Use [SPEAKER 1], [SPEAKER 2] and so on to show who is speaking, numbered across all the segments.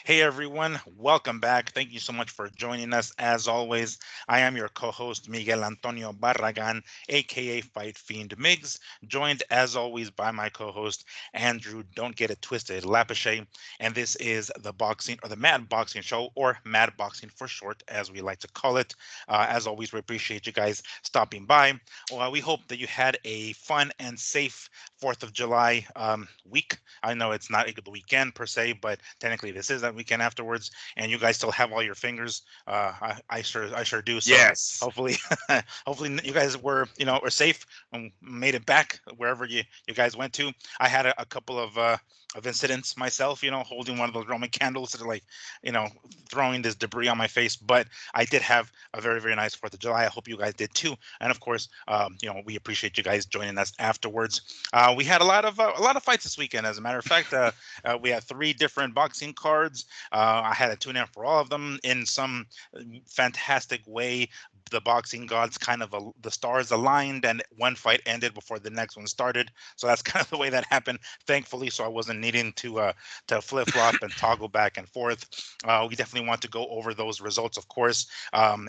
[SPEAKER 1] Hey everyone, welcome back. Thank you so much for joining us. As always, I am your co-host Miguel Antonio Barragan, aka Fight Fiend Migs, joined as always by my co-host Andrew. Don't get it twisted, Lapache, and this is the boxing or the Mad Boxing Show, or Mad Boxing for short, as we like to call it. As always, we appreciate you guys stopping by. We hope that you had a fun and safe 4th of July week. I know it's not the weekend per se, but technically this is that weekend afterwards, and you guys still have all your fingers. I sure do. So
[SPEAKER 2] Yes.
[SPEAKER 1] hopefully, hopefully you guys were safe and made it back wherever you guys went to. I had a couple of incidents myself, holding one of those Roman candles that are like, throwing this debris on my face. But I did have a very, very nice 4th of July. I hope you guys did too. And of course, we appreciate you guys joining us afterwards. We had a lot of fights this weekend. As a matter of fact, we had three different boxing cards. I had a tune in for all of them in some fantastic way. The boxing gods the stars aligned, and one fight ended before the next one started. So that's kind of the way that happened. Thankfully, so I wasn't needing to flip flop and toggle back and forth. We definitely want to go over those results, of course.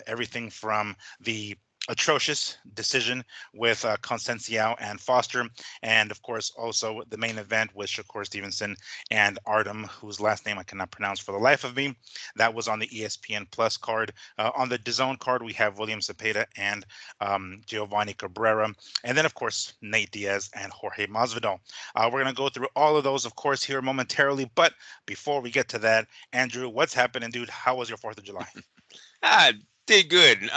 [SPEAKER 1] Everything from the atrocious decision with Concenciao and Foster, and of course also the main event with Shakur Stevenson and Artem, whose last name I cannot pronounce for the life of me. That was on the ESPN Plus card. On the DAZN card, we have William Cepeda and Giovanni Cabrera, and then of course Nate Diaz and Jorge Masvidal. We're gonna go through all of those, of course, here momentarily. But before we get to that, Andrew, what's happening, dude? How was your 4th of July?
[SPEAKER 2] Ah, did good.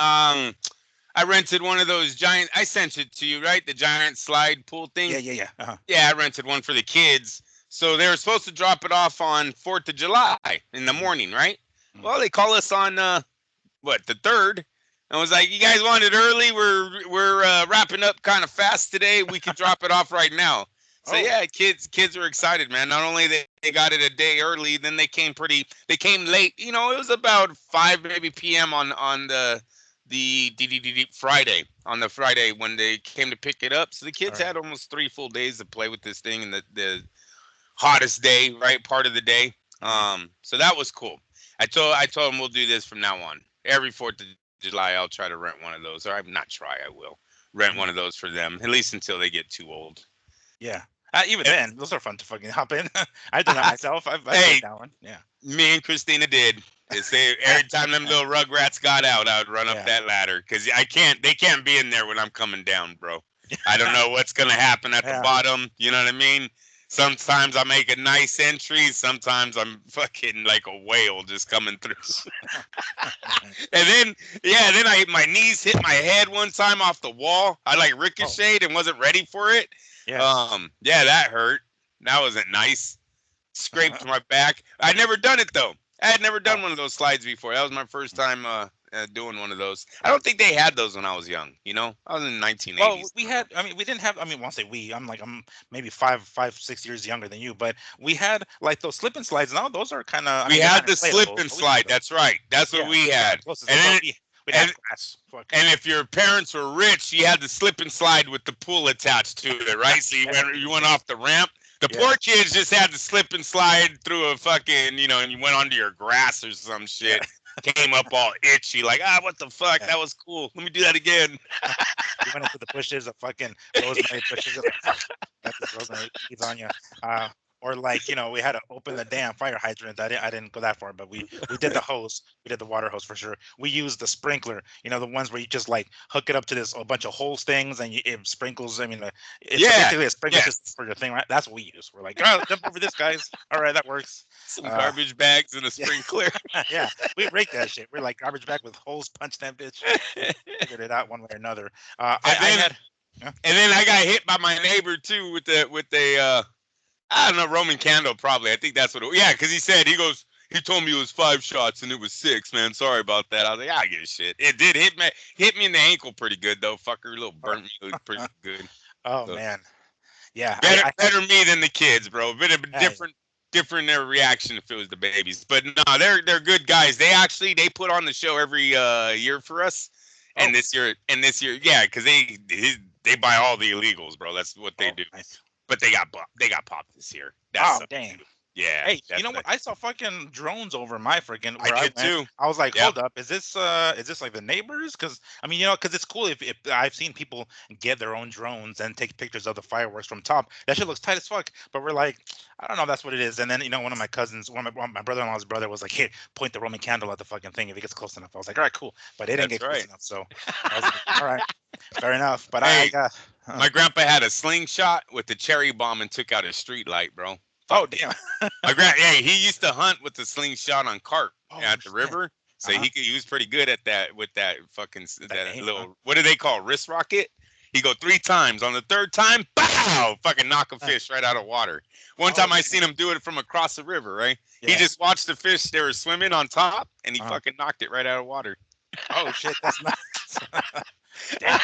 [SPEAKER 2] I rented one of those giant. I sent it to you, right? The giant slide pool
[SPEAKER 1] Yeah,
[SPEAKER 2] thing.
[SPEAKER 1] yeah, yeah. Uh-huh.
[SPEAKER 2] Yeah, I rented one for the kids. So they were supposed to drop it off on 4th of July in the
[SPEAKER 1] Mhm,
[SPEAKER 2] morning, right?
[SPEAKER 1] mhm.
[SPEAKER 2] Well, they call us on the 3rd. I was like, you guys want it early? We're wrapping up kind of fast today. We could drop it off right now. So
[SPEAKER 1] Oh,
[SPEAKER 2] yeah, kids were excited, man. Not only they got it a day early, then they came late. It was about 5 maybe p.m. on the Friday, on the Friday when they came to pick it up. So the
[SPEAKER 1] all
[SPEAKER 2] kids
[SPEAKER 1] right.
[SPEAKER 2] had almost 3 full days to play with this thing in the hottest day, right, part of the day.
[SPEAKER 1] Mhm.
[SPEAKER 2] So that was cool. I told them we'll do this from now on. Every 4th of July, I'll try to rent one of those, or I'm not try. I will rent one of
[SPEAKER 1] Mhm.
[SPEAKER 2] those for them, at least until they get too old.
[SPEAKER 1] Yeah. Even
[SPEAKER 2] And,
[SPEAKER 1] then, those are fun to fucking hop in. I've done that myself. I've played
[SPEAKER 2] hey,
[SPEAKER 1] that one. Yeah.
[SPEAKER 2] me and Christina did. They say every time them little rugrats got out, I would run up
[SPEAKER 1] Yeah.
[SPEAKER 2] that ladder because I can't. They can't be in there when I'm coming down, bro. I don't know what's gonna happen at the
[SPEAKER 1] Yeah.
[SPEAKER 2] bottom. You know what I mean? Sometimes I make a nice entry. Sometimes I'm fucking like a whale just coming through. And then, yeah, then my knees hit my head one time off the wall. I like
[SPEAKER 1] Oh,
[SPEAKER 2] ricocheted and wasn't ready for it.
[SPEAKER 1] yeah.
[SPEAKER 2] Yeah, that hurt. That wasn't nice. Scraped my back. I'd never done it though. I had never
[SPEAKER 1] Oh.
[SPEAKER 2] done one of those slides before. That was my first time doing one of those. I don't think they had those when I was young. I was in the
[SPEAKER 1] Well,
[SPEAKER 2] 1980s.
[SPEAKER 1] we had. I mean, we didn't have. I mean, I won't say we. I'm maybe 6 years younger than you, but we had like those slip and slides. Now those are kind of. I
[SPEAKER 2] We
[SPEAKER 1] mean, they're not
[SPEAKER 2] had the slip
[SPEAKER 1] inflatables,
[SPEAKER 2] and
[SPEAKER 1] but we had
[SPEAKER 2] slide.
[SPEAKER 1] those.
[SPEAKER 2] That's right. That's what
[SPEAKER 1] Yeah,
[SPEAKER 2] we
[SPEAKER 1] that's
[SPEAKER 2] had.
[SPEAKER 1] the closest.
[SPEAKER 2] And
[SPEAKER 1] But
[SPEAKER 2] then
[SPEAKER 1] we'd have
[SPEAKER 2] and
[SPEAKER 1] grass. Fucking.
[SPEAKER 2] and if your parents were rich, you had the slip and slide with the pool attached to it, right? So
[SPEAKER 1] Yeah,
[SPEAKER 2] you went off the ramp. The
[SPEAKER 1] yeah,
[SPEAKER 2] poor kids just had to slip and slide through a fucking, and you went onto your grass or some
[SPEAKER 1] yeah,
[SPEAKER 2] shit. Came up all itchy, like, what the fuck?
[SPEAKER 1] yeah.
[SPEAKER 2] That was cool. Let me do that again.
[SPEAKER 1] You went into the bushes of fucking rosemary bushes. You're like, fuck, got this rosemary seeds on you. Uh, or like, we had to open the damn fire hydrant. I didn't go that far, but we did the hose. We did the water hose for sure. We used the sprinkler. The ones where you just like hook it up to this a bunch of holes things, and it sprinkles. I mean, it's
[SPEAKER 2] Yeah.
[SPEAKER 1] basically a sprinkler system
[SPEAKER 2] Yes.
[SPEAKER 1] for your thing, right? That's what we use. We're like, oh, jump over this, guys. All right, that works.
[SPEAKER 2] Some
[SPEAKER 1] Uh,
[SPEAKER 2] garbage bags and a
[SPEAKER 1] yeah,
[SPEAKER 2] sprinkler.
[SPEAKER 1] yeah. We rake that shit. We're like garbage bag with holes, punch that bitch. We figured it out one way or another. I,
[SPEAKER 2] and
[SPEAKER 1] I
[SPEAKER 2] then
[SPEAKER 1] had. Yeah.
[SPEAKER 2] and then I got hit by my neighbor too with a I don't know, Roman candle probably. I think that's what yeah, because he told me it was 5 shots and it was six, man. Sorry about that. I was like, I give a shit. It did hit me in the ankle pretty good though, fucker. A little burnt me pretty good.
[SPEAKER 1] Oh
[SPEAKER 2] So
[SPEAKER 1] man, yeah,
[SPEAKER 2] better
[SPEAKER 1] I had.
[SPEAKER 2] better me than the kids, bro. Bit of a
[SPEAKER 1] Yeah, yeah.
[SPEAKER 2] different reaction if it was the babies. But no, they're good guys. They put on the show every year for us.
[SPEAKER 1] Oh,
[SPEAKER 2] And this year, yeah, because they buy all the illegals, bro. That's what they
[SPEAKER 1] oh,
[SPEAKER 2] do.
[SPEAKER 1] nice.
[SPEAKER 2] But they got popped this year. That
[SPEAKER 1] Oh,
[SPEAKER 2] sucked
[SPEAKER 1] dang.
[SPEAKER 2] too. Yeah,
[SPEAKER 1] Hey, you know what?
[SPEAKER 2] definitely.
[SPEAKER 1] I saw fucking drones over my freaking
[SPEAKER 2] I
[SPEAKER 1] where I
[SPEAKER 2] did
[SPEAKER 1] went.
[SPEAKER 2] too.
[SPEAKER 1] I was like,
[SPEAKER 2] Yep.
[SPEAKER 1] hold up, is this like the neighbors? Because I mean, because it's cool if I've seen people get their own drones and take pictures of the fireworks from top. That shit looks tight as fuck. But we're like, I don't know if that's what it is. And then one of my cousins, my brother-in-law's brother was like, hey, point the Roman candle at the fucking thing if it gets close enough. I was like, all right, cool. But it didn't
[SPEAKER 2] That's
[SPEAKER 1] get close
[SPEAKER 2] right.
[SPEAKER 1] enough, so I was like, all right, fair enough. But
[SPEAKER 2] Hey,
[SPEAKER 1] uh,
[SPEAKER 2] my grandpa had a slingshot with the cherry bomb and took out a street light, bro.
[SPEAKER 1] oh
[SPEAKER 2] Fuck.
[SPEAKER 1] damn.
[SPEAKER 2] Yeah, he used to hunt with the slingshot on carp
[SPEAKER 1] Oh
[SPEAKER 2] at the
[SPEAKER 1] shit.
[SPEAKER 2] river. So
[SPEAKER 1] Uh-huh.
[SPEAKER 2] he was pretty good at that with that
[SPEAKER 1] That
[SPEAKER 2] that
[SPEAKER 1] aim, huh?
[SPEAKER 2] little, what do they call, wrist rocket? He go 3 times. On the third time, pow! Fucking knock a fish right out of water. One
[SPEAKER 1] Oh
[SPEAKER 2] time I
[SPEAKER 1] damn.
[SPEAKER 2] seen him do it from across the river, right? He
[SPEAKER 1] Yeah.
[SPEAKER 2] just watched the fish, they were swimming on top, and he
[SPEAKER 1] Uh-huh.
[SPEAKER 2] fucking knocked it right out of water.
[SPEAKER 1] Oh shit, that's nice. Damn.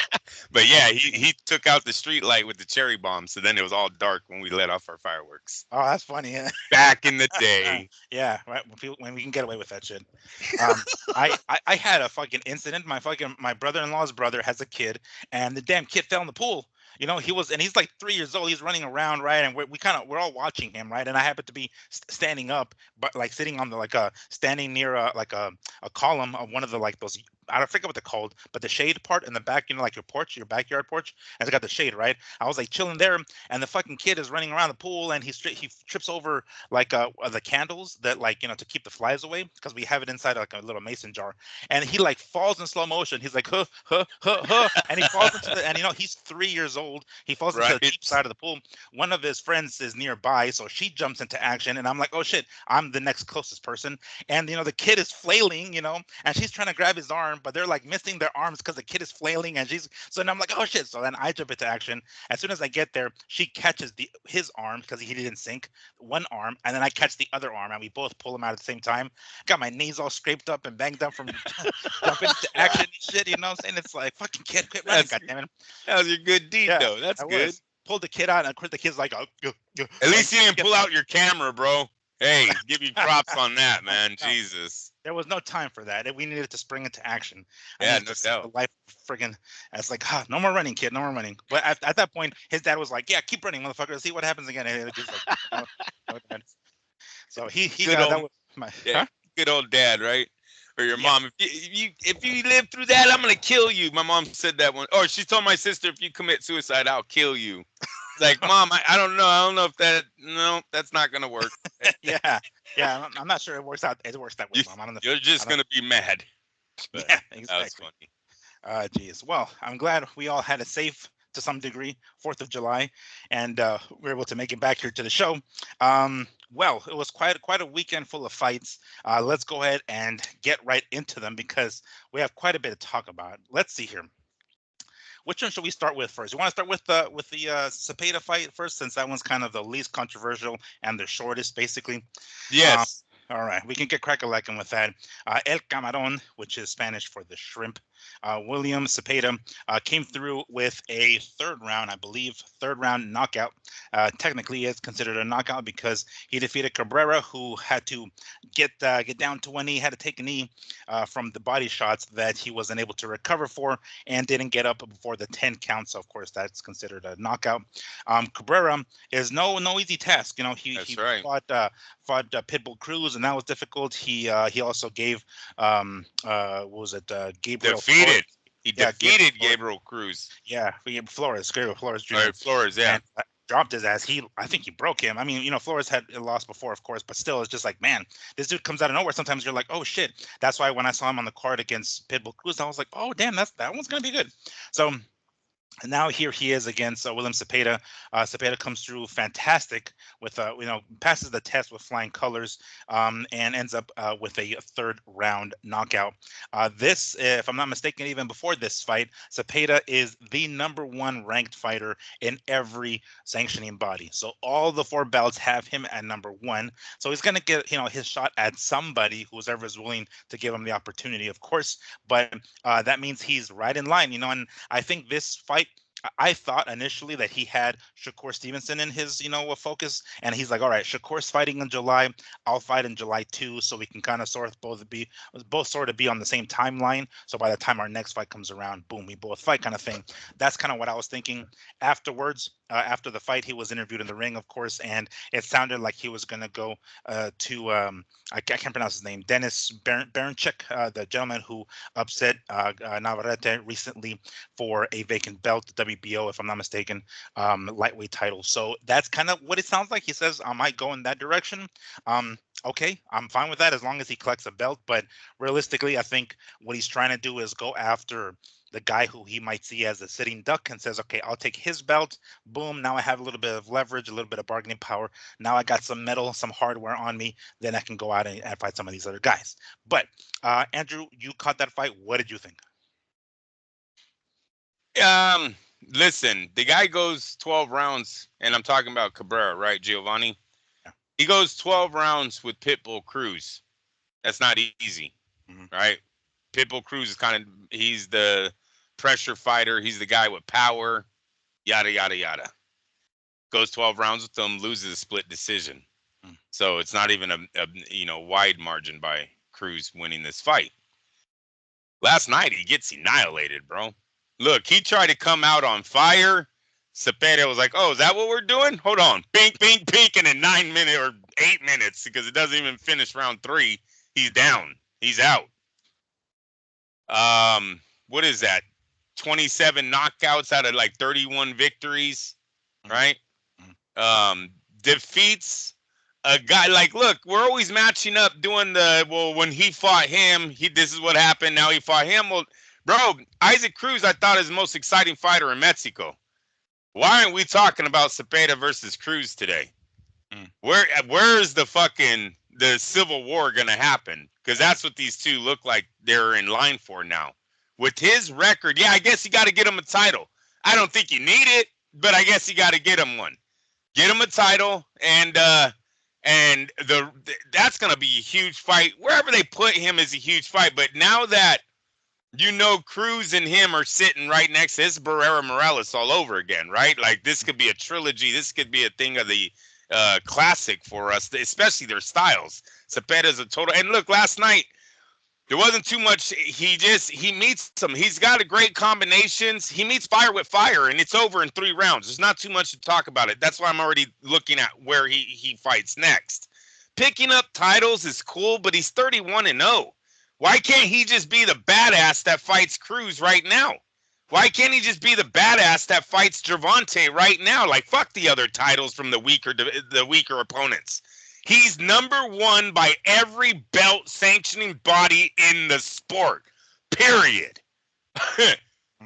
[SPEAKER 2] But yeah, he took out the street light with the cherry bomb, so then it was all dark when we let off our fireworks.
[SPEAKER 1] Oh, that's funny. Yeah.
[SPEAKER 2] Back in the day.
[SPEAKER 1] Yeah, right. When we can get away with that shit. Um, I had a fucking incident. My brother-in-law's brother has a kid, and the damn kid fell in the pool. He's like 3 years old. He's running around, right? And we're all watching him, right? And I happened to be standing up, but like sitting on the standing near a column of one of the like those. I don't forget what they're called, but the shade part in the back, like your porch, your backyard porch, and it's got the shade, right? I was like chilling there, and the fucking kid is running around the pool, and he trips over the candles that to keep the flies away because we have it inside like a little mason jar, and he like falls in slow motion. He's like huh huh huh huh, and he falls into the and he's 3 years old. He falls into the deep
[SPEAKER 2] Right.
[SPEAKER 1] side of the pool. One of his friends is nearby, so she jumps into action, and I'm like, oh shit, I'm the next closest person, and the kid is flailing, and she's trying to grab his arm, but they're like missing their arms because the kid is flailing, and then I'm like, oh shit, so then I jump into action. As soon as I get there, she catches his arm because he didn't sink, one arm, and then I catch the other arm, and we both pull him out at the same time. Got my knees all scraped up and banged up from jumping into action and shit. You know what I'm saying? It's like, fucking kid, quit running,
[SPEAKER 2] That's
[SPEAKER 1] goddammit.
[SPEAKER 2] that was your good deed
[SPEAKER 1] Yeah,
[SPEAKER 2] though. That's
[SPEAKER 1] I
[SPEAKER 2] good.
[SPEAKER 1] was. Pulled the kid out, and of course the kid's like,
[SPEAKER 2] At
[SPEAKER 1] like
[SPEAKER 2] least you didn't
[SPEAKER 1] get
[SPEAKER 2] pull
[SPEAKER 1] up.
[SPEAKER 2] out your camera, bro. Hey, give you props on that, man.
[SPEAKER 1] No,
[SPEAKER 2] Jesus.
[SPEAKER 1] there was no time for that. We needed to spring into action. I
[SPEAKER 2] Yeah,
[SPEAKER 1] needed
[SPEAKER 2] no
[SPEAKER 1] to save the
[SPEAKER 2] doubt.
[SPEAKER 1] life of friggin'. I was like, no more running, kid, no more running. But at that point, his dad was like, yeah, keep running, motherfucker. See what happens again. And he's like, no, no, Dad. So he
[SPEAKER 2] Good
[SPEAKER 1] got
[SPEAKER 2] old
[SPEAKER 1] that was my
[SPEAKER 2] yeah,
[SPEAKER 1] huh?
[SPEAKER 2] good old dad, right? Or your
[SPEAKER 1] Yeah.
[SPEAKER 2] mom. If you live through that, I'm gonna kill you. My mom said that one. Oh, she told my sister, if you commit suicide, I'll kill you. It's like, mom, I don't know. I don't know if that's not gonna work.
[SPEAKER 1] Yeah, yeah. I'm not sure it works out. It works that way,
[SPEAKER 2] You,
[SPEAKER 1] mom. I don't know.
[SPEAKER 2] you're
[SPEAKER 1] I
[SPEAKER 2] just
[SPEAKER 1] don't.
[SPEAKER 2] gonna be mad. But
[SPEAKER 1] Yeah,
[SPEAKER 2] that was
[SPEAKER 1] exactly.
[SPEAKER 2] funny.
[SPEAKER 1] Geez. Well, I'm glad we all had a safe, to some degree, 4th of July, and we were able to make it back here to the show. Well, it was quite a weekend full of fights. Let's go ahead and get right into them because we have quite a bit to talk about. Let's see here. Which one should we start with first? You want to start with the Cepeda fight first, since that one's kind of the least controversial and the shortest, basically. Um,
[SPEAKER 2] Yes.
[SPEAKER 1] all right, we can get crack-a-lackin' with that. El Camarón, which is Spanish for the shrimp, William Cepeda came through with a third round, I believe, third round knockout. Technically, it's considered a knockout because he defeated Cabrera, who had to get down to one knee, had to take a knee from the body shots that he wasn't able to recover for, and didn't get up before the 10 count. So of course, that's considered a knockout. Cabrera is no easy task.
[SPEAKER 2] That's
[SPEAKER 1] He
[SPEAKER 2] right.
[SPEAKER 1] fought Pitbull Cruz, and that was difficult. He also gave what was it, Gabriel Flores.
[SPEAKER 2] Defeated. He
[SPEAKER 1] Yeah, Gabriel
[SPEAKER 2] defeated
[SPEAKER 1] Flores.
[SPEAKER 2] Gabriel Cruz.
[SPEAKER 1] Yeah, Gabriel Flores
[SPEAKER 2] All
[SPEAKER 1] Jr.
[SPEAKER 2] right, Flores. Yeah.
[SPEAKER 1] and dropped his ass. I think he broke him. I mean, Flores had lost before, of course, but still, it's just like, man, this dude comes out of nowhere. Sometimes you're like, oh shit. That's why when I saw him on the card against Pitbull Cruz, I was like, oh damn, that one's gonna be good. So. And now here he is against William Cepeda. Cepeda comes through fantastic with, passes the test with flying colors, and ends up with a third round knockout. This, if I'm not mistaken, even before this fight, Cepeda is the #1 ranked fighter in every sanctioning body. So all the 4 belts have him at #1. So he's going to get, his shot at somebody who's ever is willing to give him the opportunity, of course. But that means he's right in line, and I think this fight, I thought initially that he had Shakur Stevenson in his, focus, and he's like, all right, Shakur's fighting in July, I'll fight in July too, so we can kind of both sort of be on the same timeline. So by the time our next fight comes around, boom, we both fight, kind of thing. That's kind of what I was thinking. Afterwards, after the fight, he was interviewed in the ring, of course, and it sounded like he was going to go to I can't pronounce his name, Dennis Baranchik, the gentleman who upset Navarrete recently for a vacant belt, the WBO, if I'm not mistaken, lightweight title. So that's kind of what it sounds like. He says I might go in that direction. Okay, I'm fine with that as long as he collects a belt. But realistically, I think what he's trying to do is go after the guy who he might see as a sitting duck and says, okay, I'll take his belt. Boom. Now I have a little bit of leverage, a little bit of bargaining power. Now I got some metal, some hardware on me. Then I can go out and fight some of these other guys. But Andrew, you caught that fight. What did you think?
[SPEAKER 2] Um, Listen, the guy goes 12 rounds, and I'm talking about Cabrera, right, Giovanni?
[SPEAKER 1] Yeah.
[SPEAKER 2] He goes 12 rounds with Pitbull Cruz. That's not easy, right? Pitbull Cruz is he's the pressure fighter. He's the guy with power, yada, yada, yada. Goes 12 rounds with them, loses a split decision. So it's not even a wide margin by Cruz winning this fight. Last night, he gets annihilated, bro. Look, he tried to come out on fire. Cepeda was like, oh, is that what we're doing? Hold on. Bink, bink, bink. And in 9 minutes or 8 minutes, because it doesn't even finish round 3, he's down. He's out. What is that? 27 knockouts out of like 31 victories, right? Defeats a guy like, look, we're always matching up doing when he fought him, this is what happened. Now he fought him. Well, bro, Isaac Cruz, I thought is the most exciting fighter in Mexico. Why aren't we talking about Cepeda versus Cruz today? Where's the civil war going to happen? Because that's what these two look like they're in line for now. With his record, yeah, I guess you got to get him a title. I don't think you need it, but I guess you got to get him one. Get him a title, and that's going to be a huge fight. Wherever they put him is a huge fight. But now that Cruz and him are sitting right next to this, Barrera Morales all over again, right? Like this could be a trilogy. This could be a thing of the classic for us, especially their styles. Cepeda's a total. And look, last night there wasn't too much. He meets them. He's got a great combinations. He meets fire with fire, and it's over in 3 rounds. There's not too much to talk about it. That's why I'm already looking at where he fights next. Picking up titles is cool, but he's 31-0. Why can't he just be the badass that fights Cruz right now? Why can't he just be the badass that fights Gervonta right now? Like, fuck the other titles from the weaker opponents. He's number 1 by every belt sanctioning body in the sport. Period.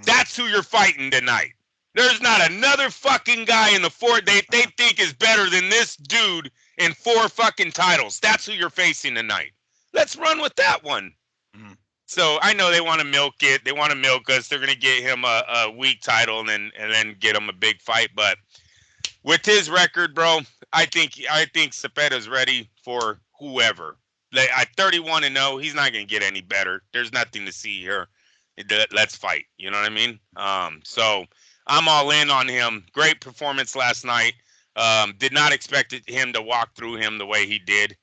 [SPEAKER 2] That's who you're fighting tonight. There's not another fucking guy in the fort they think is better than this dude in 4 fucking titles. That's who you're facing tonight. Let's run with that one. So I know they want to milk it. They want to milk us. They're going to get him a weak title and then get him a big fight. But with his record, bro, I think Cepeda's ready for whoever. At 31-0, he's not going to get any better. There's nothing to see here. Let's fight. You know what I mean? So I'm all in on him. Great performance last night. Did not expect him to walk through him the way he did.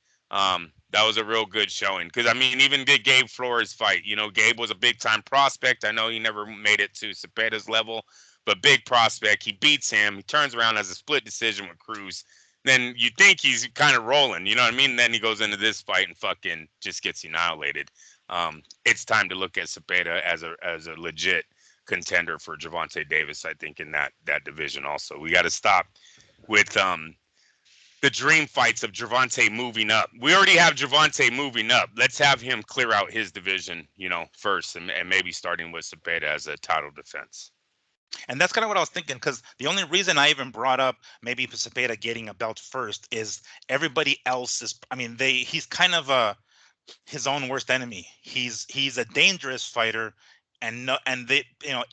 [SPEAKER 2] That was a real good showing. Because, I mean, even the Gabe Flores fight, Gabe was a big-time prospect. I know he never made it to Cepeda's level, but big prospect. He beats him. He turns around as a split decision with Cruz. Then you think he's kind of rolling, you know what I mean? And then he goes into this fight and fucking just gets annihilated. It's time to look at Cepeda as a legit contender for Gervonta Davis, I think, in that division also. We got to stop with the dream fights of Gervonta moving up. We already have Gervonta moving up. Let's have him clear out his division, first, and maybe starting with Cepeda as a title defense.
[SPEAKER 1] And that's kind of what I was thinking, because the only reason I even brought up maybe Cepeda getting a belt first is everybody else is. I mean, he's kind of his own worst enemy. He's a dangerous fighter. And they,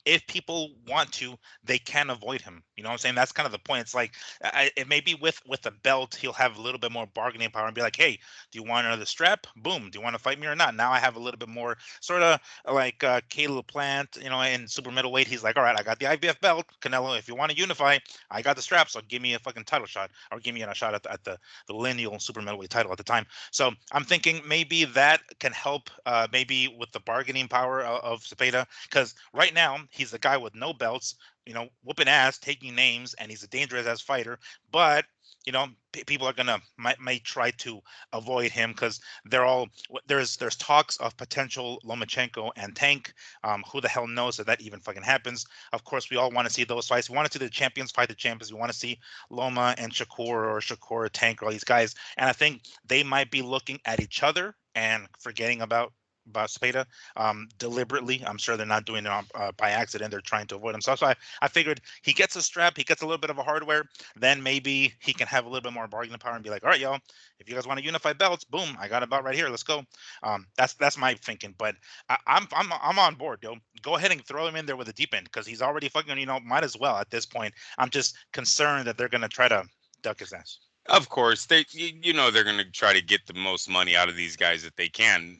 [SPEAKER 1] if people want to, they can avoid him. You know what I'm saying? That's kind of the point. It's like it may be with a belt, he'll have a little bit more bargaining power and be like, hey, do you want another strap? Boom. Do you want to fight me or not? Now I have a little bit more, sort of like Caleb Plant, in super middleweight. He's like, all right, I got the IBF belt. Canelo, if you want to unify, I got the strap. So give me a fucking title shot, or give me a shot at the lineal super middleweight title at the time. So I'm thinking maybe that can help maybe with the bargaining power of Cepeda. Because right now he's the guy with no belts, whooping ass, taking names, and he's a dangerous ass fighter. But people are gonna might try to avoid him because there's talks of potential Lomachenko and Tank. Who the hell knows if that even fucking happens? Of course, we all want to see those fights. We want to see the champions fight the champions. We want to see Loma and Shakur Tank, all these guys. And I think they might be looking at each other and forgetting about Spada deliberately. I'm sure they're not doing it by accident. They're trying to avoid him. So I figured he gets a strap, he gets a little bit of a hardware, then maybe he can have a little bit more bargaining power and be like, all right, y'all, if you guys want to unify belts, boom, I got a belt right here. Let's go. That's my thinking. But I'm on board, yo. Go ahead and throw him in there with the deep end because he's already fucking, might as well at this point. I'm just concerned that they're gonna try to duck his ass.
[SPEAKER 2] Of course, they're going to try to get the most money out of these guys that they can.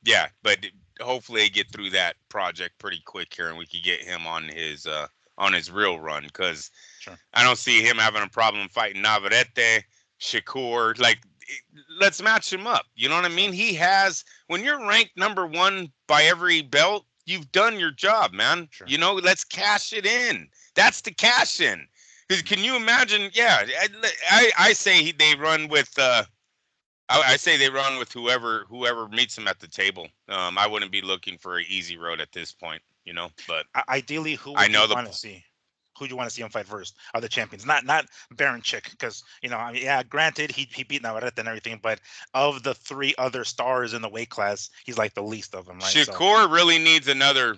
[SPEAKER 2] Yeah, but hopefully they get through that project pretty quick here, and we can get him on his real run. Because
[SPEAKER 1] Sure.
[SPEAKER 2] I don't see him having a problem fighting Navarrete, Shakur. Like, let's match him up. You know what I mean? He has, when you're ranked number one by every belt, you've done your job, man.
[SPEAKER 1] Sure.
[SPEAKER 2] Let's cash it in. That's the cash in. Because can you imagine? Yeah, I say they run with. I say they run with whoever meets them at the table. I wouldn't be looking for an easy road at this point, But
[SPEAKER 1] ideally, who would you want to see? Who do you want to see him fight first? Are the champions, not Baron Chick, because yeah, granted he beat Navarrete and everything, but of the three other stars in the weight class, he's like the least of them, right?
[SPEAKER 2] Shakur really needs another.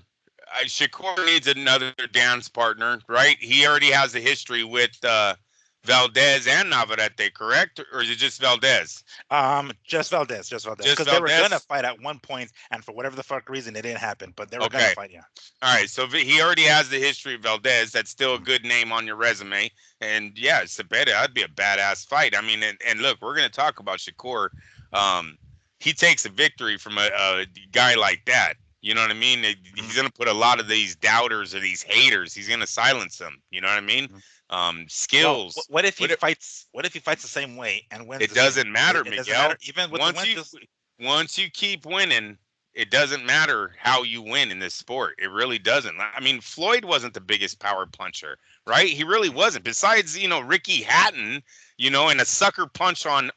[SPEAKER 2] Shakur needs another dance partner, right? He already has a history with Valdez and Navarrete, correct? Or is it just Valdez?
[SPEAKER 1] Just Valdez. Because they were gonna fight at one point, and for whatever the fuck reason, it didn't happen. But they were gonna fight, yeah.
[SPEAKER 2] All right, so he already has the history of Valdez. That's still a good name on your resume. And yeah, Cepeda, that'd be a badass fight. I mean, and look, we're gonna talk about Shakur. He takes a victory from a guy like that. You know what I mean? He's gonna put a lot of these doubters or these haters. He's gonna silence them. You know what I mean? Skills.
[SPEAKER 1] Well, what if he fights? What if he fights the same way and wins?
[SPEAKER 2] It doesn't matter, Miguel.
[SPEAKER 1] Doesn't matter. Even with
[SPEAKER 2] once you keep winning, it doesn't matter how you win in this sport. It really doesn't. I mean, Floyd wasn't the biggest power puncher, right? He really wasn't. Besides, Ricky Hatton, and a sucker punch on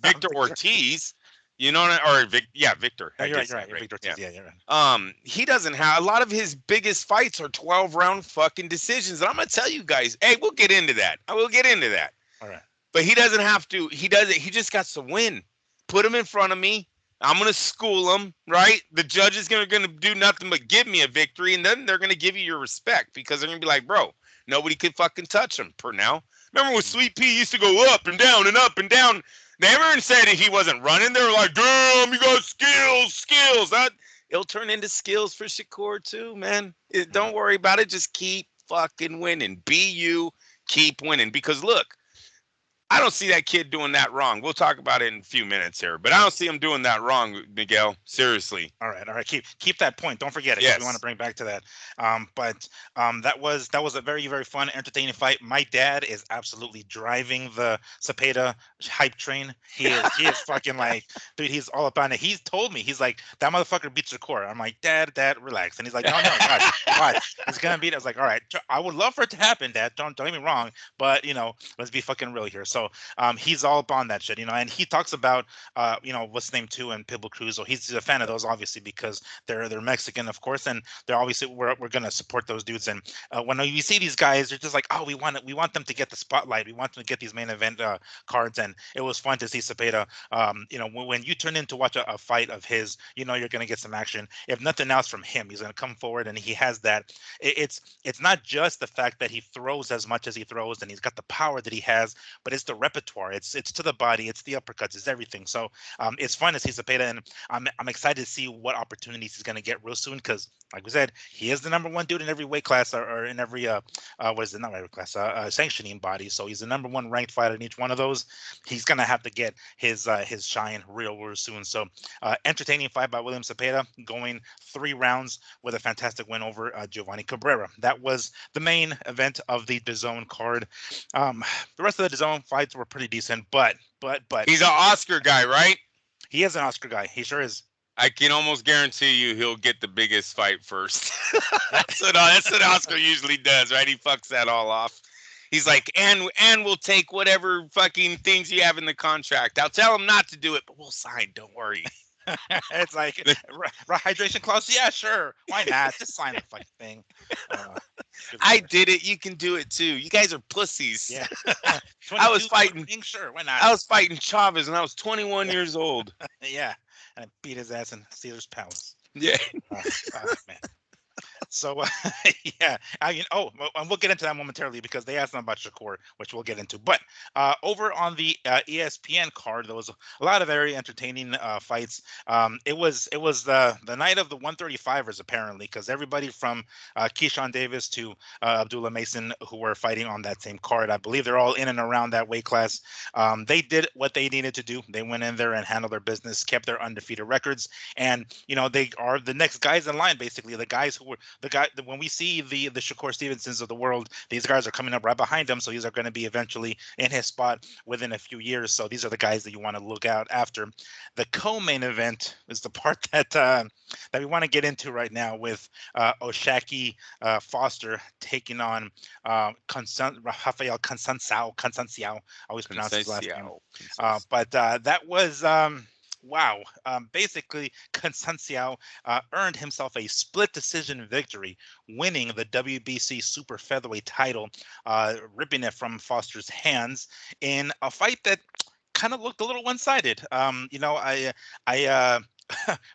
[SPEAKER 2] Victor Ortiz. Victor.
[SPEAKER 1] You're right. Victor Ortiz, yeah, you're
[SPEAKER 2] right. He doesn't have a lot of his biggest fights are 12-round fucking decisions. And I'm gonna tell you guys, hey, we'll get into that. I will get into that.
[SPEAKER 1] All right.
[SPEAKER 2] But he doesn't have to. He doesn't. He just got to win. Put him in front of me. I'm gonna school him. Right. The judge is gonna do nothing but give me a victory, and then they're gonna give you your respect because they're gonna be like, bro, nobody can fucking touch him per now. Remember when Sweet Pea used to go up and down and up and down? Everyone said he wasn't running. They were like, damn, you got skills. It'll turn into skills for Shakur too, man. Don't worry about it. Just keep fucking winning. Be you. Keep winning. Because look, I don't see that kid doing that wrong. We'll talk about it in a few minutes here, but I don't see him doing that wrong, Miguel. Seriously.
[SPEAKER 1] All right. Keep that point. Don't forget it.
[SPEAKER 2] Yes.
[SPEAKER 1] We want to bring back to that. But that was a very, very fun, entertaining fight. My dad is absolutely driving the Cepeda hype train. He is fucking like, dude, he's all up on it. He's told me, he's like, that motherfucker beats Shakur. I'm like, Dad, relax. And he's like, no, watch. He's gonna beat it. I was like, all right, I would love for it to happen, Dad. Don't get me wrong, but let's be fucking real here. So he's all up on that shit, and he talks about what's his name too, and Pitbull Cruz. So he's a fan of those, obviously, because they're Mexican, of course, and they're obviously we're gonna support those dudes. And when you see these guys, they're just like, oh, we want them to get the spotlight, we want them to get these main event cards, and it was fun to see Cepeda. When you turn in to watch a fight of his, you're gonna get some action. If nothing else from him, he's gonna come forward, and he has that. It's not just the fact that he throws as much as he throws, and he's got the power that he has, but it's the repertoire. It's to the body. It's the uppercuts. It's everything. So it's fun to see Cepeda, and I'm excited to see what opportunities he's going to get real soon because, like we said, he is the number one dude in every weight class or in every sanctioning body. So he's the number one ranked fighter in each one of those. He's going to have to get his shine real soon. So entertaining fight by William Cepeda, going 3 rounds with a fantastic win over Giovanni Cabrera. That was the main event of the DAZN card. The rest of the DAZN fights were pretty decent, but
[SPEAKER 2] he's an Oscar guy, right?
[SPEAKER 1] He is an Oscar guy. He sure is.
[SPEAKER 2] I can almost guarantee you he'll get the biggest fight first. That's what Oscar usually does, right? He fucks that all off. He's like, and we'll take whatever fucking things you have in the contract. I'll tell him not to do it, but we'll sign. Don't worry.
[SPEAKER 1] It's like hydration clause. Yeah, sure. Why not? Just sign the fucking thing.
[SPEAKER 2] I did it. You can do it too. You guys are pussies.
[SPEAKER 1] Yeah.
[SPEAKER 2] I was fighting.
[SPEAKER 1] Sure, why not?
[SPEAKER 2] I was fighting Chavez, and I was 21 years old.
[SPEAKER 1] Yeah, and I beat his ass in Caesar's Palace.
[SPEAKER 2] Yeah.
[SPEAKER 1] Man. So, yeah, and we'll get into that momentarily because they asked them about Shakur, which we'll get into. But over on the ESPN card, there was a lot of very entertaining fights. It was the night of the 135ers, apparently, because everybody from Keyshawn Davis to Abdullah Mason, who were fighting on that same card, I believe they're all in and around that weight class. They did what they needed to do. They went in there and handled their business, kept their undefeated records, and they are the next guys in line, basically, the guys who were when we see the Shakur Stevensons of the world, these guys are coming up right behind him. So these are going to be eventually in his spot within a few years. So these are the guys that you want to look out after. The co-main event is the part that we want to get into right now with Oshaki Foster taking on Rafael Consanciao. I always pronounce his last name. But that was wow. Basically, Consanciao earned himself a split decision victory, winning the WBC Super Featherweight title, ripping it from Foster's hands in a fight that kind of looked a little one-sided.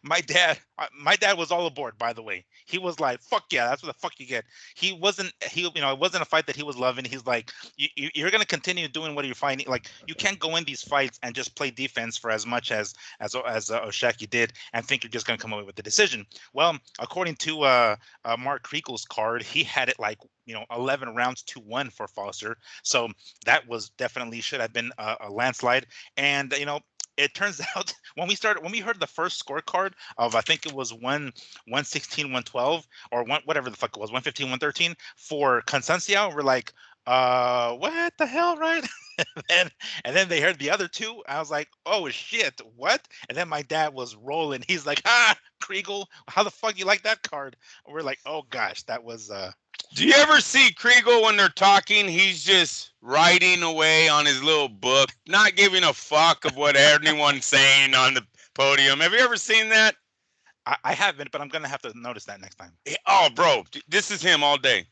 [SPEAKER 1] My dad was all aboard, by the way. He was like, fuck yeah, that's what the fuck you get. It wasn't a fight that he was loving. He's like, you're going to continue doing what you're finding. Like, you can't go in these fights and just play defense for as much as Oshaki did and think you're just going to come away with the decision. Well, according to Mark Kriegel's card, he had it like 11 rounds to 1 for Foster. So that was definitely should have been a landslide. And it turns out when we heard the first scorecard of, I think it was 116, 112 or whatever the fuck it was, 115, 113 for Consanciao, we're like, what the hell, right? and then they heard the other two. I was like, oh shit, what? And then my dad was rolling. He's like, Kriegel, how the fuck you like that card? And we're like, oh gosh, that was
[SPEAKER 2] Do you ever see Kriegel when they're talking? He's just writing away on his little book, not giving a fuck of what anyone's saying on the podium. Have you ever seen that?
[SPEAKER 1] I haven't, but I'm gonna have to notice that next time.
[SPEAKER 2] Oh, bro, this is him all day.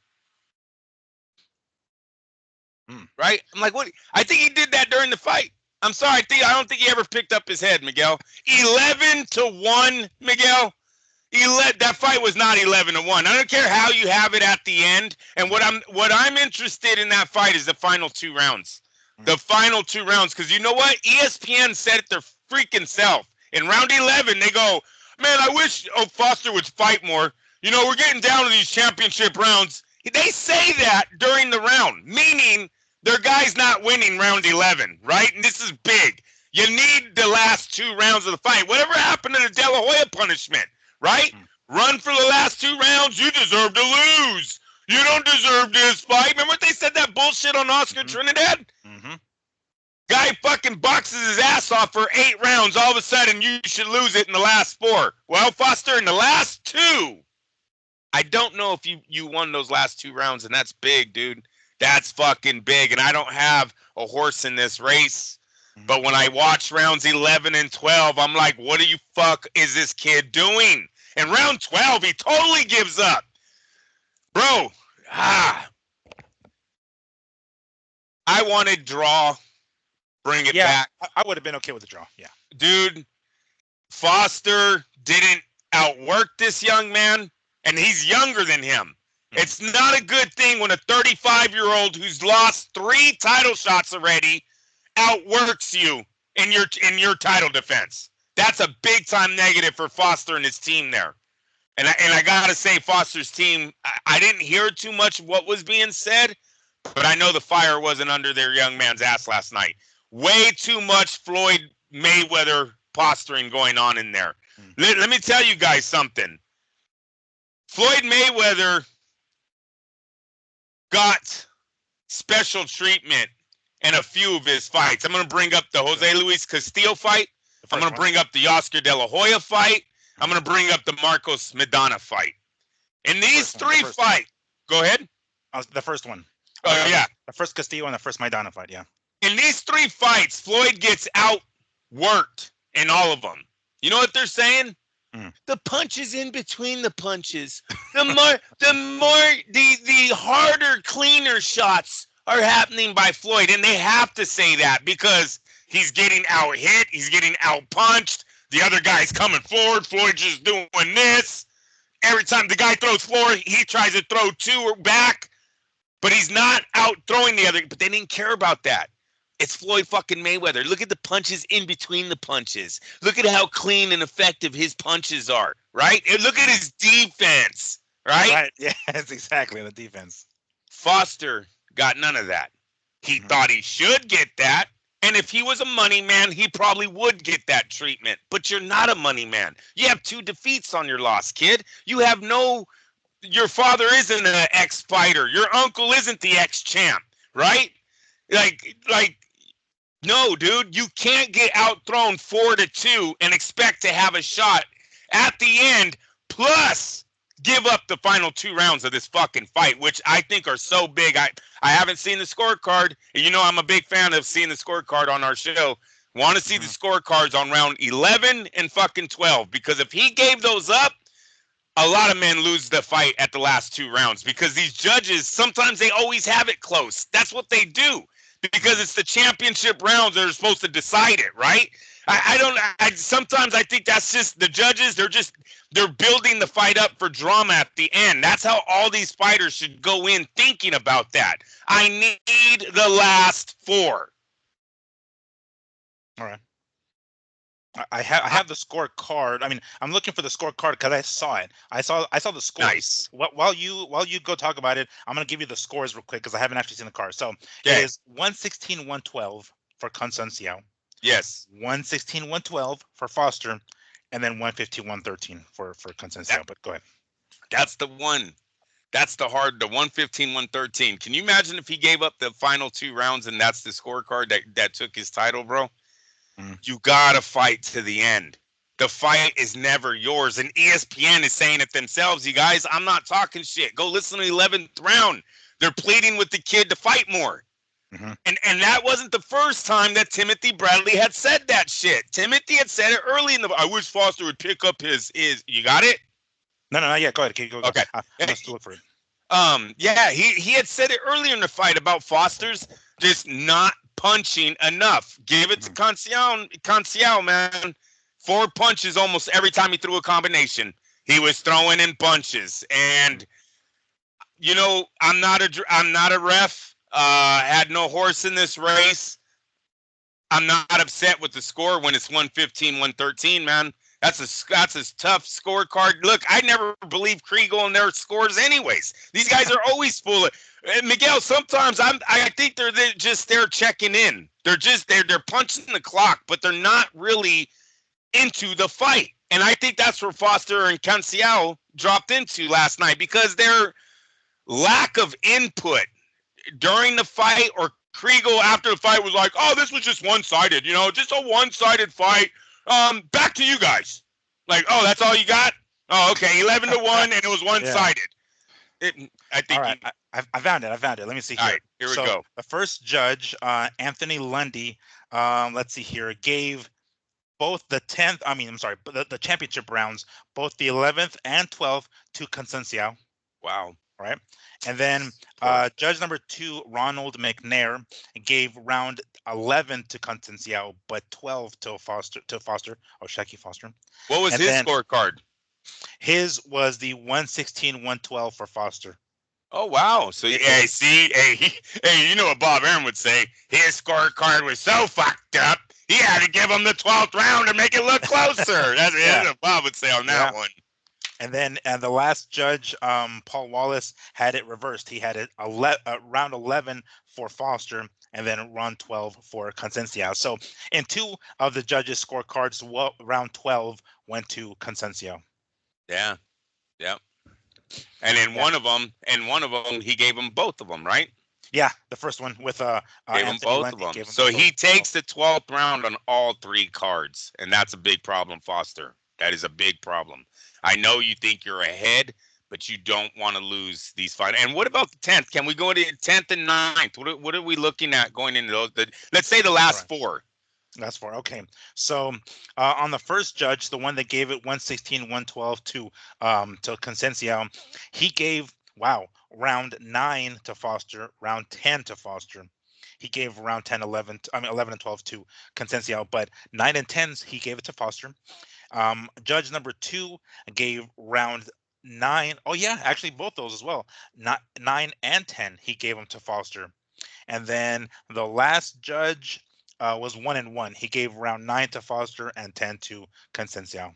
[SPEAKER 2] Right? I'm like, what? I think he did that during the fight. I'm sorry. I don't think he ever picked up his head, Miguel. 11-1, Miguel. That fight was not 11-1. I don't care how you have it at the end. And what I'm interested in that fight is the final 2 rounds. The final 2 rounds, because you know what? ESPN said it their freaking self. In round 11, they go, man, I wish Foster would fight more. We're getting down to these championship rounds. They say that during the round, meaning their guy's not winning round 11, right? And this is big. You need the last 2 rounds of the fight. Whatever happened to the De La Hoya punishment, right? Run for the last 2 rounds. You deserve to lose. You don't deserve this fight. Remember what they said that bullshit on Oscar Trinidad? Guy fucking boxes his ass off for 8 rounds. All of a sudden, you should lose it in the last 4. Well, Foster, in the last 2, I don't know if you won those last 2 rounds, and that's big, dude. That's fucking big, and I don't have a horse in this race. But when I watch rounds 11 and 12, I'm like, what the fuck is this kid doing? In round 12, he totally gives up. Bro, I wanted draw. Bring it back.
[SPEAKER 1] I would have been okay with the draw. Yeah.
[SPEAKER 2] Dude, Foster didn't outwork this young man, and he's younger than him. It's not a good thing when a 35-year-old who's lost 3 title shots already outworks you in your title defense. That's a big time negative for Foster and his team there. And I gotta say, Foster's team, I didn't hear too much of what was being said, but I know the fire wasn't under their young man's ass last night. Way too much Floyd Mayweather posturing going on in there. Let me tell you guys something. Floyd Mayweather got special treatment in a few of his fights. I'm going to bring up the Jose Luis Castillo fight. I'm going to bring up the Oscar De La Hoya fight. I'm going to bring up the Marcos Maidana fight. In these three
[SPEAKER 1] one.
[SPEAKER 2] fights, go ahead.
[SPEAKER 1] The first one.
[SPEAKER 2] Oh, yeah.
[SPEAKER 1] The first Castillo and the first Maidana fight, yeah.
[SPEAKER 2] In these three fights, Floyd gets outworked in all of them. You know what they're saying? The punches in between the punches. The harder, cleaner shots are happening by Floyd, and they have to say that because he's getting out hit, he's getting out punched. The other guy's coming forward. Floyd's just doing this. Every time the guy throws forward, he tries to throw two or back, but he's not out throwing the other. But they didn't care about that. It's Floyd fucking Mayweather. Look at the punches in between the punches. Look at how clean and effective his punches are, right? And look at his defense, right?
[SPEAKER 1] Right. Yeah, that's exactly the defense.
[SPEAKER 2] Foster got none of that. He thought he should get that. And if he was a money man, he probably would get that treatment. But you're not a money man. You have 2 defeats on your loss, kid. You have your father isn't an ex-fighter. Your uncle isn't the ex-champ, right? No, dude, you can't get outthrown 4-2 and expect to have a shot at the end, plus give up the final 2 rounds of this fucking fight, which I think are so big. I haven't seen the scorecard. You know, I'm a big fan of seeing the scorecard on our show. Want to see the scorecards on round 11 and fucking 12, because if he gave those up, a lot of men lose the fight at the last 2 rounds because these judges, sometimes they always have it close. That's what they do. Because it's the championship rounds that are supposed to decide it, right? Sometimes I think that's just the judges. They're building the fight up for drama at the end. That's how all these fighters should go in thinking about that. I need the last 4.
[SPEAKER 1] All right. I have the scorecard. I mean, I'm looking for the scorecard because I saw it. I saw the scores.
[SPEAKER 2] Nice.
[SPEAKER 1] While you go talk about it, I'm gonna give you the scores real quick because I haven't actually seen the card. So
[SPEAKER 2] okay.
[SPEAKER 1] It is 116-112 for Consencio.
[SPEAKER 2] Yes.
[SPEAKER 1] 116-112 for Foster, and then 115-113 for Consencio. But go ahead.
[SPEAKER 2] That's the one. That's the 115-113. Can you imagine if he gave up the final 2 rounds and that's the scorecard that took his title, bro? You gotta fight to the end. The fight is never yours. And ESPN is saying it themselves. You guys, I'm not talking shit. Go listen to the 11th round. They're pleading with the kid to fight more. And that wasn't the first time that Timothy Bradley had said that shit. Timothy had said it early in the. I wish Foster would pick up his. You got it?
[SPEAKER 1] No. Yeah, go ahead. Go.
[SPEAKER 2] Okay.
[SPEAKER 1] Let's look for it.
[SPEAKER 2] Yeah, he had said it earlier in the fight about Foster's just not punching enough. Give it to Canciao, man. 4 punches almost every time he threw a combination. He was throwing in punches, and you know, I'm not a ref. Had no horse in this race. I'm not upset with the score when it's 115-113, man. That's a tough scorecard. Look, I never believe Kriegel in their scores anyways. These guys are always full of Miguel, sometimes I think they're just there checking in. They're punching the clock, but they're not really into the fight. And I think that's where Foster and Canciao dropped into last night, because their lack of input during the fight, or Kriegel after the fight was like, oh, this was just one-sided, just a one-sided fight. Back to you guys. Like, oh, that's all you got? Oh, okay, 11-1, and it was one-sided. I think.
[SPEAKER 1] All right, I found it. Let me see here.
[SPEAKER 2] All right, here we go.
[SPEAKER 1] The first judge, Anthony Lundy, let's see here, gave both the championship rounds, both the 11th and 12th to Consencio.
[SPEAKER 2] Wow.
[SPEAKER 1] Right. And then judge number 2, Ronald McNair, gave round 11 to Consencio, but 12 to Foster, Shakur Foster.
[SPEAKER 2] What was his scorecard?
[SPEAKER 1] His was the 116-112 for Foster.
[SPEAKER 2] Oh, wow. So, hey, you know what Bob Aaron would say? His scorecard was so fucked up, he had to give him the 12th round to make it look closer. That's what Bob would say on that one.
[SPEAKER 1] And then the last judge, Paul Wallace, had it reversed. He had it round 11 for Foster, and then round 12 for Consencio. So in 2 of the judges' scorecards, round 12 went to Consencio.
[SPEAKER 2] Yeah. Yep. And in one of them, he gave him both of them, right?
[SPEAKER 1] Yeah, the first one with
[SPEAKER 2] gave him both of them. So he takes the 12th round on all 3 cards, and that's a big problem, Foster. That is a big problem. I know you think you're ahead, but you don't want to lose these fights. And what about the 10th? Can we go into 10th and 9th? What are we looking at going into those? Let's say the
[SPEAKER 1] All
[SPEAKER 2] last
[SPEAKER 1] right.
[SPEAKER 2] four.
[SPEAKER 1] That's four. Okay. So on the first judge, the one that gave it 116, 112 to Consencio, he gave round 9 to Foster, round 10 to Foster. He gave round 10, 11, I mean 11 and 12 to Consencio, but 9 and 10s he gave it to Foster. Judge number 2 gave round 9. Oh yeah, actually both those as well. Not 9 and 10 he gave them to Foster. And then the last judge was 1 and 1. He gave round 9 to Foster and 10 to Consencio.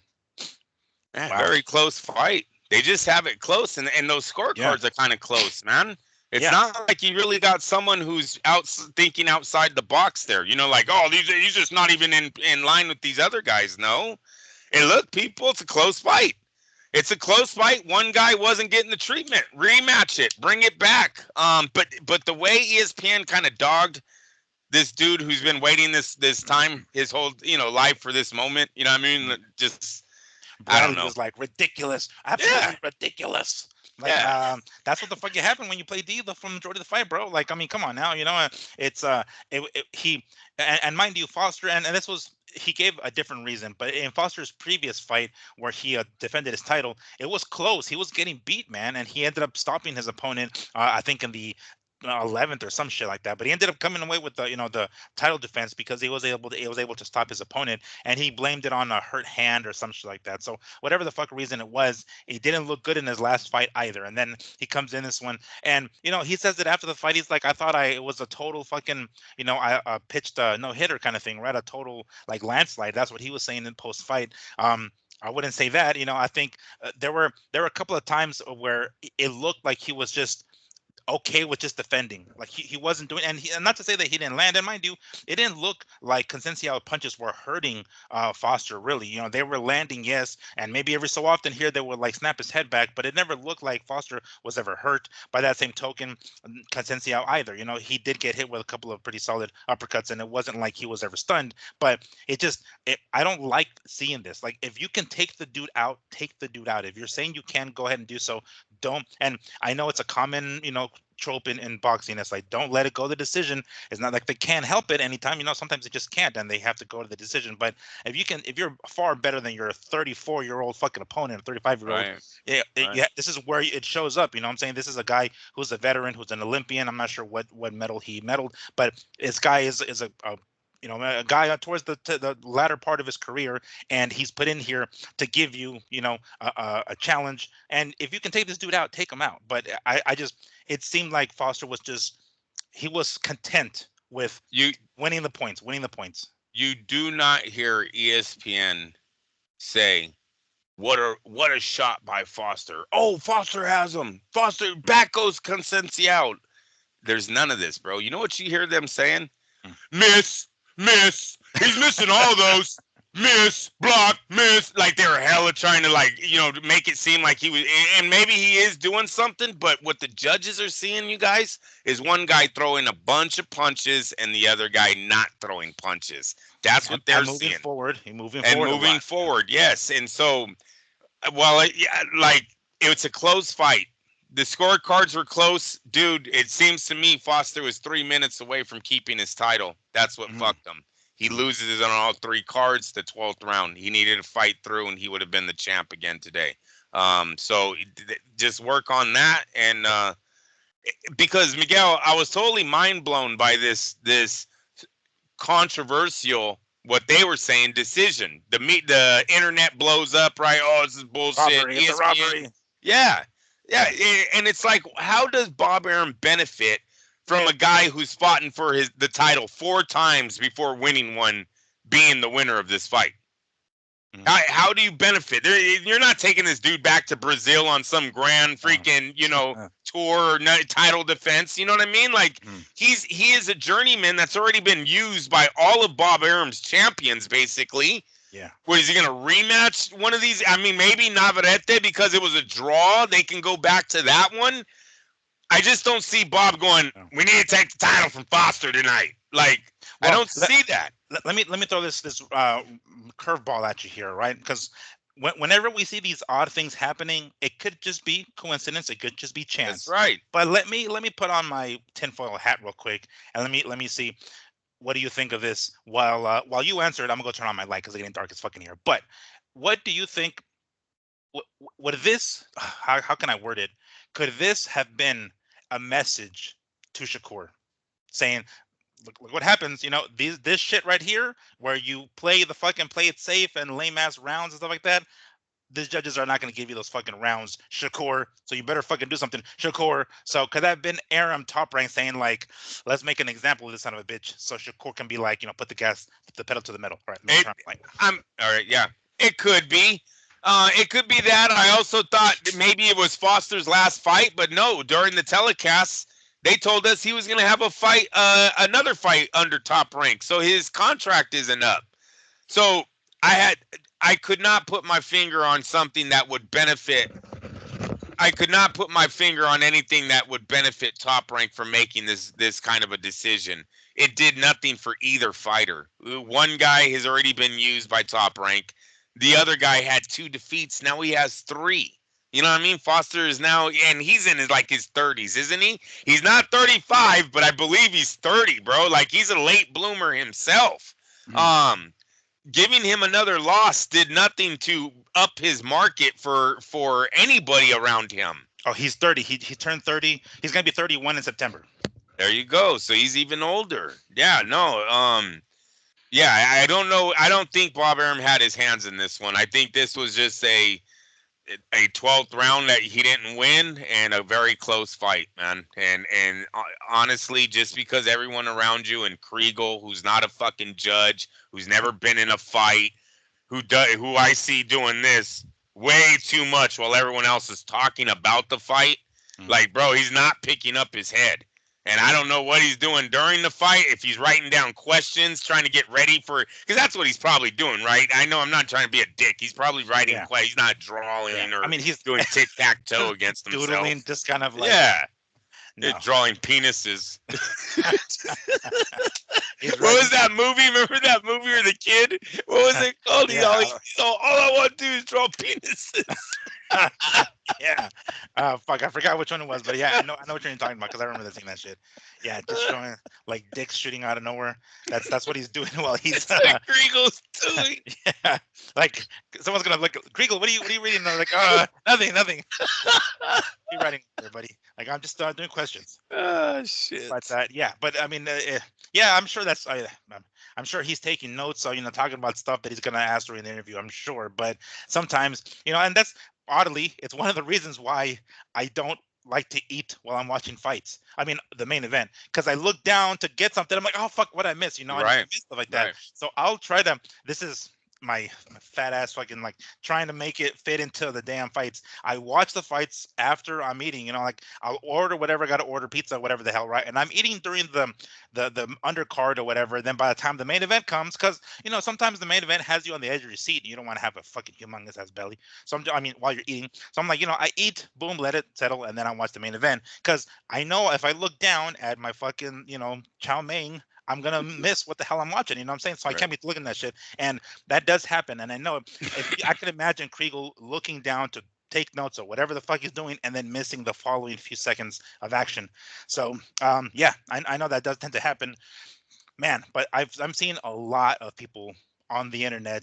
[SPEAKER 2] Man,
[SPEAKER 1] Wow.
[SPEAKER 2] very close fight. They just have it close, and those
[SPEAKER 1] Yeah.
[SPEAKER 2] scorecards are kind of close, man. It's
[SPEAKER 1] Yeah.
[SPEAKER 2] not like you really got someone who's out thinking outside the box there. You know, like, oh, he's just not even in line with these other guys. No. And look, people, it's a close fight. It's a close fight. One guy wasn't getting the treatment. Rematch it. Bring it back. But the way ESPN kind of dogged this dude who's been waiting this time, his whole life for this moment. You know what I mean? Just I don't
[SPEAKER 1] Bradley
[SPEAKER 2] know.
[SPEAKER 1] was like ridiculous, absolutely ridiculous. Like, that's what the fuck happened when you play D from majority of the fight, bro. Like, I mean, come on now, it's he and mind you, Foster, and this was he gave a different reason, but in Foster's previous fight where he defended his title, it was close. He was getting beat, man, and he ended up stopping his opponent. I think in the 11th or some shit like that, but he ended up coming away with the title defense because he was able to stop his opponent, and he blamed it on a hurt hand or some shit like that. So whatever the fuck reason it was, it didn't look good in his last fight either. And then he comes in this one, and he says that after the fight, he's like, I thought it was a total fucking I pitched a no hitter kind of thing, right? A total like landslide. That's what he was saying in post fight. I wouldn't say that. I think there were a couple of times where it looked like he was just okay with just defending. Like he wasn't doing, and not to say that he didn't land. And mind you, it didn't look like Consencio punches were hurting Foster really. They were landing, yes, and maybe every so often here they would like snap his head back, but it never looked like Foster was ever hurt. By that same token, Consencio either. He did get hit with a couple of pretty solid uppercuts, and it wasn't like he was ever stunned. But I don't like seeing this. Like, if you can take the dude out, take the dude out. If you're saying you can, go ahead and do so. Don't. And I know it's a common trope in boxing. It's like, don't let it go to the decision. It's not like they can't help it anytime. Sometimes they just can't, and they have to go to the decision. But if you're far better than your 34-year-old fucking opponent, 35-year-old,
[SPEAKER 2] right.
[SPEAKER 1] this is where it shows up. I'm saying? This is a guy who's a veteran, who's an Olympian. I'm not sure what medal he medaled, but this guy is a guy towards the latter part of his career, and he's put in here to give you, a challenge. And if you can take this dude out, take him out. But it seemed like Foster he was content with winning the points.
[SPEAKER 2] You do not hear ESPN say, what a shot by Foster. Oh, Foster has him. Foster, back goes Consencio. There's none of this, bro. You know what you hear them saying? Miss. He's missing all those. Miss, block, miss. Like they were hella trying to make it seem like he was, and maybe he is doing something, but what the judges are seeing, you guys, is one guy throwing a bunch of punches and the other guy not throwing punches. That's what they're seeing. Moving forward, yes. And so, it's a close fight. The scorecards were close. Dude, it seems to me Foster was 3 minutes away from keeping his title. That's what fucked him. He loses on all three cards the 12th round. He needed to fight through, and he would have been the champ again today. So just work on that. And because, Miguel, I was totally mind blown by this controversial, what they were saying, decision. The internet blows up, right? Oh, this is bullshit.
[SPEAKER 1] It's a robbery.
[SPEAKER 2] Yeah. Yeah, and it's like, how does Bob Arum benefit from a guy who's fought for the title 4 times before winning one, being the winner of this fight? How do you benefit? You're not taking this dude back to Brazil on some grand freaking tour or title defense. You know what I mean? Like he is a journeyman that's already been used by all of Bob Arum's champions, basically.
[SPEAKER 1] Yeah.
[SPEAKER 2] What, is he going to rematch one of these? I mean, maybe Navarrete, because it was a draw. They can go back to that one. I just don't see Bob going, we need to take the title from Foster tonight. Like, I don't see that.
[SPEAKER 1] Let me throw this curveball at you here, right? Because whenever we see these odd things happening, it could just be coincidence. It could just be
[SPEAKER 2] That's
[SPEAKER 1] chance.
[SPEAKER 2] right.
[SPEAKER 1] But let me put on my tinfoil hat real quick, and let me see what do you think of this. While you answer it, I'm gonna go turn on my light because it's getting dark as fucking here. But what do you think? Would this? How can I word it? Could this have been a message to Shakur saying, look what happens, this shit right here, where you play it safe and lame ass rounds and stuff like that. These judges are not going to give you those fucking rounds, Shakur. So you better fucking do something, Shakur. So could that have been Aram Top Rank saying like, let's make an example of this son of a bitch, so Shakur can be like, put the pedal to the metal. All right, let me turn on the
[SPEAKER 2] I'm all right. Yeah, it could be. It could be that. I also thought that maybe it was Foster's last fight, but no. During the telecast, they told us he was going to have a fight, another fight under Top Rank. So his contract isn't up. So I could not put my finger on something that would benefit. I could not put my finger on anything that would benefit Top Rank for making this kind of a decision. It did nothing for either fighter. One guy has already been used by Top Rank. The other guy had 2 defeats. Now he has 3. You know what I mean? Foster is now, and he's in his 30s, isn't he? He's not 35, but I believe he's 30, bro. Like he's a late bloomer himself.
[SPEAKER 1] mic.
[SPEAKER 2] Giving him another loss did nothing to up his market for anybody around him.
[SPEAKER 1] Oh, he's 30. He turned 30. He's gonna be 31 in September.
[SPEAKER 2] There you go. So he's even older. Yeah, no. Yeah, I don't know. I don't think Bob Arum had his hands in this one. I think this was just a 12th round that he didn't win and a very close fight, man. And honestly, just because everyone around you and Kriegel, who's not a fucking judge, who's never been in a fight, who I see doing this way too much while everyone else is talking about the fight. Like, bro, he's not picking up his head. And I don't know what he's doing during the fight, if he's writing down questions, trying to get ready for – because that's what he's probably doing, right? I know I'm not trying to be a dick. He's probably writing questions. He's not drawing or
[SPEAKER 1] he's
[SPEAKER 2] doing tic-tac-toe against himself.
[SPEAKER 1] Doodling, just kind of like –
[SPEAKER 2] yeah.
[SPEAKER 1] No.
[SPEAKER 2] Drawing penises. What was that movie? Remember that movie where the kid? What was it called? All I want to do is draw penises.
[SPEAKER 1] Yeah. Fuck, I forgot which one it was, but yeah, I know what you're talking about because I remember seeing that shit. Yeah, just showing like dicks shooting out of nowhere. That's what he's doing while he's.
[SPEAKER 2] That's what Kriegel's doing.
[SPEAKER 1] Yeah, like someone's gonna look. Kriegel, what are you reading? They're like, nothing. You're writing there, buddy. Like I'm just doing questions.
[SPEAKER 2] Oh shit.
[SPEAKER 1] But yeah, but I mean, yeah, I'm sure that's. I'm sure he's taking notes. So talking about stuff that he's gonna ask during the interview. I'm sure, but sometimes and that's oddly, it's one of the reasons why I don't like to eat while I'm watching fights. I mean, the main event, because I look down to get something. I'm like, oh fuck, what I miss? I
[SPEAKER 2] Right.
[SPEAKER 1] miss stuff like that.
[SPEAKER 2] Right.
[SPEAKER 1] So I'll try to. This is my fat ass fucking like trying to make it fit into the damn fights. I watch the fights after I'm eating. Like I'll order whatever I got to order, pizza, whatever the hell, right? And I'm eating during the undercard or whatever. Then by the time the main event comes, because sometimes the main event has you on the edge of your seat, and you don't want to have a fucking humongous ass belly. So while you're eating, so I'm like, I eat, boom, let it settle, and then I watch the main event because I know if I look down at my fucking chow mein, I'm gonna miss what the hell I'm watching. You know what I'm saying? So I can't be looking at that shit, and that does happen. And I know I can imagine Kriegel looking down to take notes or whatever the fuck he's doing, and then missing the following few seconds of action. So yeah, I know that does tend to happen, man. But I'm seeing a lot of people on the internet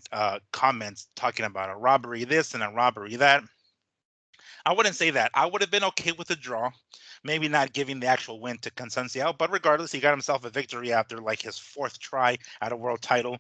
[SPEAKER 1] comments talking about a robbery this and a robbery that. I wouldn't say that. I would have been okay with a draw, maybe not giving the actual win to Consencio, but regardless, he got himself a victory after like his 4th try at a world title.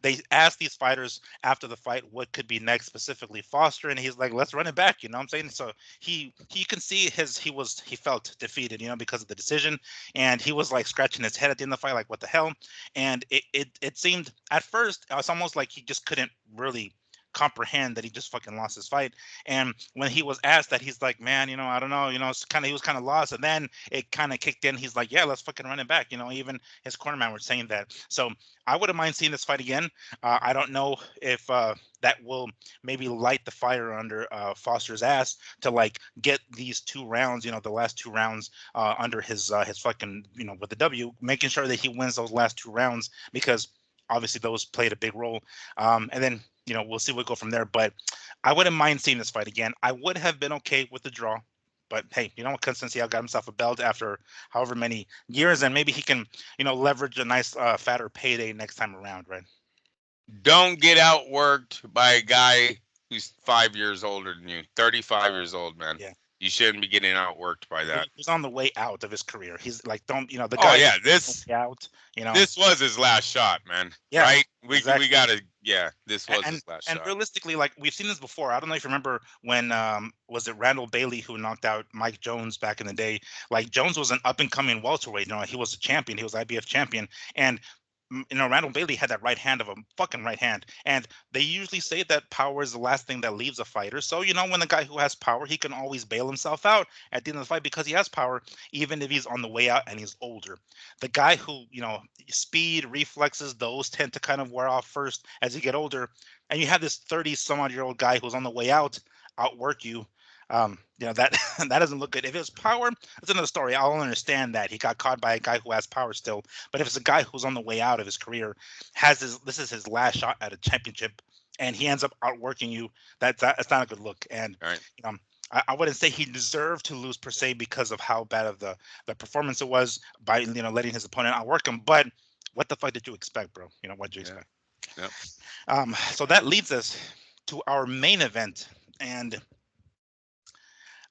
[SPEAKER 1] They asked these fighters after the fight what could be next, specifically Foster, and he's like, let's run it back. You know what I'm saying? So he can see he felt defeated, because of the decision, and he was like scratching his head at the end of the fight, like what the hell? And it seemed at first it's almost like he just couldn't really comprehend that he just fucking lost his fight. And when he was asked that, he's like, man, I don't know, he was kind of lost. And then it kind of kicked in. He's like, yeah, let's fucking run it back. Even his cornerman were saying that. So I wouldn't mind seeing this fight again. I don't know if that will maybe light the fire under Foster's ass to like get these 2 rounds, the last 2 rounds under his fucking, with the W, making sure that he wins those last 2 rounds, because obviously those played a big role. And then we'll see what go from there. But I wouldn't mind seeing this fight again. I would have been okay with the draw. But hey, you know what? Constantino got himself a belt after however many years, and maybe he can, leverage a nice fatter payday next time around, right?
[SPEAKER 2] Don't get outworked by a guy who's 5 years older than you. 35 years old, man.
[SPEAKER 1] Yeah.
[SPEAKER 2] You shouldn't be getting outworked by that.
[SPEAKER 1] He's on the way out of his career. He's like, the
[SPEAKER 2] Oh
[SPEAKER 1] guy.
[SPEAKER 2] yeah, this
[SPEAKER 1] Out.
[SPEAKER 2] this was his last shot, man.
[SPEAKER 1] Yeah,
[SPEAKER 2] right?
[SPEAKER 1] exactly.
[SPEAKER 2] We gotta. Yeah, this was
[SPEAKER 1] And
[SPEAKER 2] his last
[SPEAKER 1] and
[SPEAKER 2] shot.
[SPEAKER 1] realistically, like we've seen this before. I don't know if you remember when was it Randall Bailey who knocked out Mike Jones back in the day? Like Jones was an up and coming welterweight. He was a champion. He was IBF champion, and Randall Bailey had that right hand of a fucking right hand. And they usually say that power is the last thing that leaves a fighter. So, when the guy who has power, he can always bail himself out at the end of the fight because he has power, even if he's on the way out and he's older. The guy who, speed, reflexes, those tend to kind of wear off first as you get older. And you have this 30-some-odd-year-old guy who's on the way out, outwork you. That that doesn't look good. If it was power, that's another story. I'll understand that he got caught by a guy who has power still. But if it's a guy who's on the way out of his career, this is his last shot at a championship, and he ends up outworking you, that's not a good look. And
[SPEAKER 2] right.
[SPEAKER 1] I wouldn't say he deserved to lose per se because of how bad of the performance it was by letting his opponent outwork him. But what the fuck did you expect, bro? What did you expect?
[SPEAKER 2] Yep.
[SPEAKER 1] So that leads us to our main event, and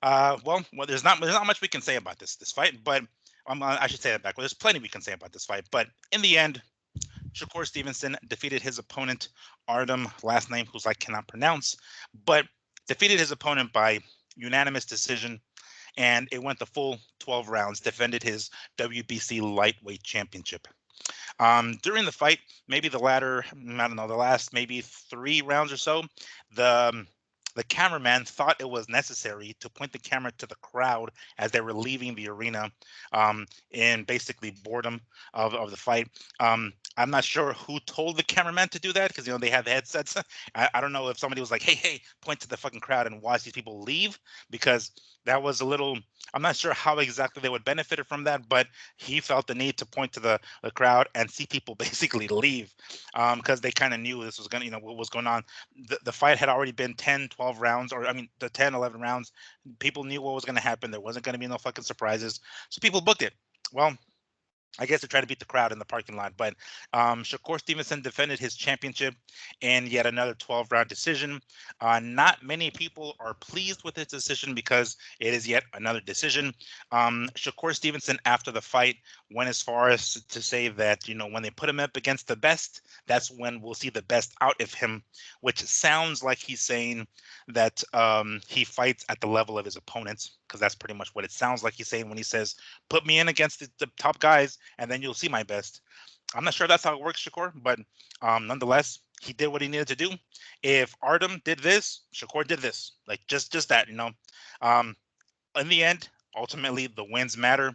[SPEAKER 1] well, there's not much we can say about this fight, but I should say that back. Well, there's plenty we can say about this fight, but in the end, Shakur Stevenson defeated his opponent Artem, last name whose I cannot pronounce, but defeated his opponent by unanimous decision, and it went the full 12 rounds. Defended his WBC lightweight championship. During the fight, maybe the last maybe 3 rounds or so, the cameraman thought it was necessary to point the camera to the crowd as they were leaving the arena, in basically boredom of the fight. I'm not sure who told the cameraman to do that because they have headsets. I don't know if somebody was like, hey, point to the fucking crowd and watch these people leave, because that was a little. I'm not sure how exactly they would benefit from that, but he felt the need to point to the crowd and see people basically leave, because they kind of knew this was going to, what was going on. The fight had already been 10, 12 rounds, or the 10, 11 rounds. People knew what was going to happen. There wasn't going to be no fucking surprises. So people booked it. Well, I guess to try to beat the crowd in the parking lot. But Shakur Stevenson defended his championship in yet another 12-round decision. Not many people are pleased with his decision because it is yet another decision. Shakur Stevenson, after the fight, went as far as to say that, when they put him up against the best, that's when we'll see the best out of him, which sounds like he's saying that he fights at the level of his opponents, because that's pretty much what it sounds like he's saying when he says, put me in against the top guys, and then you'll see my best. I'm not sure that's how it works, Shakur, but nonetheless, he did what he needed to do. If Artem did this, Shakur did this. Like, just that, in the end, ultimately, the wins matter.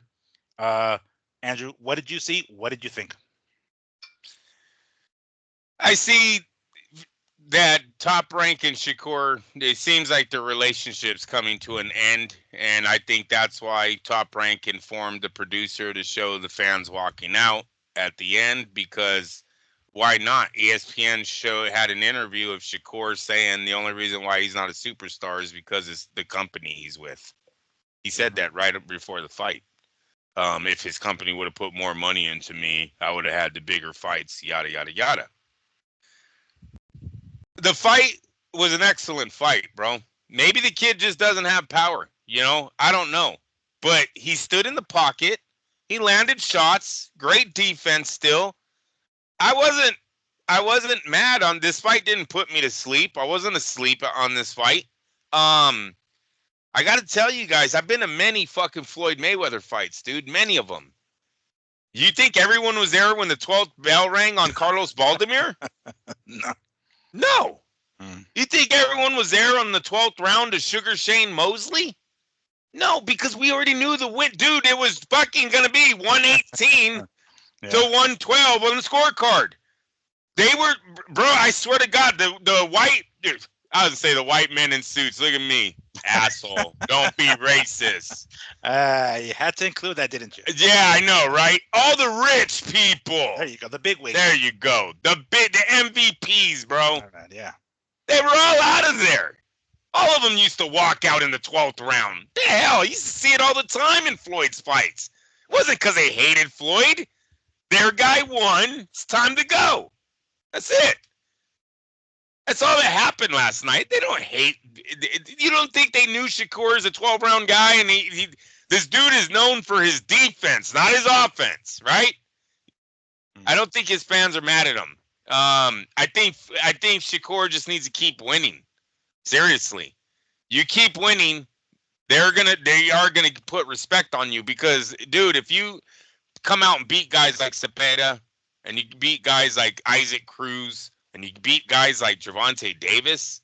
[SPEAKER 1] Andrew, what did you see? What did you think?
[SPEAKER 2] I see that Top Rank and Shakur, it seems like the relationship's coming to an end, and I think that's why Top Rank informed the producer to show the fans walking out at the end, because why not? ESPN had an interview of Shakur saying the only reason why he's not a superstar is because it's the company he's with. He said that right up before the fight. If his company would have put more money into me, I would have had the bigger fights, yada, yada, yada. The fight was an excellent fight, bro. Maybe the kid just doesn't have power, I don't know. But he stood in the pocket. He landed shots. Great defense still. I wasn't mad on this fight. Didn't put me to sleep. I wasn't asleep on this fight. I got to tell you guys, I've been to many fucking Floyd Mayweather fights, dude. Many of them. You think everyone was there when the 12th bell rang on Carlos Baldomir? No. You think everyone was there on the 12th round of Sugar Shane Mosley? No, because we already knew the win. Dude, it was fucking going to be 118 to 112 on the scorecard. They were, bro, I swear to God, the white, I would say the white men in suits. Look at me, asshole. Don't be racist.
[SPEAKER 1] You had to include that, didn't you?
[SPEAKER 2] Yeah, I know, right? All the rich people.
[SPEAKER 1] There you go, the big wigs.
[SPEAKER 2] There you go. The MVPs, bro.
[SPEAKER 1] All right, yeah.
[SPEAKER 2] They were all out of there. All of them used to walk out in the 12th round. The hell, you used to see it all the time in Floyd's fights. It wasn't because they hated Floyd. Their guy won. It's time to go. That's it. That's all that happened last night. They don't hate. You don't think they knew Shakur is a 12-round guy, and this dude is known for his defense, not his offense, right? I don't think his fans are mad at him. I think Shakur just needs to keep winning. Seriously, you keep winning, they are gonna put respect on you because, dude, if you come out and beat guys like Cepeda, and you beat guys like Isaac Cruz, and you beat guys like Gervonta Davis,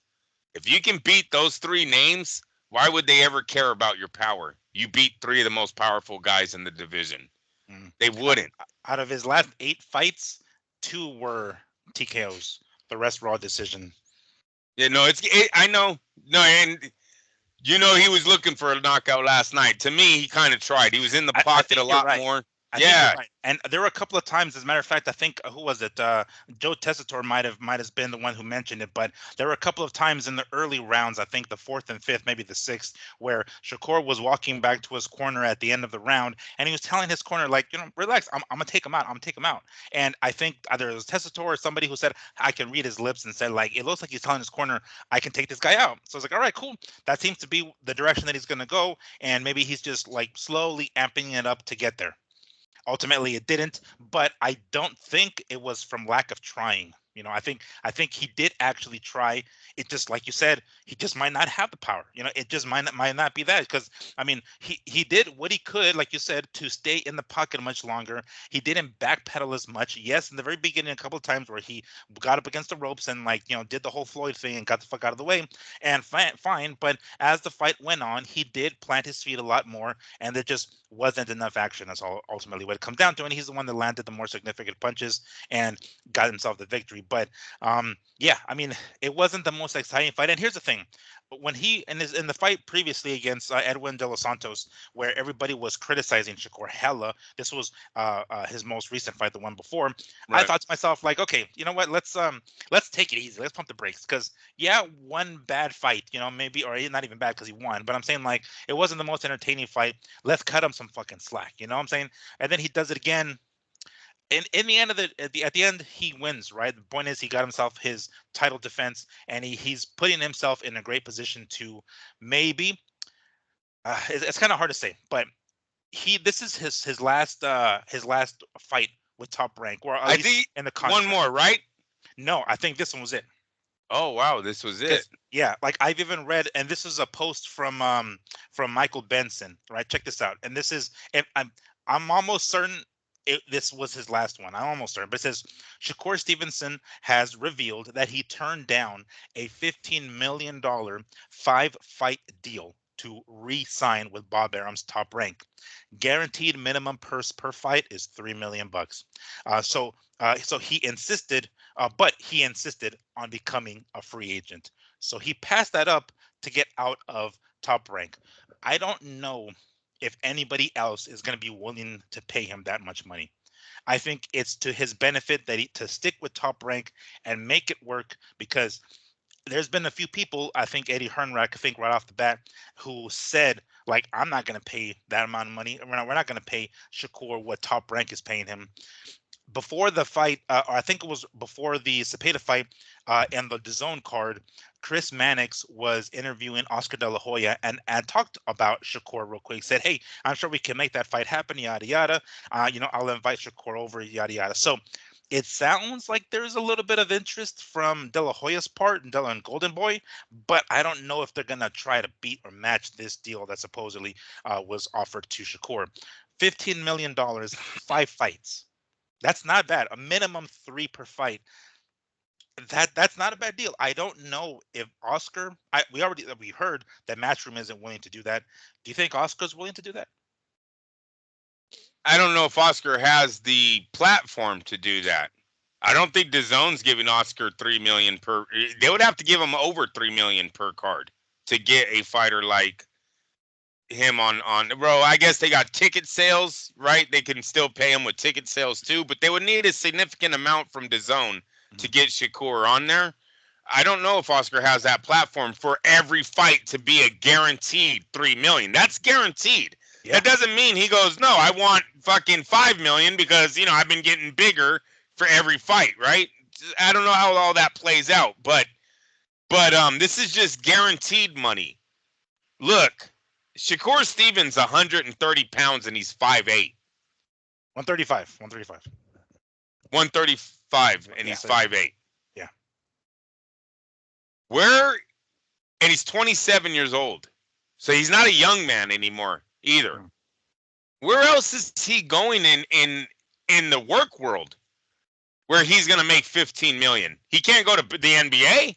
[SPEAKER 2] if you can beat those three names, why would they ever care about your power? You beat three of the most powerful guys in the division. They wouldn't.
[SPEAKER 1] Out of his last 8 fights, 2 were TKOs. The rest were all decision.
[SPEAKER 2] Yeah, no, I know. No, and he was looking for a knockout last night. To me, he kind of tried. He was in the pocket a lot more. Yeah.
[SPEAKER 1] Right. And there were a couple of times, as a matter of fact, I think, who was it? Joe Tessitore might have been the one who mentioned it, but there were a couple of times in the early rounds, I think the 4th and 5th, maybe the 6th, where Shakur was walking back to his corner at the end of the round, and he was telling his corner, like, relax, I'm gonna take him out. I'm gonna take him out. And I think either it was Tessitore or somebody who said, I can read his lips, and said, like, it looks like he's telling his corner, I can take this guy out. So I was like, all right, cool. That seems to be the direction that he's gonna go, and maybe he's just like slowly amping it up to get there. Ultimately, it didn't, but I don't think it was from lack of trying. I think he did actually try. It just, like you said, he just might not have the power. It just might not be that, because I mean, he did what he could, like you said, to stay in the pocket much longer. He didn't backpedal as much. Yes, in the very beginning, a couple of times where he got up against the ropes and did the whole Floyd thing and got the fuck out of the way, and fine. But as the fight went on, he did plant his feet a lot more, and there just wasn't enough action. That's all ultimately what it comes down to. And he's the one that landed the more significant punches and got himself the victory. But yeah, I mean, it wasn't the most exciting fight. And here's the thing: when he in the fight previously against Edwin De Los Santos, where everybody was criticizing Shakur hella, this was his most recent fight, the one before. Right. I thought to myself, like, okay, you know what? Let's take it easy. Let's pump the brakes, because one bad fight, maybe, or not even bad because he won, but I'm saying, like, it wasn't the most entertaining fight. Let's cut him some fucking slack. You know what I'm saying? And then he does it again. In the end of at the end, he wins, right? The point is, he got himself his title defense, and he's putting himself in a great position to maybe. It's kind of hard to say, but this is his last fight with Top Rank, or at least in the contract.
[SPEAKER 2] One more, right?
[SPEAKER 1] No, I think this one was it.
[SPEAKER 2] Oh wow, this was it.
[SPEAKER 1] Yeah, like I've even read, and this is a post from Michael Benson, right? Check this out, and this is, I'm almost certain. This was his last one. I'm almost certain. But it says, Shakur Stevenson has revealed that he turned down a $15 million 5-fight deal to re-sign with Bob Arum's Top Rank. Guaranteed minimum purse per fight is $3 million. So he insisted, but he insisted on becoming a free agent. So he passed that up to get out of Top Rank. I don't know if anybody else is going to be willing to pay him that much money. I think it's to his benefit that to stick with Top Rank and make it work, because there's been a few people, I think Eddie Hernrack, I think right off the bat, who said, like, I'm not going to pay that amount of money. We're not going to pay Shakur what Top Rank is paying him. Before the fight, or I think it was before the Cepeda fight, and the DAZN card, Chris Mannix was interviewing Oscar De La Hoya and talked about Shakur real quick. Said, hey, I'm sure we can make that fight happen, yada, yada. I'll invite Shakur over, yada, yada. So it sounds like there's a little bit of interest from De La Hoya's part and Golden Boy, but I don't know if they're going to try to beat or match this deal that supposedly was offered to Shakur. $15 million, 5 fights. That's not bad. A minimum 3 per fight. That's not a bad deal. I don't know if Oscar. We heard that Matchroom isn't willing to do that. Do you think Oscar's willing to do that?
[SPEAKER 2] I don't know if Oscar has the platform to do that. I don't think DAZN's giving Oscar $3 million per. They would have to give him over $3 million per card to get a fighter like him on. Bro, I guess they got ticket sales, right? They can still pay him with ticket sales too, but they would need a significant amount from DAZN to get Shakur on there. I don't know if Oscar has that platform for every fight to be a guaranteed 3 million. That's guaranteed.
[SPEAKER 1] Yeah.
[SPEAKER 2] That doesn't mean he goes, no, I want fucking 5 million because, I've been getting bigger for every fight, right? I don't know how all that plays out, but this is just guaranteed money. Look, Shakur Stevenson 130 pounds and he's 5'8".
[SPEAKER 1] 135. 135.
[SPEAKER 2] 135 and he's 5'8".
[SPEAKER 1] Yeah.
[SPEAKER 2] And he's 27 years old. So he's not a young man anymore either. Where else is he going in the work world where he's going to make 15 million? He can't go to the NBA,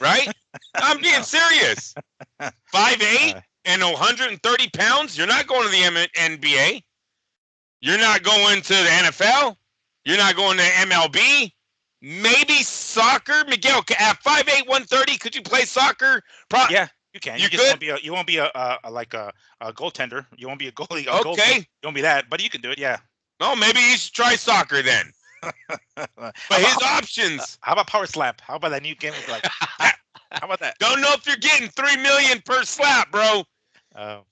[SPEAKER 2] right? I'm being serious. 5'8" and 130 pounds. You're not going to the NBA. You're not going to the NFL. You're not going to MLB. Maybe soccer. Miguel, at 5'8", 130, could you play soccer?
[SPEAKER 1] Yeah, you can. You just won't be a goaltender. You won't be a goalie.
[SPEAKER 2] Okay.
[SPEAKER 1] You won't be that, but you can do it. Yeah.
[SPEAKER 2] No, maybe you should try soccer then. But his options.
[SPEAKER 1] How about power slap? How about that new game? Like, how about that?
[SPEAKER 2] Don't know if you're getting 3 million per slap, bro.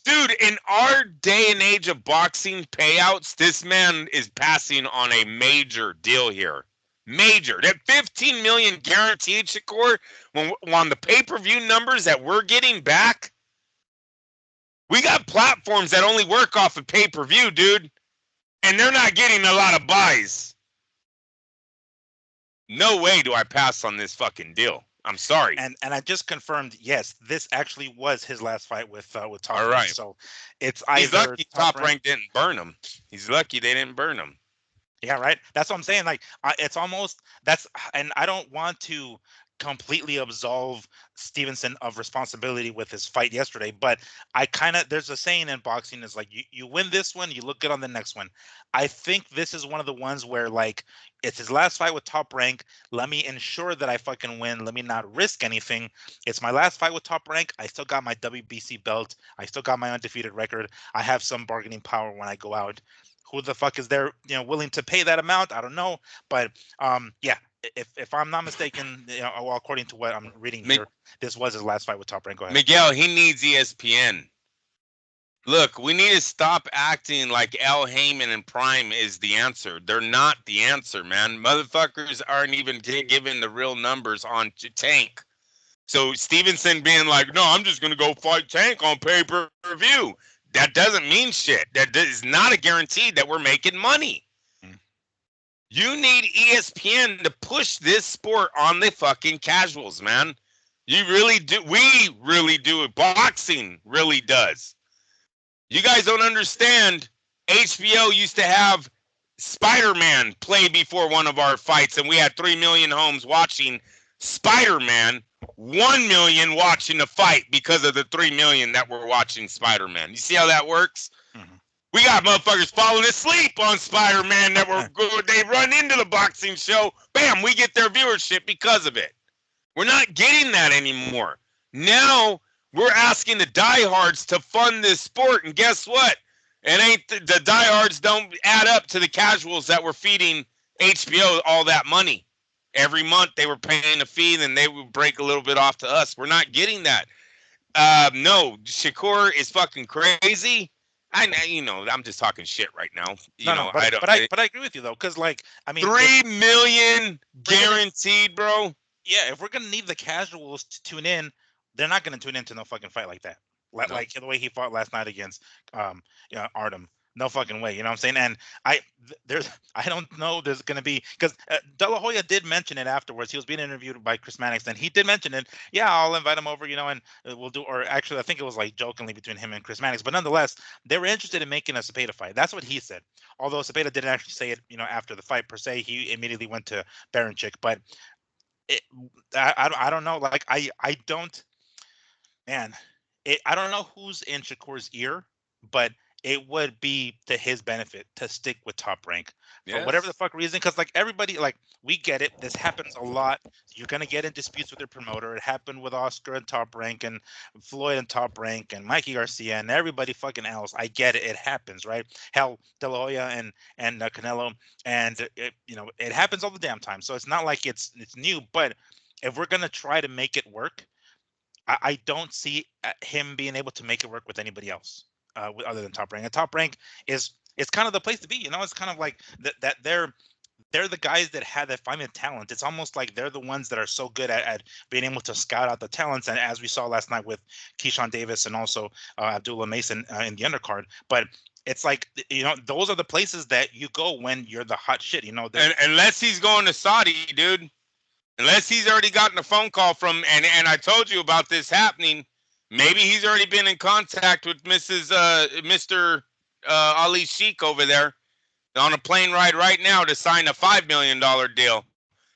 [SPEAKER 2] Dude, in our day and age of boxing payouts, this man is passing on a major deal here. Major. That 15 million guaranteed, Shakur, when on the pay-per-view numbers that we're getting back, we got platforms that only work off of pay-per-view, dude. And they're not getting a lot of buys. No way do I pass on this fucking deal. I'm sorry.
[SPEAKER 1] And I just confirmed, yes, this actually was his last fight with Top Rank.
[SPEAKER 2] All right.
[SPEAKER 1] So it's either
[SPEAKER 2] he's lucky Top Rank didn't burn him. He's lucky they didn't burn him.
[SPEAKER 1] Yeah, right. That's what I'm saying. Like, it's almost and I don't want to completely absolve Stevenson of responsibility with his fight yesterday, but there's a saying in boxing is like you win this one, you look good on the next one. I think this is one of the ones where like it's his last fight with Top Rank. Let me ensure that I fucking win. Let me not risk anything. It's my last fight with Top Rank. I still got my WBC belt. I still got my undefeated record. I have some bargaining power when I go out. Who the fuck is there, willing to pay that amount? I don't know, but yeah. If I'm not mistaken, well, according to what I'm reading here, this was his last fight with Top Rank. Go ahead.
[SPEAKER 2] Miguel, he needs ESPN. Look, we need to stop acting like Al Heyman and Prime is the answer. They're not the answer, man. Motherfuckers aren't even giving the real numbers on Tank. So Stevenson being like, no, I'm just going to go fight Tank on pay-per-view. That doesn't mean shit. That is not a guarantee that we're making money. You need ESPN to push this sport on the fucking casuals, man. You really do. We really do. Boxing really does. You guys don't understand. HBO used to have Spider-Man play before one of our fights, and we had 3 million homes watching Spider-Man, 1 million watching the fight because of the 3 million that were watching Spider-Man. You see how that works? Mm-hmm. We got motherfuckers falling asleep on Spider-Man that were good. They run into the boxing show. Bam, we get their viewership because of it. We're not getting that anymore. Now we're asking the diehards to fund this sport. And guess what? It ain't the diehards don't add up to the casuals that were feeding HBO all that money. Every month they were paying a fee, then they would break a little bit off to us. We're not getting that. No, Shakur is fucking crazy. I'm just talking shit right now.
[SPEAKER 1] But I agree with you though, because
[SPEAKER 2] 3 million guaranteed, bro.
[SPEAKER 1] Yeah, if we're gonna need the casuals to tune in, they're not gonna tune into no fucking fight like that. Like the way he fought last night against Artem. No fucking way. You know what I'm saying? And I don't know there's going to be, because De La Hoya did mention it afterwards. He was being interviewed by Chris Mannix, and he did mention it. Yeah, I'll invite him over, and we'll do, or actually, I think it was like jokingly between him and Chris Mannix. But nonetheless, they were interested in making a Cepeda fight. That's what he said. Although Cepeda didn't actually say it, after the fight per se. He immediately went to Baranchik. But I don't know. Like, I don't, man, I don't know who's in Shakur's ear, but it would be to his benefit to stick with Top Rank for whatever the fuck reason. Because everybody, we get it. This happens a lot. You're gonna get in disputes with your promoter. It happened with Oscar and Top Rank, and Floyd and Top Rank, and Mikey Garcia, and everybody fucking else. I get it. It happens, right? Hell, De La Hoya and Canelo, and it happens all the damn time. So it's not like it's new, but if we're gonna try to make it work, I don't see him being able to make it work with anybody else, other than Top Rank. And Top Rank is kind of the place to be. It's kind of like that they're the guys that have that find the talent. It's almost like they're the ones that are so good at being able to scout out the talents. And as we saw last night with Keyshawn Davis and also Abdullah Mason in the undercard. But it's like, those are the places that you go when you're the hot shit.
[SPEAKER 2] And unless he's going to Saudi, dude. Unless he's already gotten a phone call from, and I told you about this happening. Maybe he's already been in contact with Mr. Ali Sheikh over there on a plane ride right now to sign a $5 million deal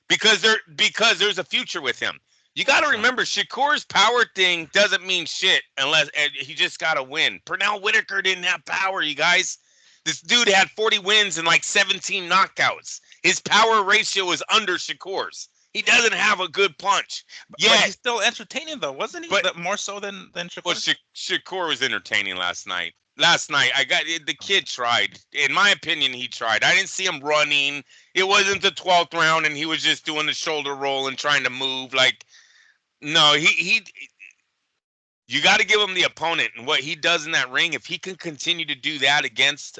[SPEAKER 2] because there's a future with him. You got to remember, Shakur's power thing doesn't mean shit unless he just got to win. Pernell Whitaker didn't have power, you guys. This dude had 40 wins and like 17 knockouts. His power ratio is under Shakur's. He doesn't have a good punch.
[SPEAKER 1] Yeah, but he's still entertaining though, wasn't he? But more so than Shakur.
[SPEAKER 2] Well, Shakur was entertaining last night. Last night, the kid tried. In my opinion, he tried. I didn't see him running. It wasn't the 12th round, and he was just doing the shoulder roll and trying to move. Like, no, you got to give him the opponent and what he does in that ring. If he can continue to do that against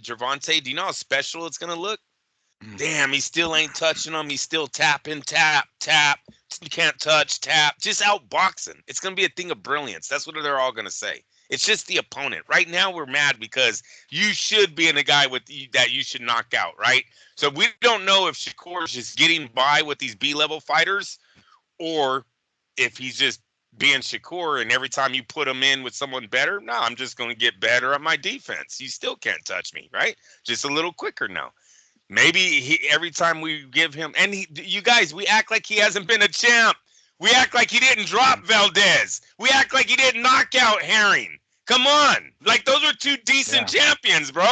[SPEAKER 2] Gervonta, do you know how special it's gonna look? Damn, he still ain't touching him. He's still tapping, tap. You can't touch, tap. Just outboxing. It's going to be a thing of brilliance. That's what they're all going to say. It's just the opponent. Right now, we're mad because you should be in a guy that you should knock out, right? So we don't know if Shakur's just getting by with these B-level fighters or if he's just being Shakur and every time you put him in with someone better, no, I'm just going to get better at my defense. You still can't touch me, right? Just a little quicker now. Maybe every time we give him, and you guys, we act like he hasn't been a champ. We act like he didn't drop Valdez. We act like he didn't knock out Herring. Come on. Like, those are two decent champions, bro.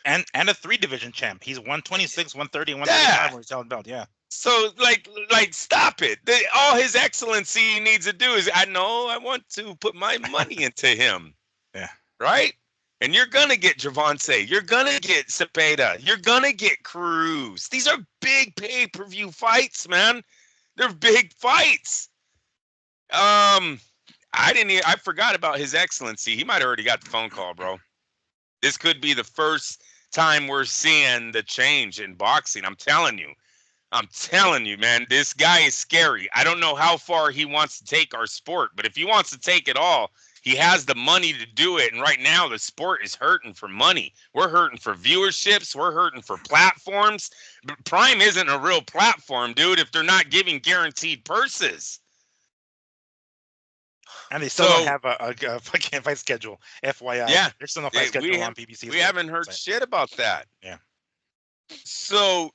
[SPEAKER 1] And a 3-division champ. He's 126, 130, and 135 where he's held belt, yeah.
[SPEAKER 2] So, like, stop it. All his excellency needs to do is, I want to put my money into him.
[SPEAKER 1] Yeah.
[SPEAKER 2] Right? And you're going to get Gervonta. You're going to get Cepeda. You're going to get Cruz. These are big pay-per-view fights, man. They're big fights. I forgot about His Excellency. He might have already got the phone call, bro. This could be the first time we're seeing the change in boxing. I'm telling you, man, this guy is scary. I don't know how far he wants to take our sport, but if he wants to take it all, he has the money to do it. And right now, the sport is hurting for money. We're hurting for viewerships. We're hurting for platforms. Prime isn't a real platform, dude, if they're not giving guaranteed purses.
[SPEAKER 1] And they still don't have a fucking fight schedule, FYI.
[SPEAKER 2] Yeah.
[SPEAKER 1] There's still no fight schedule on BBC.
[SPEAKER 2] We haven't heard shit about that.
[SPEAKER 1] Yeah.
[SPEAKER 2] So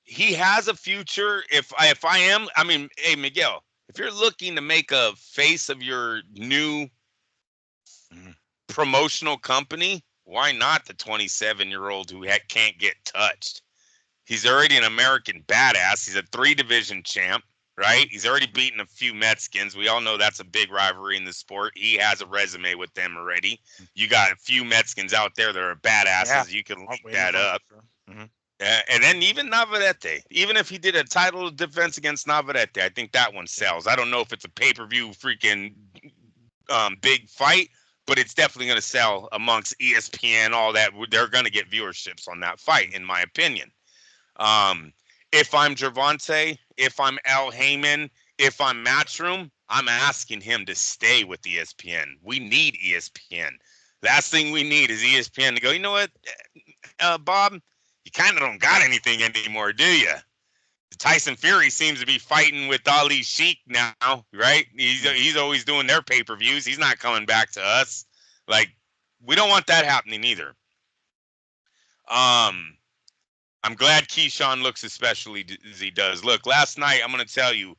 [SPEAKER 2] he has a future. If I am, hey, Miguel, if you're looking to make a face of your new promotional company, why not the 27-year-old who can't get touched? He's already an American badass. He's a 3-division champ, right? He's already beaten a few Mexicans. We all know that's a big rivalry in the sport. He has a resume with them already. You got a few Mexicans out there that are badasses. Yeah. You can link that up. Mm-hmm. And then even Navarrete, even if he did a title defense against Navarrete, I think that one sells. I don't know if it's a pay-per-view freaking big fight, but it's definitely going to sell amongst ESPN, all that. They're going to get viewerships on that fight, in my opinion. If I'm Gervonta, if I'm Al Heyman, if I'm Matchroom, I'm asking him to stay with ESPN. We need ESPN. Last thing we need is ESPN to go, you know what, Bob? You kind of don't got anything anymore, do you? Tyson Fury seems to be fighting with Ali Sheikh now, right? He's always doing their pay-per-views. He's not coming back to us. Like, we don't want that happening either. I'm glad Keyshawn looks especially as he does. Look, last night, I'm going to tell you,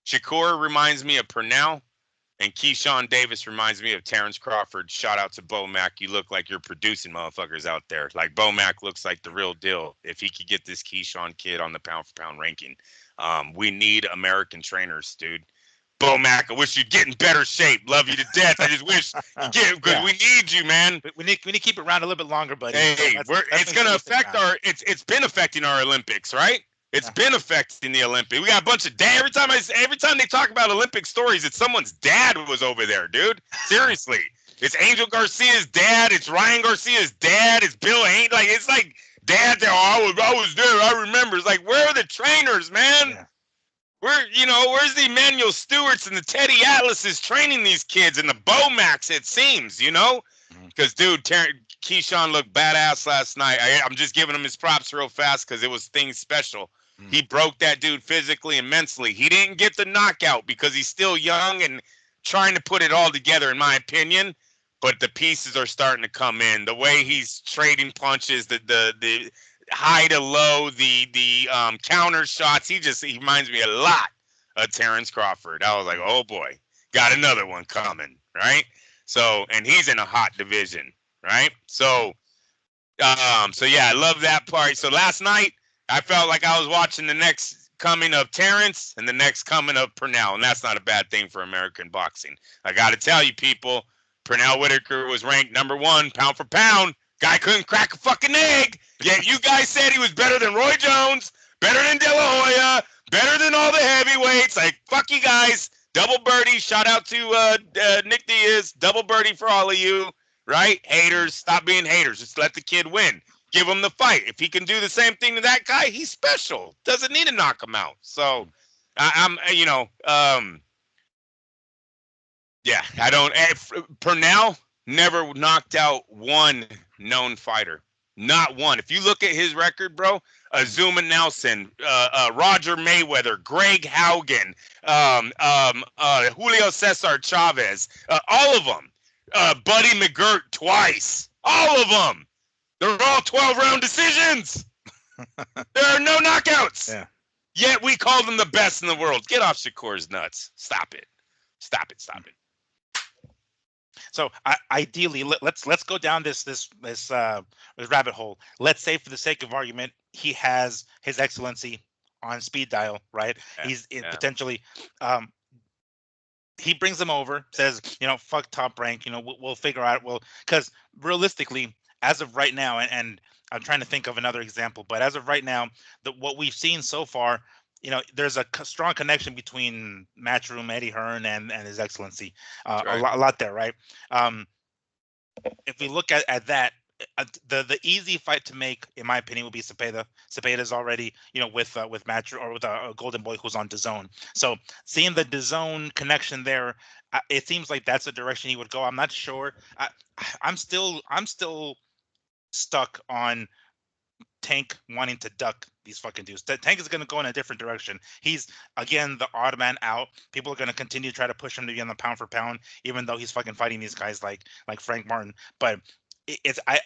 [SPEAKER 2] Shakur reminds me of Pernell, and Keyshawn Davis reminds me of Terrence Crawford. Shout out to Bo Mack. You look like you're producing motherfuckers out there. Like, Bo Mack looks like the real deal. If he could get this Keyshawn kid on the pound-for-pound ranking. We need American trainers, dude. Bo Mack, I wish you'd get in better shape. Love you to death. I just wish you get, because we need you, man.
[SPEAKER 1] We need to keep it around a little bit longer, buddy.
[SPEAKER 2] Hey, it's going to affect it's been affecting our Olympics, right? It's been affecting the Olympics. We got a bunch of dad. Every time they talk about Olympic stories, it's someone's dad was over there, dude. Seriously. It's Angel Garcia's dad. It's Ryan Garcia's dad. It's Bill Hain. Like, it's like dad there. Oh, I was there. I remember. It's like, where are the trainers, man?
[SPEAKER 1] Yeah.
[SPEAKER 2] Where's the Emmanuel Stewarts and the Teddy Atlases training these kids and the Bomacs, it seems, Because, dude, Keyshawn looked badass last night. I'm just giving him his props real fast because it was things special. He broke that dude physically and mentally. He didn't get the knockout because he's still young and trying to put it all together, in my opinion. But the pieces are starting to come in. The way he's trading punches, the high to low, the counter shots. He reminds me a lot of Terrence Crawford. I was like, oh boy, got another one coming, right? So, and he's in a hot division, right? So yeah, I love that part. So last night, I felt like I was watching the next coming of Terrence and the next coming of Pernell, and that's not a bad thing for American boxing. I got to tell you, people, Pernell Whitaker was ranked #1 pound for pound. Guy couldn't crack a fucking egg. Yet you guys said he was better than Roy Jones, better than De La Hoya, better than all the heavyweights. Like, fuck you guys. Double birdie. Shout out to Nick Diaz. Double birdie for all of you. Right? Haters. Stop being haters. Just let the kid win. Give him the fight. If he can do the same thing to that guy, he's special. Doesn't need to knock him out. So yeah, I don't. Pernell never knocked out one known fighter. Not one. If you look at his record, bro, Azuma Nelson, Roger Mayweather, Greg Haugen, Julio Cesar Chavez, all of them. Buddy McGirt twice. All of them. They're all 12-round decisions. There are no knockouts. Yeah. Yet we call them the best in the world. Get off Shakur's nuts. Stop it. Stop it.
[SPEAKER 1] So ideally, let's go down this rabbit hole. Let's say, for the sake of argument, he has His Excellency on speed dial, right? Yeah, he's potentially. He brings them over, says, fuck Top Rank. We'll figure out. Because realistically, as of right now, and I'm trying to think of another example, but as of right now, what we've seen so far, there's a strong connection between Matchroom, Eddie Hearn, and His Excellency. Right. A lot there, right? If we look at that, the easy fight to make, in my opinion, would be Cepeda. Cepeda's already, with Matchroom, or with a Golden Boy who's on DAZN. So seeing the DAZN connection there, it seems like that's the direction he would go. I'm not sure. I'm still stuck on Tank wanting to duck these fucking dudes. Tank is going to go in a different direction. He's, again, the odd man out. People are going to continue to try to push him to be on the pound for pound, even though he's fucking fighting these guys like Frank Martin. But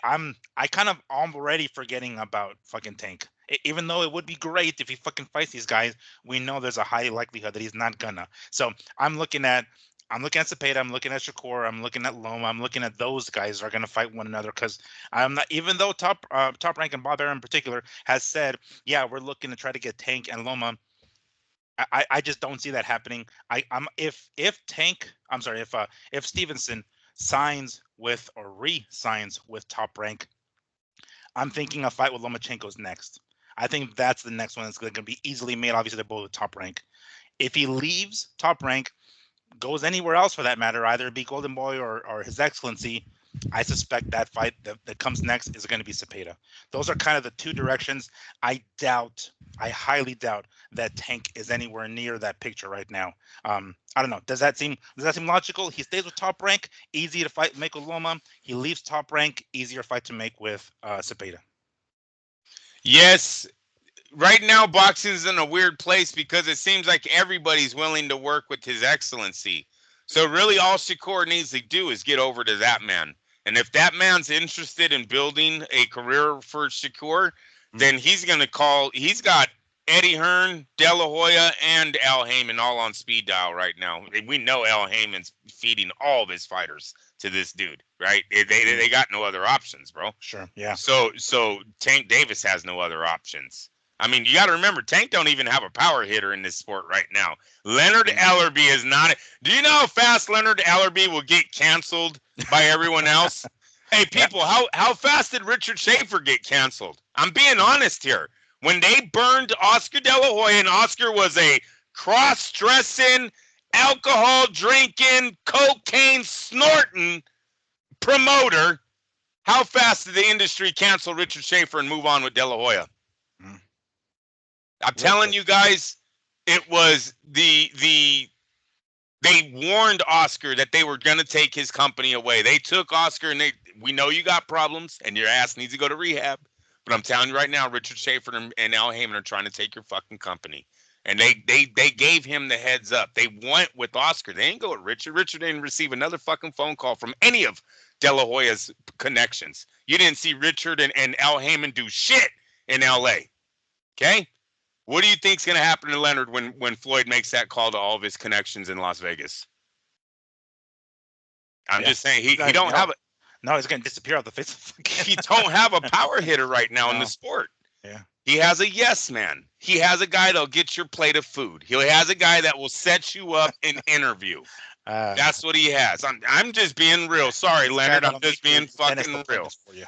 [SPEAKER 1] I'm kind of already forgetting about fucking Tank. Even though it would be great if he fucking fights these guys, we know there's a high likelihood that he's not gonna. So I'm looking at Cepeda, I'm looking at Shakur, I'm looking at Loma, I'm looking at those guys are going to fight one another, because I'm not, even though Top Rank and Bob Arum in particular has said, yeah, we're looking to try to get Tank and Loma. I just don't see that happening. If Stevenson signs with or re-signs with Top Rank, I'm thinking a fight with Lomachenko's next. I think that's the next one that's going to be easily made. Obviously, they're both Top Rank. If he leaves Top Rank, goes anywhere else for that matter, either be Golden Boy or His Excellency, I suspect that fight that comes next is going to be Cepeda. Those are kind of the two directions. I highly doubt that Tank is anywhere near that picture right now. I don't know. Does that seem logical? He stays with Top Rank, easy to fight, make with Loma. He leaves Top Rank, easier fight to make with Cepeda.
[SPEAKER 2] Yes. Right now, boxing is in a weird place because it seems like everybody's willing to work with His Excellency. So really all Shakur needs to do is get over to that man. And if that man's interested in building a career for Shakur, then he's got Eddie Hearn, De La Hoya, and Al Heyman all on speed dial right now. We know Al Heyman's feeding all of his fighters to this dude, right? They got no other options, bro.
[SPEAKER 1] Sure, yeah.
[SPEAKER 2] So Tank Davis has no other options. I mean, you got to remember, Tank don't even have a power hitter in this sport right now. Leonard Ellerby is not. Do you know how fast Leonard Ellerby will get canceled by everyone else? Hey, people, how fast did Richard Schaefer get canceled? I'm being honest here. when they burned Oscar De La Hoya, and Oscar was a cross-dressing, alcohol drinking, cocaine snorting promoter, how fast did the industry cancel Richard Schaefer and move on with De La Hoya?
[SPEAKER 1] Mm.
[SPEAKER 2] I'm telling you guys, it was they warned Oscar that they were going to take his company away. They took Oscar, and we know you got problems and your ass needs to go to rehab. But I'm telling you right now, Richard Schaefer and Al Heyman are trying to take your fucking company. And they gave him the heads up. They went with Oscar. They didn't go with Richard. Richard didn't receive another fucking phone call from any of De La Hoya's connections. You didn't see Richard and Al Heyman do shit in L.A. Okay? What do you think's going to happen to Leonard when Floyd makes that call to all of his connections in Las Vegas? I'm just saying he don't have it.
[SPEAKER 1] No, he's going to disappear off the face of the
[SPEAKER 2] He don't have a power hitter right now in the sport.
[SPEAKER 1] Yeah.
[SPEAKER 2] He has a yes man. He has a guy that'll get your plate of food. He has a guy that will set you up in interview. That's what he has. I'm just being real. Sorry, Leonard. I'm just being fucking real.
[SPEAKER 1] For you.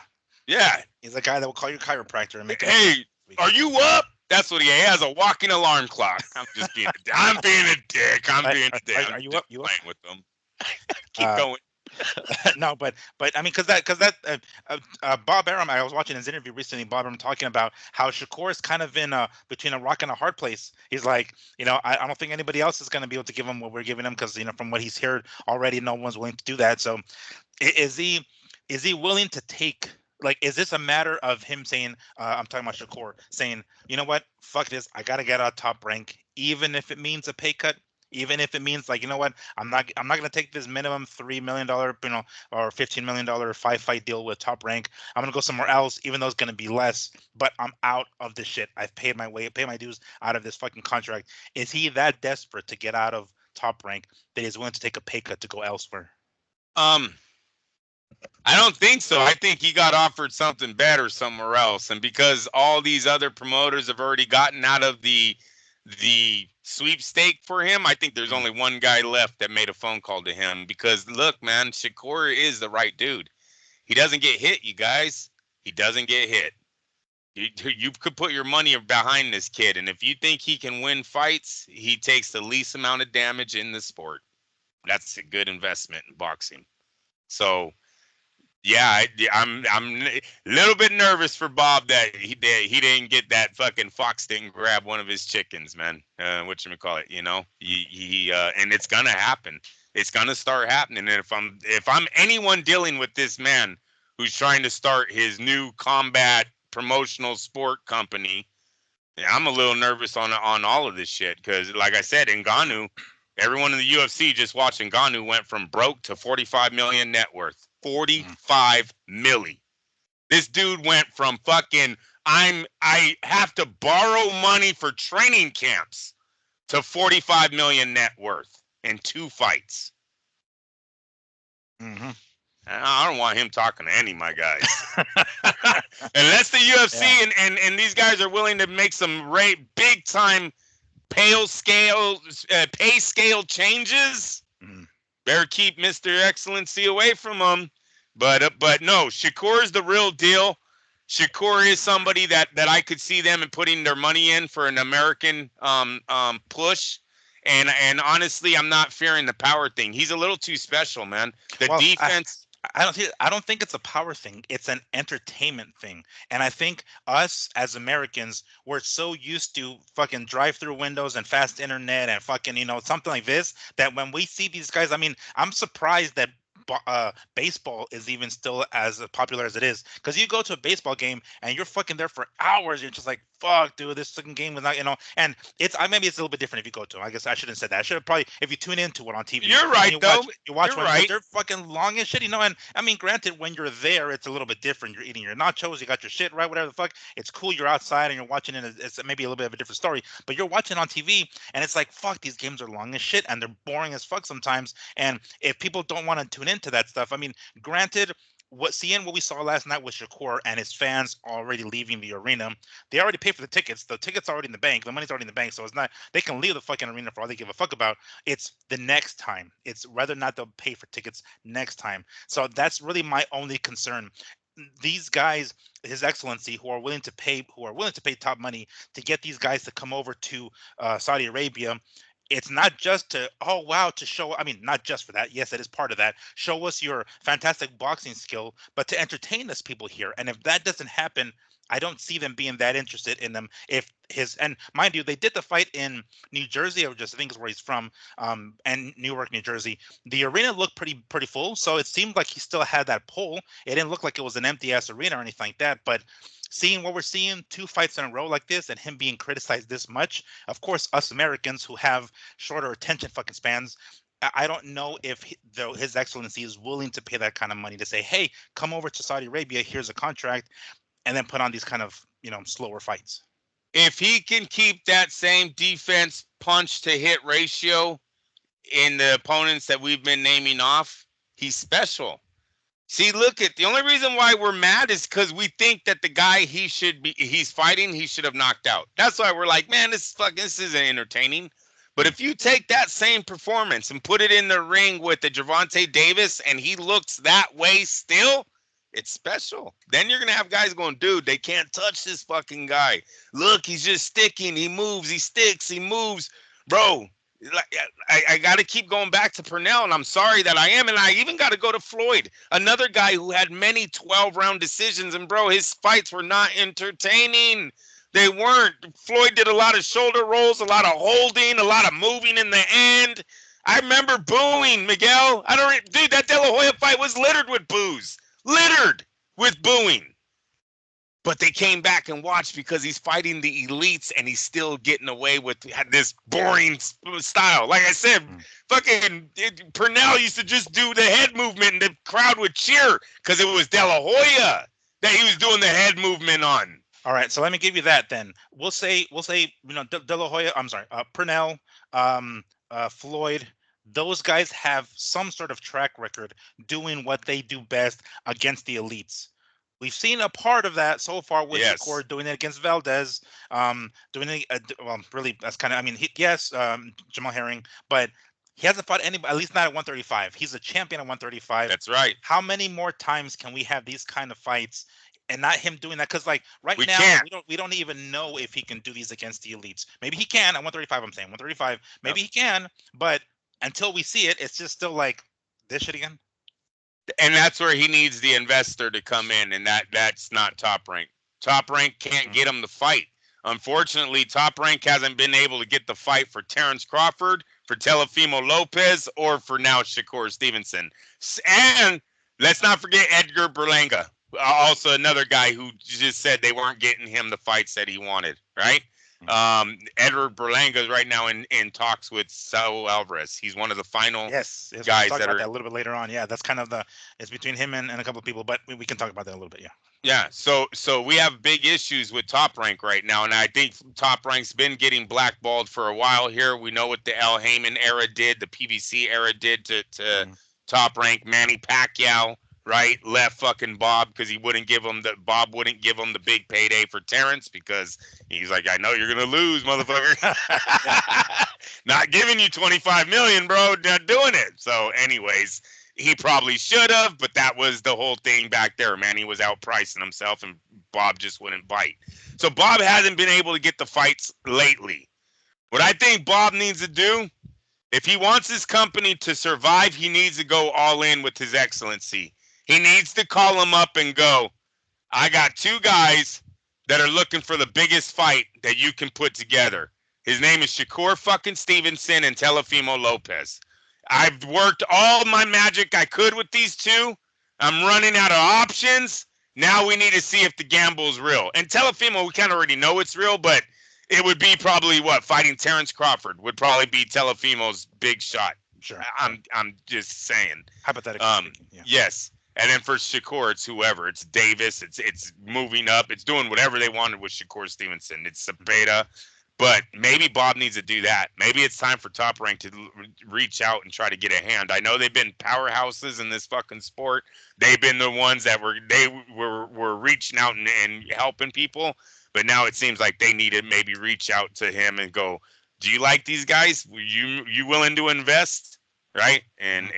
[SPEAKER 2] Yeah.
[SPEAKER 1] He's a guy that will call you chiropractor and make.
[SPEAKER 2] Hey, are you up? That's what he has. A walking alarm clock. I'm just being. I'm being a dick. I'm being a dick.
[SPEAKER 1] Are you up? You
[SPEAKER 2] playing with them? Keep going.
[SPEAKER 1] No, but I mean, because that Bob Arum, I was watching his interview recently. Bob Arum talking about how Shakur is kind of in between a rock and a hard place. He's like, I don't think anybody else is going to be able to give him what we're giving him because from what he's heard already, no one's willing to do that. So, is he willing to take? Like, is this a matter of him saying, I'm talking about Shakur saying, you know what, fuck this, I gotta get out Top Rank, even if it means a pay cut. Even if it means like, you know what, I'm not gonna take this minimum $3 million, or $15 million 5-fight deal with Top Rank. I'm gonna go somewhere else, even though it's gonna be less. But I'm out of this shit. I've paid my dues out of this fucking contract. Is he that desperate to get out of Top Rank that he's willing to take a pay cut to go elsewhere?
[SPEAKER 2] I don't think so. I think he got offered something better somewhere else, and because all these other promoters have already gotten out of the sweepstake for him, I think there's only one guy left that made a phone call to him. Because look, man, Shakur is the right dude. He doesn't get hit, you guys. He doesn't get hit. You could put your money behind this kid, and if you think he can win fights, he takes the least amount of damage in the sport. That's a good investment in boxing. So, yeah, I'm a little bit nervous for Bob that he didn't get that fucking fox didn't grab one of his chickens, man. Whatchamacallit, and it's gonna happen. It's gonna start happening. And if I'm anyone dealing with this man who's trying to start his new combat promotional sport company, I'm a little nervous on all of this shit because, like I said, Ngannou, everyone in the UFC just watching Ngannou went from broke to 45 million net worth. 45 milli. This dude went from fucking I have to borrow money for training camps to 45 million net worth in 2 fights.
[SPEAKER 1] Mm-hmm.
[SPEAKER 2] I don't want him talking to any of my guys. Unless the UFC and these guys are willing to make some big time pay scale changes. Mm-hmm. Better keep Mr. Excellency away from him. But no, Shakur is the real deal. Shakur is somebody that I could see them and putting their money in for an American push. And honestly, I'm not fearing the power thing. He's a little too special, man. The defense.
[SPEAKER 1] I don't think it's a power thing. It's an entertainment thing. And I think us as Americans, we're so used to fucking drive-through windows and fast internet and fucking, something like this, that when we see these guys, I mean, I'm surprised that baseball is even still as popular as it is, because you go to a baseball game and you're fucking there for hours. You're just like, fuck, dude, this fucking game was not, and maybe it's a little bit different if you go to. I guess I shouldn't have said that. I should have probably, if you tune into it on TV.
[SPEAKER 2] You're right, though.
[SPEAKER 1] You watch one, right. They're fucking long as shit, and I mean, granted, when you're there, it's a little bit different. You're eating your nachos, you got your shit right, whatever the fuck. It's cool. You're outside and you're watching it. It's maybe a little bit of a different story, but you're watching on TV and it's like, fuck, these games are long as shit and they're boring as fuck sometimes. And if people don't want to tune into that stuff, I mean, granted, what we saw last night with Shakur and his fans already leaving the arena, they already paid for the tickets. The tickets are already in the bank. The money's already in the bank. So it's not, they can leave the fucking arena for all they give a fuck about. It's the next time. It's whether or not they'll pay for tickets next time. So that's really my only concern. these guys, His Excellency, who are willing to pay top money to get these guys to come over to Saudi Arabia. It's not just to, oh wow, to show, I mean, not just for that. Yes, that is part of that. Show us your fantastic boxing skill, but to entertain us people here. And if that doesn't happen, I don't see them being that interested in them. If his, and mind you, they did the fight in New Jersey, or just I think is where he's from, and Newark, New Jersey. The arena looked pretty full, so it seemed like he still had that pull. It didn't look like it was an empty ass arena or anything like that. But seeing what we're seeing, 2 fights in a row like this, and him being criticized this much, of course, us Americans who have shorter attention fucking spans, I don't know if though His Excellency is willing to pay that kind of money to say, hey, come over to Saudi Arabia, here's a contract, and then put on these kind of, slower fights.
[SPEAKER 2] If he can keep that same defense punch to hit ratio in the opponents that we've been naming off, he's special. See, look at the only reason why we're mad is because we think that the guy he's fighting, he should have knocked out. That's why we're like, man, this isn't entertaining. But if you take that same performance and put it in the ring with the Gervonta Davis and he looks that way still, it's special. Then you're going to have guys going, dude, they can't touch this fucking guy. Look, he's just sticking. He moves. He sticks. He moves. Bro, I got to keep going back to Purnell, and I'm sorry that I am. And I even got to go to Floyd, another guy who had many 12-round decisions. And, bro, his fights were not entertaining. They weren't. Floyd did a lot of shoulder rolls, a lot of holding, a lot of moving in the end. I remember booing, Miguel. Dude, that De La Hoya fight was littered with boos. Littered with booing. But they came back and watched because he's fighting the elites and he's still getting away with this boring style. Like I said, fucking Purnell used to just do the head movement and the crowd would cheer because it was De La Hoya that he was doing the head movement on.
[SPEAKER 1] All right, so let me give you that then. We'll say De La Hoya, I'm sorry, Purnell, Floyd, those guys have some sort of track record doing what they do best against the elites. We've seen a part of that so far with Shakur doing it against Valdez, doing it. Really, that's kind of. Jamal Herring, but he hasn't fought anybody, at least not at 135. He's a champion at 135.
[SPEAKER 2] That's right.
[SPEAKER 1] How many more times can we have these kind of fights and not him doing that? Because now we don't even know if he can do these against the elites. Maybe he can at 135. I'm saying 135. Maybe he can, but until we see it, it's just still like this shit again.
[SPEAKER 2] And that's where he needs the investor to come in, and that's not Top Rank. Top Rank can't get him the fight. Unfortunately, Top Rank hasn't been able to get the fight for Terrence Crawford, for Teofimo Lopez, or for now Shakur Stevenson. And let's not forget Edgar Berlanga, also another guy who just said they weren't getting him the fights that he wanted, right? Edward Berlanga is right now in talks with Saul Alvarez. He's one of the final
[SPEAKER 1] guys
[SPEAKER 2] we'll
[SPEAKER 1] talk about that a little bit later on. Yeah, that's kind of it's between him and a couple of people, but we can talk about that a little bit.
[SPEAKER 2] Yeah. So we have big issues with Top Rank right now, and I think Top Rank's been getting blackballed for a while here. We know what the Al Heyman era did, the PBC era did to Top Rank. Manny Pacquiao, right, left fucking Bob because Bob wouldn't give him the big payday for Terrence because he's like, I know you're gonna lose, motherfucker. Not giving you $25 million, bro. Not doing it. So, anyways, he probably should have, but that was the whole thing back there, man. He was outpricing himself, and Bob just wouldn't bite. So Bob hasn't been able to get the fights lately. What I think Bob needs to do, if he wants his company to survive, he needs to go all in with His Excellency. He needs to call him up and go, I got 2 guys that are looking for the biggest fight that you can put together. His name is Shakur fucking Stevenson and Teofimo Lopez. I've worked all my magic I could with these 2. I'm running out of options. Now we need to see if the gamble's real. And Teofimo, we kind of already know it's real, but it would be probably fighting Terrence Crawford would probably be Teofimo's big shot.
[SPEAKER 1] Sure.
[SPEAKER 2] I'm just saying.
[SPEAKER 1] Hypothetically.
[SPEAKER 2] Yes. And then for Shakur, it's whoever. It's Davis. It's moving up. It's doing whatever they wanted with Shakur Stevenson. It's Cepeda. But maybe Bob needs to do that. Maybe it's time for Top Rank to reach out and try to get a hand. I know they've been powerhouses in this fucking sport. They've been the ones that were reaching out and helping people. But now it seems like they need to maybe reach out to him and go, do you like these guys? You willing to invest? right? And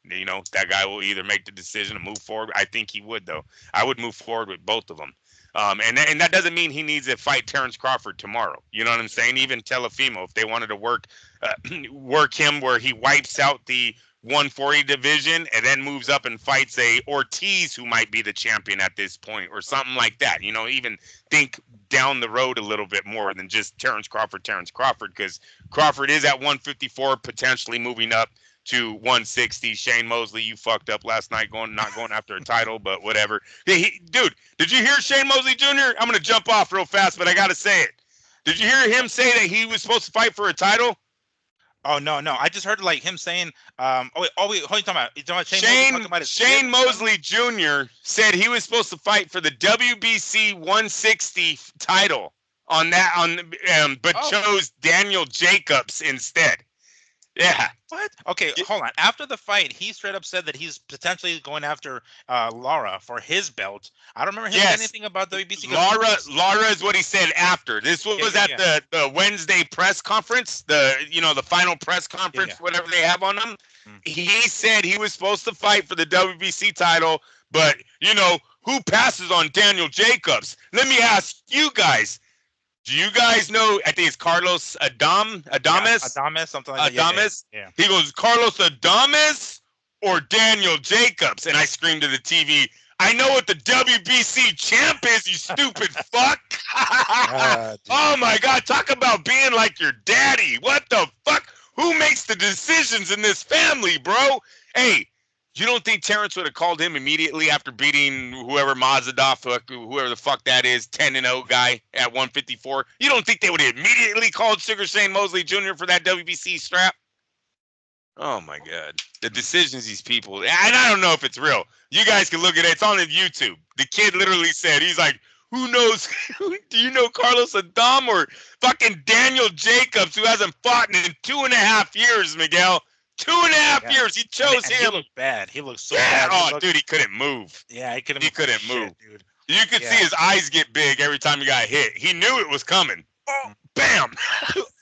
[SPEAKER 2] you know, that guy will either make the decision to move forward. I think he would, though. I would move forward with both of them. And that doesn't mean he needs to fight Terrence Crawford tomorrow. You know what I'm saying? Even Telefimo, if they wanted to work him where he wipes out the 140 division and then moves up and fights a Ortiz who might be the champion at this point or something like that. You know, even think down the road a little bit more than just Terrence Crawford, because Crawford is at 154, potentially moving up to 160. Shane Mosley, you fucked up last night not going after a title, but whatever. Dude, did you hear Shane Mosley Jr.? I'm going to jump off real fast, but I got to say it. Did you hear him say that he was supposed to fight for a title?
[SPEAKER 1] Oh no! I just heard like him saying, wait, who are you talking about? You talking about
[SPEAKER 2] Shane Mosley Jr. said he was supposed to fight for the WBC 160 title but chose Daniel Jacobs instead. Yeah.
[SPEAKER 1] What? Okay, hold on. After the fight, he straight up said that he's potentially going after Lara for his belt. I don't remember him saying anything about WBC.
[SPEAKER 2] Lara is what he said after. This was at the Wednesday press conference, the final press conference, whatever they have on them. He said he was supposed to fight for the WBC title, but who passes on Daniel Jacobs? Let me ask you guys. Do you guys know? I think it's Carlos Adames.
[SPEAKER 1] Adames, something like that.
[SPEAKER 2] Adames. Yeah. He goes, Carlos Adames or Daniel Jacobs, and I screamed to the TV, I know what the WBC champ is, you stupid fuck. Oh my God, talk about being like your daddy. What the fuck? Who makes the decisions in this family, bro? Hey, you don't think Terrence would have called him immediately after beating whoever Mazadov, whoever the fuck that is, 10-0 guy at 154? You don't think they would have immediately called Sugar Shane Mosley Jr. for that WBC strap? Oh my God. The decisions these people, and I don't know if it's real. You guys can look at it. It's on YouTube. The kid literally said, he's like, who knows? Do you know Carlos Adames or fucking Daniel Jacobs, who hasn't fought in 2.5 years, Miguel? 2.5 years. He chose him.
[SPEAKER 1] He looked bad. He looked so bad.
[SPEAKER 2] Oh, dude, he couldn't move.
[SPEAKER 1] Yeah, he couldn't move. Dude.
[SPEAKER 2] You could see his eyes get big every time he got hit. He knew it was coming. Oh, bam.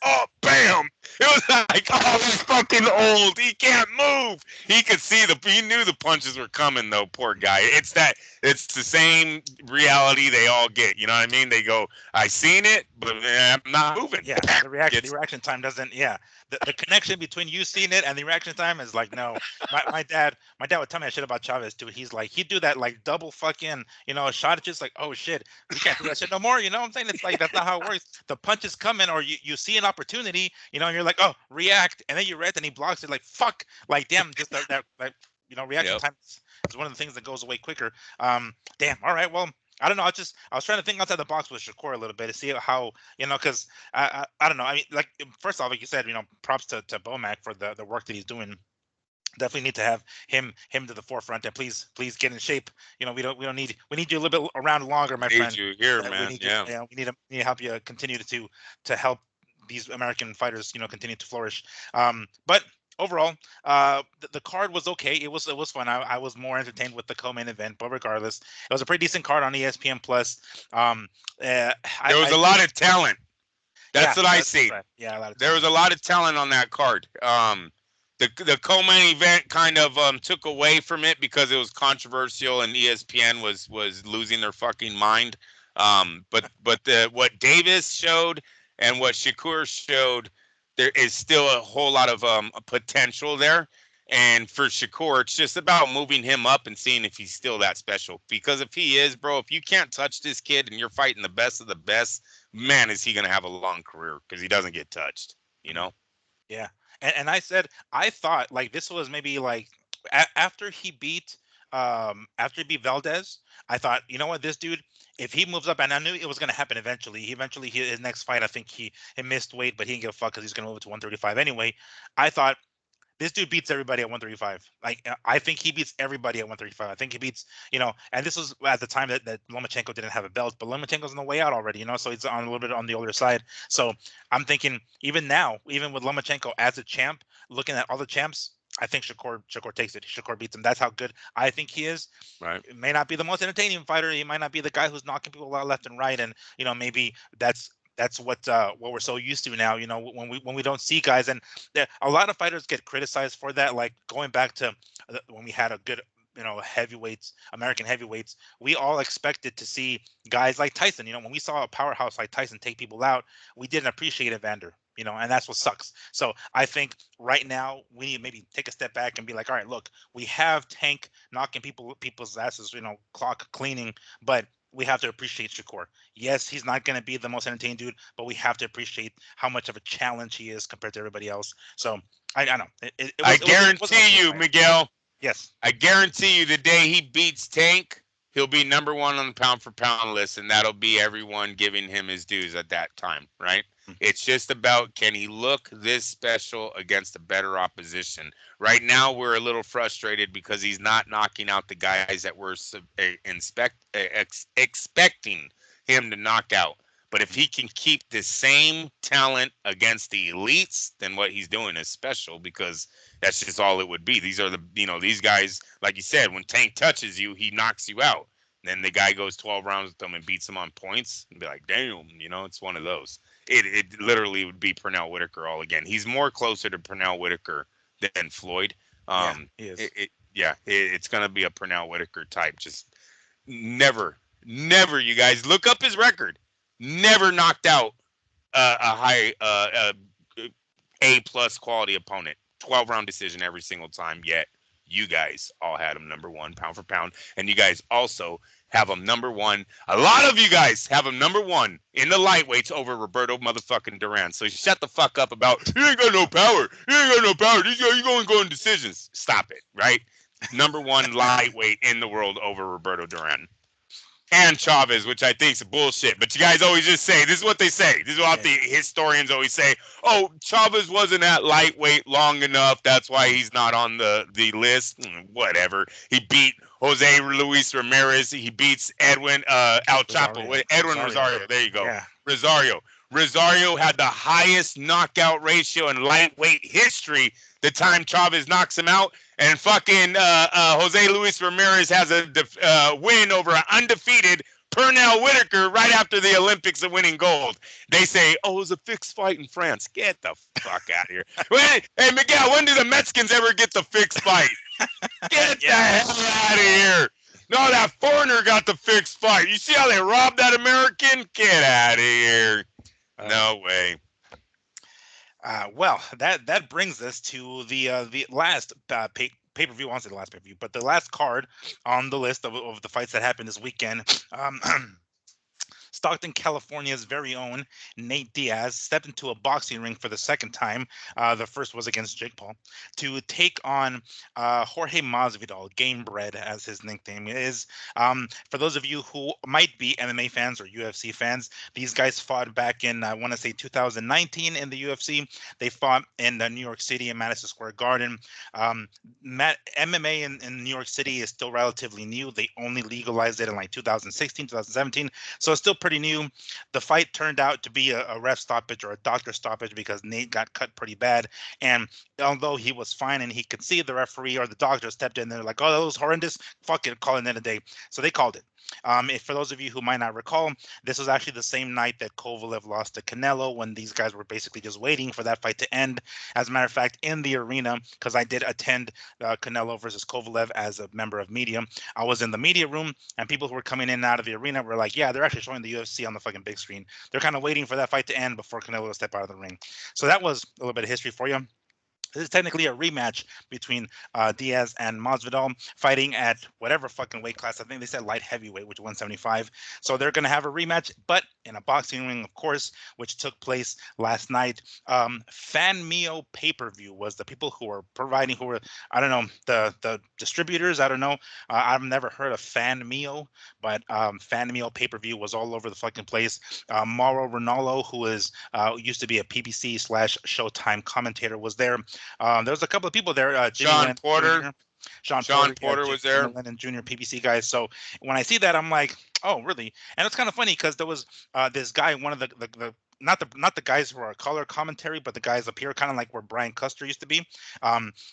[SPEAKER 2] Oh, bam. It was like, oh, he's fucking old. He can't move. He could see he knew the punches were coming, though, poor guy. It's the same reality they all get. You know what I mean? They go, I seen it, but I'm not moving.
[SPEAKER 1] Yeah, the reaction time doesn't, The connection between you seeing it and the reaction time is like, no. My dad would tell me that shit about Chavez too. He's like, he'd do that like double fucking, shot. It's just like, oh shit, we can't do that shit no more. You know what I'm saying? It's like, that's not how it works. The punch is coming, or you see an opportunity, and you're like, oh, react, and then you react and he blocks it, like fuck, like damn, just that reaction time is one of the things that goes away quicker. Damn. All right, well. I don't know. I was trying to think outside the box with Shakur a little bit to see how, because I don't know. I mean, like, first off, like you said, props to Bomac for the work that he's doing. Definitely need to have him to the forefront, and please get in shape. We need you a little bit around longer, my friend.
[SPEAKER 2] Need you here, man.
[SPEAKER 1] We need to help you continue to help these American fighters, continue to flourish. But overall, the card was okay. It was fun. I was more entertained with the co-main event, but regardless, it was a pretty decent card on ESPN Plus. There
[SPEAKER 2] was a lot of talent. That's what I see.
[SPEAKER 1] Right. Yeah, a lot of talent.
[SPEAKER 2] There was a lot of talent on that card. The co-main event kind of took away from it because it was controversial and ESPN was losing their fucking mind. But what Davis showed and what Shakur showed, there is still a whole lot of potential there. And for Shakur, it's just about moving him up and seeing if he's still that special. Because if he is, bro, if you can't touch this kid and you're fighting the best of the best, man, is he going to have a long career because he doesn't get touched,
[SPEAKER 1] Yeah. And I thought like this was maybe like after he beat Valdez, I thought, you know what, this dude, if he moves up, and I knew it was going to happen eventually. His next fight, I think he missed weight, but he didn't give a fuck because he's going to move it to 135 anyway. I thought this dude beats everybody at 135. Like, I think he beats everybody at 135. I think he beats, and this was at the time that Lomachenko didn't have a belt, but Lomachenko's on the way out already, so he's on a little bit on the older side. So I'm thinking even now, even with Lomachenko as a champ, looking at all the champs, I think Shakur takes it. Shakur beats him. That's how good I think he is.
[SPEAKER 2] Right.
[SPEAKER 1] It may not be the most entertaining fighter. He might not be the guy who's knocking people out left and right. And, maybe that's that's what we're so used to now. You know, when we don't see guys, and a lot of fighters get criticized for that. Like going back to when we had a good, you know, heavyweights, American heavyweights, we all expected to see guys like Tyson. You know, when we saw a powerhouse like Tyson take people out, we didn't appreciate Evander. You know, and that's what sucks. So I think right now we need to maybe take a step back and be like, all right, look, we have Tank knocking people's asses, you know, clock cleaning, but we have to appreciate Shakur. Yes, he's not going to be the most entertaining dude, but we have to appreciate how much of a challenge he is compared to everybody else. So I know
[SPEAKER 2] I
[SPEAKER 1] it was an
[SPEAKER 2] guarantee
[SPEAKER 1] okay
[SPEAKER 2] you,
[SPEAKER 1] fight.
[SPEAKER 2] Miguel.
[SPEAKER 1] Yes.
[SPEAKER 2] I guarantee you, the day he beats Tank, he'll be number one on the pound for pound list, and that'll be everyone giving him his dues at that time, right? It's just about, can he look this special against a better opposition? Right now, we're a little frustrated because he's not knocking out the guys that we're expecting him to knock out. But if he can keep the same talent against the elites, then what he's doing is special, because that's just all it would be. These are these guys, like you said, when Tank touches you, he knocks you out. Then the guy goes 12 rounds with them and beats him on points, and be like, damn, it's one of those. It literally would be Pernell Whitaker all again. He's more closer to Pernell Whitaker than Floyd.
[SPEAKER 1] He is.
[SPEAKER 2] It's going to be a Pernell Whitaker type. Just never, you guys, look up his record. Never knocked out a high A+ quality opponent. 12-round decision every single time. Yet you guys all had him number one pound for pound, and you guys also have him number one. A lot of you guys have him number one in the lightweights over Roberto motherfucking Duran. So shut the fuck up about, he ain't got no power. He ain't got no power. You going decisions. Stop it, right? Number one lightweight in the world over Roberto Duran. And Chavez, which I think is bullshit. But you guys always just say, this is what they say. This is what the historians always say. Oh, Chavez wasn't at lightweight long enough. That's why he's not on the list. Whatever. He beat Jose Luis Ramirez. He beats Edwin El Chapo. Edwin Rosario. There you go. Yeah. Rosario had the highest knockout ratio in lightweight history the time Chavez knocks him out. And fucking Jose Luis Ramirez has a win over an undefeated Pernell Whitaker right after the Olympics of winning gold. They say, oh, it was a fixed fight in France. Get the fuck out of here. Hey, Miguel, when do the Mexicans ever get the fixed fight? Get the hell out of here. No, that foreigner got the fixed fight. You see how they robbed that American? Get out of here. No way.
[SPEAKER 1] Well, that brings us to the last pay-per-view. I won't say the last pay-per-view, but the last card on the list of the fights that happened this weekend. Stockton, California's very own Nate Diaz stepped into a boxing ring for the second time. The first was against Jake Paul, to take on Jorge Masvidal, Game Bread, as his nickname is. For those of you who might be MMA fans or UFC fans, these guys fought back in, I want to say 2019 in the UFC. They fought in New York City in Madison Square Garden. MMA in New York City is still relatively new. They only legalized it in like 2016, 2017. So it's still pretty new. The fight turned out to be a ref stoppage or a doctor stoppage because Nate got cut pretty bad. And although he was fine and he could see, the referee or the doctor stepped in, they're like, oh, that was horrendous. Fuck it, call it in a day. So they called it. For those of you who might not recall, this was actually the same night that Kovalev lost to Canelo, when these guys were basically just waiting for that fight to end. As a matter of fact, in the arena, because I did attend Canelo versus Kovalev as a member of media, I was in the media room, and people who were coming in and out of the arena were like, yeah, they're actually showing the UFC on the fucking big screen. They're kind of waiting for that fight to end before Canelo will step out of the ring. So that was a little bit of history for you. This is technically a rematch between Diaz and Masvidal, fighting at whatever fucking weight class. I think they said light heavyweight, which is 175. So they're going to have a rematch, but in a boxing ring, of course, which took place last night. Fan Mio pay-per-view was the people who were providing, who were, I don't know, the distributors. I don't know. I've never heard of Fan Mio, but Fan Mio pay-per-view was all over the fucking place. Mauro Ranallo, who is used to be a PBC/Showtime commentator, was there. There was a couple of people there.
[SPEAKER 2] Sean Porter.
[SPEAKER 1] Jr. Sean Porter was there. And Junior PBC guys. So when I see that, I'm like, oh, really? And it's kind of funny because there was this guy, one of the not the guys who are color commentary, but the guys up here, kind of like where Brian Custer used to be.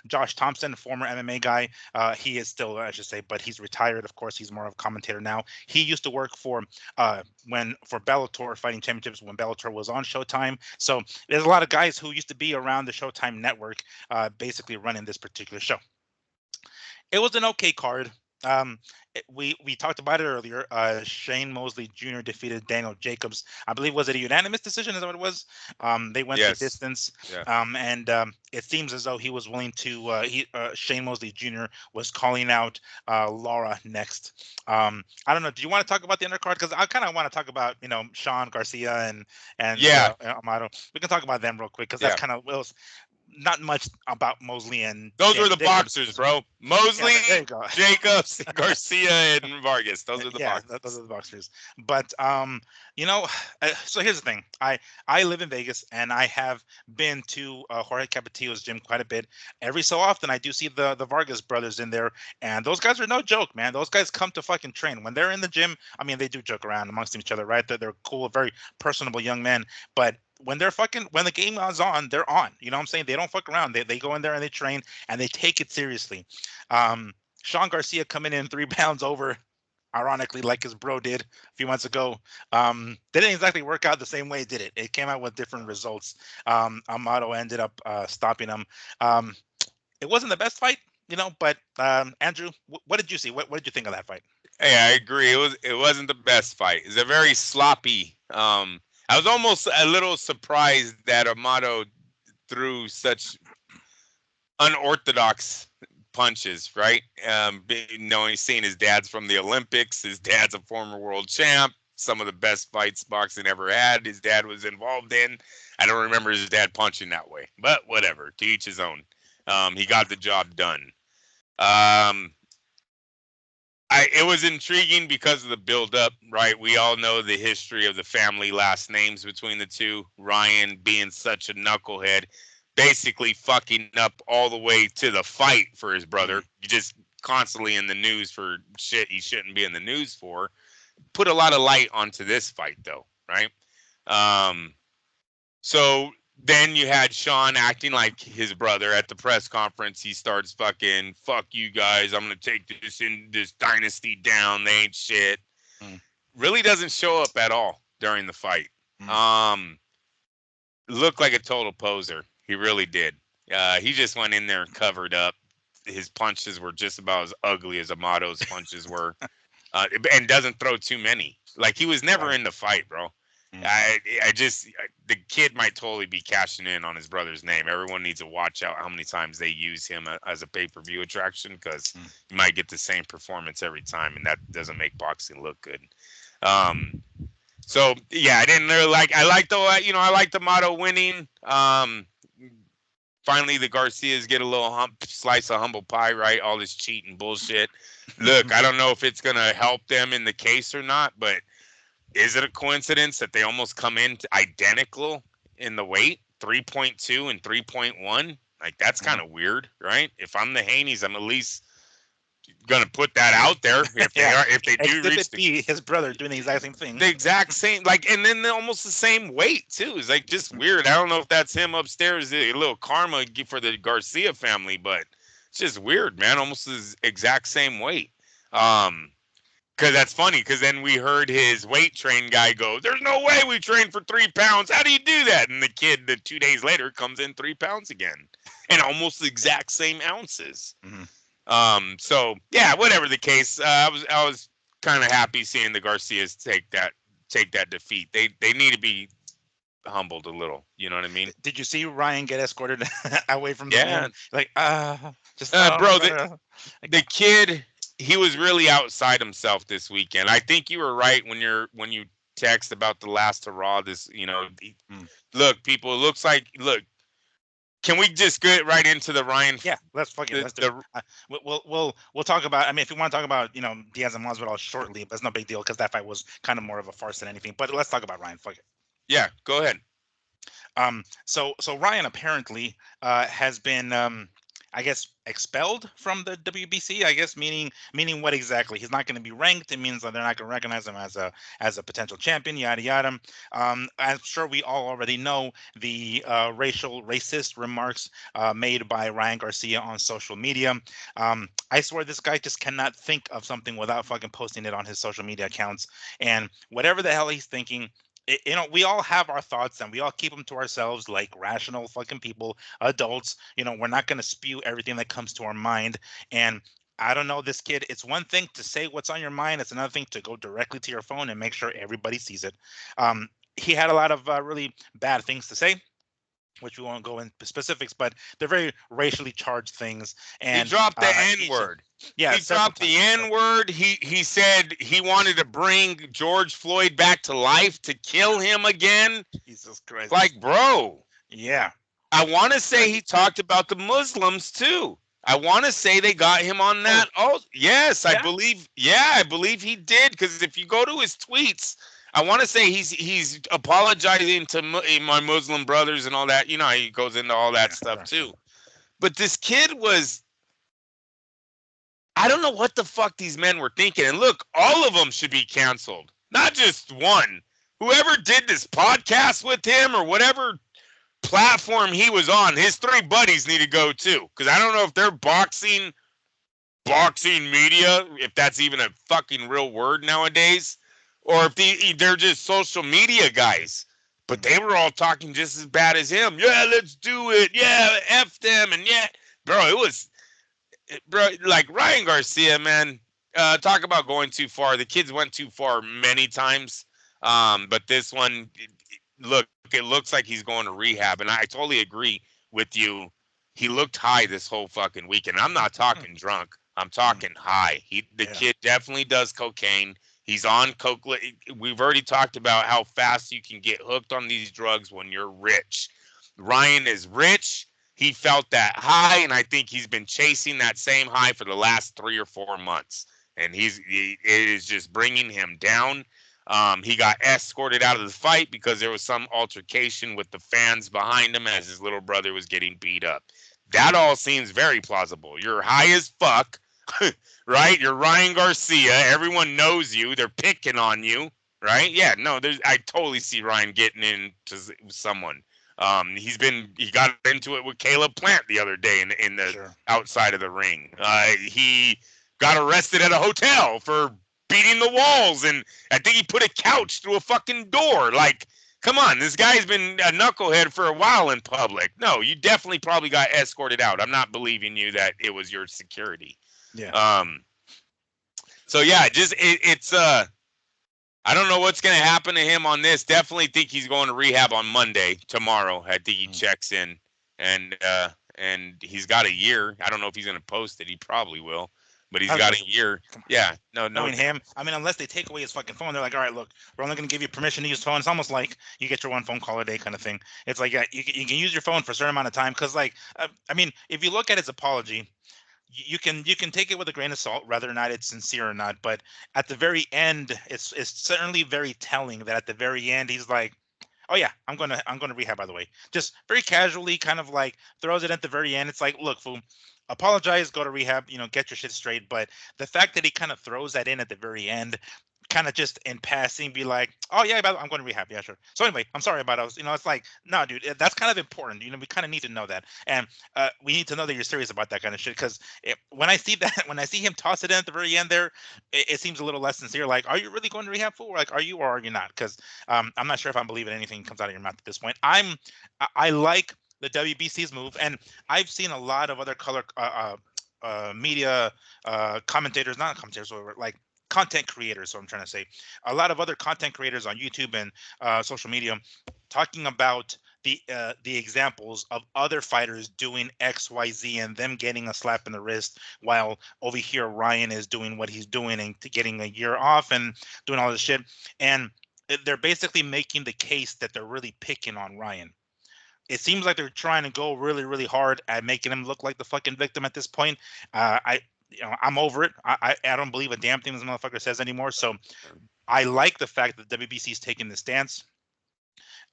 [SPEAKER 1] Josh Thompson, former MMA guy, he is still, I should say, but he's retired. Of course, he's more of a commentator now. He used to work for Bellator Fighting Championships when Bellator was on Showtime. So there's a lot of guys who used to be around the Showtime network, basically running this particular show. It was an okay card. We talked about it earlier. Shane Mosley Jr. defeated Daniel Jacobs. I believe, was it a unanimous decision? Is that what it was? They went the distance.
[SPEAKER 2] Yeah.
[SPEAKER 1] And it seems as though he was willing to. Shane Mosley Jr. was calling out Lara next. I don't know. Do you want to talk about the undercard? Because I kind of want to talk about Sean Garcia and Amado. We can talk about them real quick because that's kind of not much about Mosley and
[SPEAKER 2] those were the
[SPEAKER 1] Jacobs.
[SPEAKER 2] boxers, bro. Mosley, Jacobs, Garcia, and Vargas. Those are the boxers.
[SPEAKER 1] Those are the boxers. But so here's the thing. I live in Vegas, and I have been to Jorge Capetillo's gym quite a bit. Every so often, I do see the Vargas brothers in there, and those guys are no joke, man. Those guys come to fucking train. When they're in the gym, I mean, they do joke around amongst each other, right? They're cool, very personable young men, but when the game is on, they're on. You know what I'm saying? They don't fuck around. They go in there and they train and they take it seriously. Sean Garcia coming in 3 pounds over, ironically, like his bro did a few months ago. Didn't exactly work out the same way, did it? It came out with different results. Amado ended up stopping him. It wasn't the best fight, but Andrew, what did you see? What did you think of that fight?
[SPEAKER 2] Yeah, I agree. It wasn't the best fight. It's a very sloppy. I was almost a little surprised that Amado threw such unorthodox punches, right? Knowing seeing his dad's from the Olympics, his dad's a former world champ, some of the best fights boxing ever had, his dad was involved in. I don't remember his dad punching that way, but whatever, to each his own. He got the job done. It was intriguing because of the build-up, right? We all know the history of the family last names between the two. Ryan being such a knucklehead, basically fucking up all the way to the fight for his brother. Just constantly in the news for shit he shouldn't be in the news for. Put a lot of light onto this fight, though, right? So then you had Sean acting like his brother at the press conference. He starts fucking, fuck you guys. I'm going to take this dynasty down. They ain't shit. Really doesn't show up at all during the fight. Looked like a total poser. He really did. He just went in there and covered up. His punches were just about as ugly as Amado's punches were. And doesn't throw too many. Like, he was never in the fight, bro. The kid might totally be cashing in on his brother's name. Everyone needs to watch out how many times they use him as a pay-per-view attraction, because you might get the same performance every time, and that doesn't make boxing look good. So yeah, I didn't really I like the Motto winning. Finally, the Garcias get a little slice of humble pie, right? All this cheating bullshit. Look, I don't know if it's gonna help them in the case or not, but is it a coincidence that they almost come in identical in the weight, 3.2 and 3.1? Like, that's kind of weird, right? If I'm the Haneys, I'm at least gonna put that out there. If they do reach
[SPEAKER 1] his brother doing the exact same thing,
[SPEAKER 2] the exact same, and then they're almost the same weight too. It's like just weird. I don't know if that's him upstairs, a little karma for the Garcia family, but it's just weird, man. Almost the exact same weight. Because that's funny, because then we heard his weight train guy go, there's no way we train for 3 pounds. How do you do that? And the kid, 2 days later, comes in 3 pounds again. And almost the exact same ounces. So, yeah, whatever the case, I was kind of happy seeing the Garcias take that defeat. They need to be humbled a little. You know what I mean?
[SPEAKER 1] Did you see Ryan get escorted away from the
[SPEAKER 2] ring?
[SPEAKER 1] Like,
[SPEAKER 2] bro, the kid... He was really outside himself this weekend. I think you were right when you text about the last hurrah. Look, people, it looks like. Look, can we just get right into the Ryan?
[SPEAKER 1] Yeah, let's do it. We'll talk about. I mean, if you want to talk about Diaz and Masvidal shortly, but it's no big deal because that fight was kind of more of a farce than anything. But let's talk about Ryan. Fuck it.
[SPEAKER 2] Yeah, go ahead.
[SPEAKER 1] So Ryan apparently has been I guess, expelled from the WBC. I guess meaning what exactly? He's not going to be ranked. It means that they're not going to recognize him as a potential champion. Yada yada. I'm sure we all already know the racist remarks made by Ryan Garcia on social media. I swear this guy just cannot think of something without fucking posting it on his social media accounts. And whatever the hell he's thinking, we all have our thoughts and we all keep them to ourselves like rational fucking people, adults. We're not going to spew everything that comes to our mind. And I don't know, this kid, it's one thing to say what's on your mind. It's another thing to go directly to your phone and make sure everybody sees it. He had a lot of really bad things to say, which we won't go into specifics, but they're very racially charged things.
[SPEAKER 2] He
[SPEAKER 1] And
[SPEAKER 2] dropped the N-word.
[SPEAKER 1] Yeah,
[SPEAKER 2] he dropped the N-word. He said he wanted to bring George Floyd back to life to kill him again.
[SPEAKER 1] Jesus Christ.
[SPEAKER 2] Like, bro.
[SPEAKER 1] Yeah.
[SPEAKER 2] I want to say he talked about the Muslims too. I want to say they got him on that. Oh, yes, yeah? I believe he did. Because if you go to his tweets, I want to say he's apologizing to my Muslim brothers and all that. You know, he goes into all that stuff too. But this kid was, I don't know what the fuck these men were thinking. And look, all of them should be canceled, not just one. Whoever did this podcast with him or whatever platform he was on, his 3 buddies need to go too. Because I don't know if they're boxing media, if that's even a fucking real word nowadays, or if they're just social media guys. But they were all talking just as bad as him. Yeah, let's do it. Yeah, F them. And yeah, bro, like Ryan Garcia, man, talk about going too far. The kids went too far many times. But this one, it looks like he's going to rehab. And I totally agree with you. He looked high this whole fucking weekend. I'm not talking drunk. I'm talking high. The kid definitely does cocaine. He's on coke. We've already talked about how fast you can get hooked on these drugs when you're rich. Ryan is rich. He felt that high, and I think he's been chasing that same high for the last 3 or 4 months. And it is just bringing him down. He got escorted out of the fight because there was some altercation with the fans behind him as his little brother was getting beat up. That all seems very plausible. You're high as fuck, right? You're Ryan Garcia. Everyone knows you. They're picking on you, right? Yeah, no, I totally see Ryan getting into someone. He got into it with Caleb Plant the other day in the outside of the ring. He got arrested at a hotel for beating the walls, and I think he put a couch through a fucking door. Like, come on, this guy's been a knucklehead for a while in public. No, you definitely probably got escorted out. I'm not believing you that it was your security.
[SPEAKER 1] Yeah.
[SPEAKER 2] So yeah, it's I don't know what's going to happen to him on this. Definitely think he's going to rehab on Monday, tomorrow. I think he checks in, and he's got a year. I don't know if he's going to post it. He probably will, but he's got a year. Yeah, no.
[SPEAKER 1] Knowing him, I mean, unless they take away his fucking phone, they're like, all right, look, we're only going to give you permission to use phone. It's almost like you get your one phone call a day kind of thing. It's like, yeah, you can use your phone for a certain amount of time. Because, like, I mean, if you look at his apology, you can take it with a grain of salt, whether or not it's sincere or not. But at the very end, it's certainly very telling that at the very end, he's like, oh yeah, I'm gonna rehab, by the way. Just very casually, kind of like throws it at the very end. It's like, look, fool, apologize, go to rehab, get your shit straight. But the fact that he kind of throws that in at the very end, kind of just in passing, be like, oh yeah, I'm going to rehab, yeah, sure. So anyway, I'm sorry about us. It's like, no, dude, that's kind of important. We kind of need to know that, and we need to know that you're serious about that kind of shit. Because when I see him toss it in at the very end there, it seems a little less sincere. Like, are you really going to rehab, fool? Like, are you or are you not? Because I'm not sure if I'm believing anything comes out of your mouth at this point. I like the WBC's move, and I've seen a lot of other color media commentators, not commentators, like content creators. So I'm trying to say a lot of other content creators on YouTube and social media talking about the examples of other fighters doing XYZ and them getting a slap in the wrist, while over here Ryan is doing what he's doing and getting a year off and doing all this shit. And they're basically making the case that they're really picking on Ryan. It seems like they're trying to go really, really hard at making him look like the fucking victim at this point. I'm over it. I don't believe a damn thing this motherfucker says anymore. So I like the fact that WBC is taking this stance.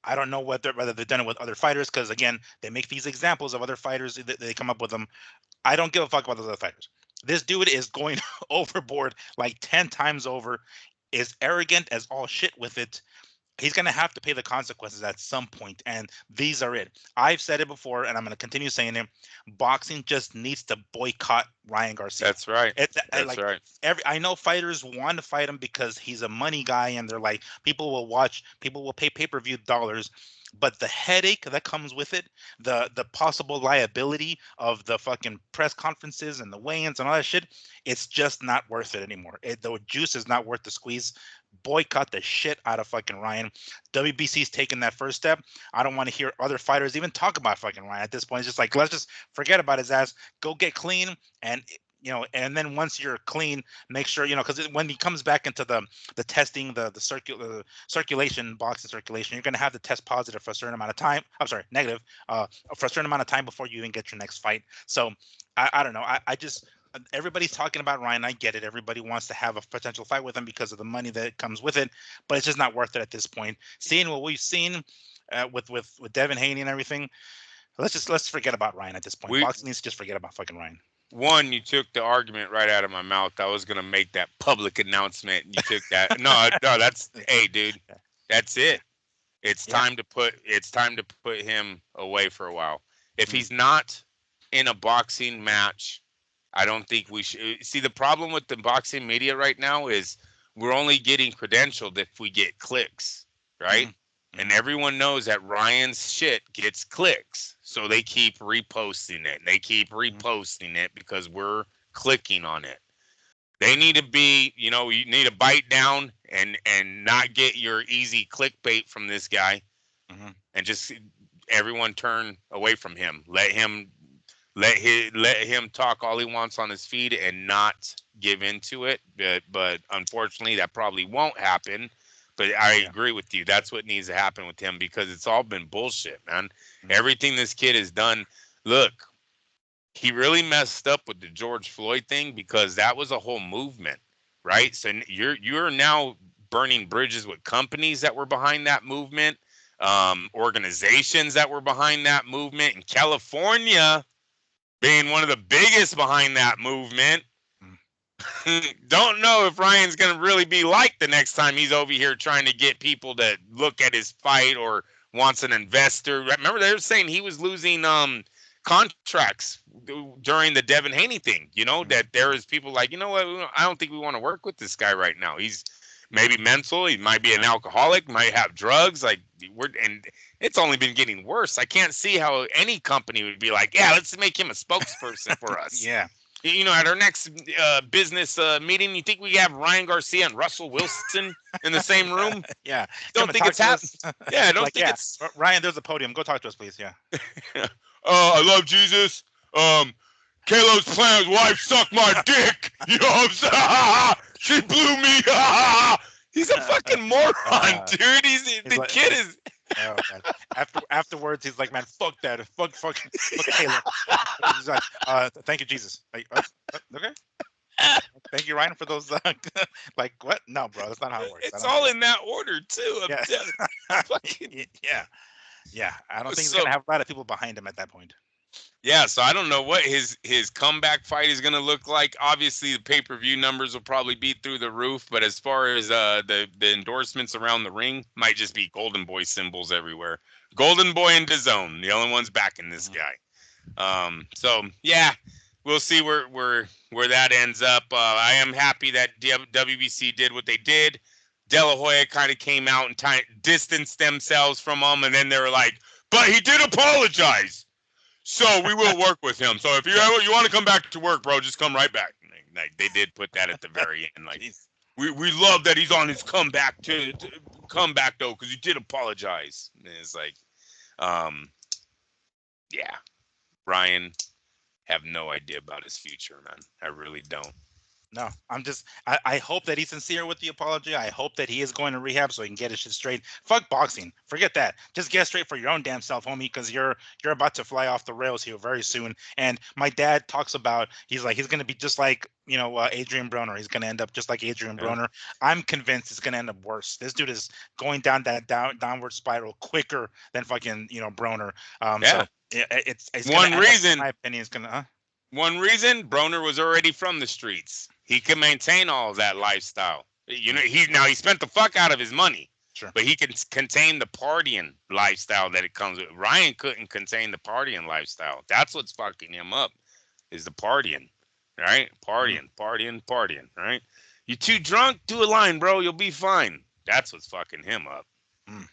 [SPEAKER 1] I don't know whether they've done it with other fighters, because again, they make these examples of other fighters. They come up with them. I don't give a fuck about those other fighters. This dude is going overboard like 10 times over, is arrogant as all shit with it. He's going to have to pay the consequences at some point, and these are it. I've said it before, and I'm going to continue saying it. Boxing just needs to boycott Ryan Garcia.
[SPEAKER 2] That's right. That's
[SPEAKER 1] like
[SPEAKER 2] right.
[SPEAKER 1] I know fighters want to fight him because he's a money guy, and they're like, people will watch, people will pay pay-per-view dollars, but the headache that comes with it, the possible liability of the fucking press conferences and the weigh-ins and all that shit, it's just not worth it anymore. The juice is not worth the squeeze. Boycott the shit out of fucking Ryan. WBC's taking that first step. I don't want to hear other fighters even talk about fucking Ryan at this point. It's just like, let's just forget about his ass. Go get clean, and and then once you're clean, make sure, because when he comes back into the testing, the circulation, boxing circulation, you're going to have to test positive for a certain amount of time. I'm sorry, negative, for a certain amount of time before you even get your next fight. So I don't know. I just, everybody's talking about Ryan. I get it. Everybody wants to have a potential fight with him because of the money that comes with it, but it's just not worth it at this point. Seeing what we've seen with Devin Haney and everything, let's forget about Ryan at this point. Boxing needs to just forget about fucking Ryan.
[SPEAKER 2] One, you took the argument right out of my mouth. I was gonna make that public announcement, and you took that. No, that's hey, dude, that's it. It's time to put him away for a while. If he's not in a boxing match, I don't think we should. See, the problem with the boxing media right now is we're only getting credentialed if we get clicks, right? And everyone knows that Ryan's shit gets clicks. So they keep reposting it. They keep reposting it because we're clicking on it. They need to be, you need to bite down and not get your easy clickbait from this guy. And just everyone turn away from him. Let him talk all he wants on his feed and not give into it. But unfortunately, that probably won't happen. But I agree with you. That's what needs to happen with him, because it's all been bullshit, man. Everything this kid has done. Look, he really messed up with the George Floyd thing, because that was a whole movement, right? So you're now burning bridges with companies that were behind that movement, organizations that were behind that movement, in California being one of the biggest behind that movement. Don't know if Ryan's going to really be like the next time he's over here trying to get people to look at his fight or wants an investor. Remember, they were saying he was losing contracts during the Devin Haney thing, that there is people like, you know what, I don't think we want to work with this guy right now. He's maybe mental. He might be an alcoholic, might have drugs. And it's only been getting worse. I can't see how any company would be like, yeah, let's make him a spokesperson for us.
[SPEAKER 1] Yeah.
[SPEAKER 2] At our next business meeting, you think we have Ryan Garcia and Russell Wilson in the same room?
[SPEAKER 1] Yeah.
[SPEAKER 2] Don't think it's happening. Yeah, I don't think it's.
[SPEAKER 1] Ryan, there's a podium. Go talk to us, please. Yeah.
[SPEAKER 2] I love Jesus. Kalo's playing his wife suck my dick. You know what I'm saying? She blew me. He's a fucking moron, dude. The kid is.
[SPEAKER 1] Oh, man. Afterwards, he's like, man, fuck that. Fuck Caleb. He's like, thank you, Jesus. Like, okay. Thank you, Ryan, for those. Like, what? No, bro, that's not how it works.
[SPEAKER 2] It's all in that order, too.
[SPEAKER 1] Yeah. I don't think he's going to have a lot of people behind him at that point.
[SPEAKER 2] Yeah, so I don't know what his comeback fight is going to look like. Obviously, the pay-per-view numbers will probably be through the roof, but as far as the endorsements around the ring, might just be Golden Boy symbols everywhere. Golden Boy and DAZN, the only ones backing this guy. So yeah, we'll see where that ends up. I am happy that WBC did what they did. De La Hoya kind of came out and distanced themselves from him, and then they were like, but he did apologize. So we will work with him. So if you want to come back to work, bro, just come right back. Like, they did put that at the very end. Like, we love that he's on his comeback to comeback though, because he did apologize. And it's like, yeah, Ryan, have no idea about his future, man. I really don't.
[SPEAKER 1] No, I hope that he's sincere with the apology. I hope that he is going to rehab so he can get his shit straight. Fuck boxing. Forget that. Just get straight for your own damn self, homie, because you're about to fly off the rails here very soon. And my dad talks about, he's like, he's going to be just like, Adrian Broner. He's going to end up just like Adrian
[SPEAKER 2] Yeah.
[SPEAKER 1] Broner. I'm convinced it's going to end up worse. This dude is going down that downward spiral quicker than fucking, Broner.
[SPEAKER 2] Yeah.
[SPEAKER 1] So it's going to
[SPEAKER 2] One
[SPEAKER 1] end up, in
[SPEAKER 2] reason
[SPEAKER 1] my opinion, it's going to,
[SPEAKER 2] One reason, Broner was already from the streets. He could maintain all of that lifestyle. He spent the fuck out of his money,
[SPEAKER 1] sure.
[SPEAKER 2] but he can contain the partying lifestyle that it comes with. Ryan couldn't contain the partying lifestyle. That's what's fucking him up, is the partying, right? Partying, right? You too drunk? Do a line, bro. You'll be fine. That's what's fucking him up.
[SPEAKER 1] Mm.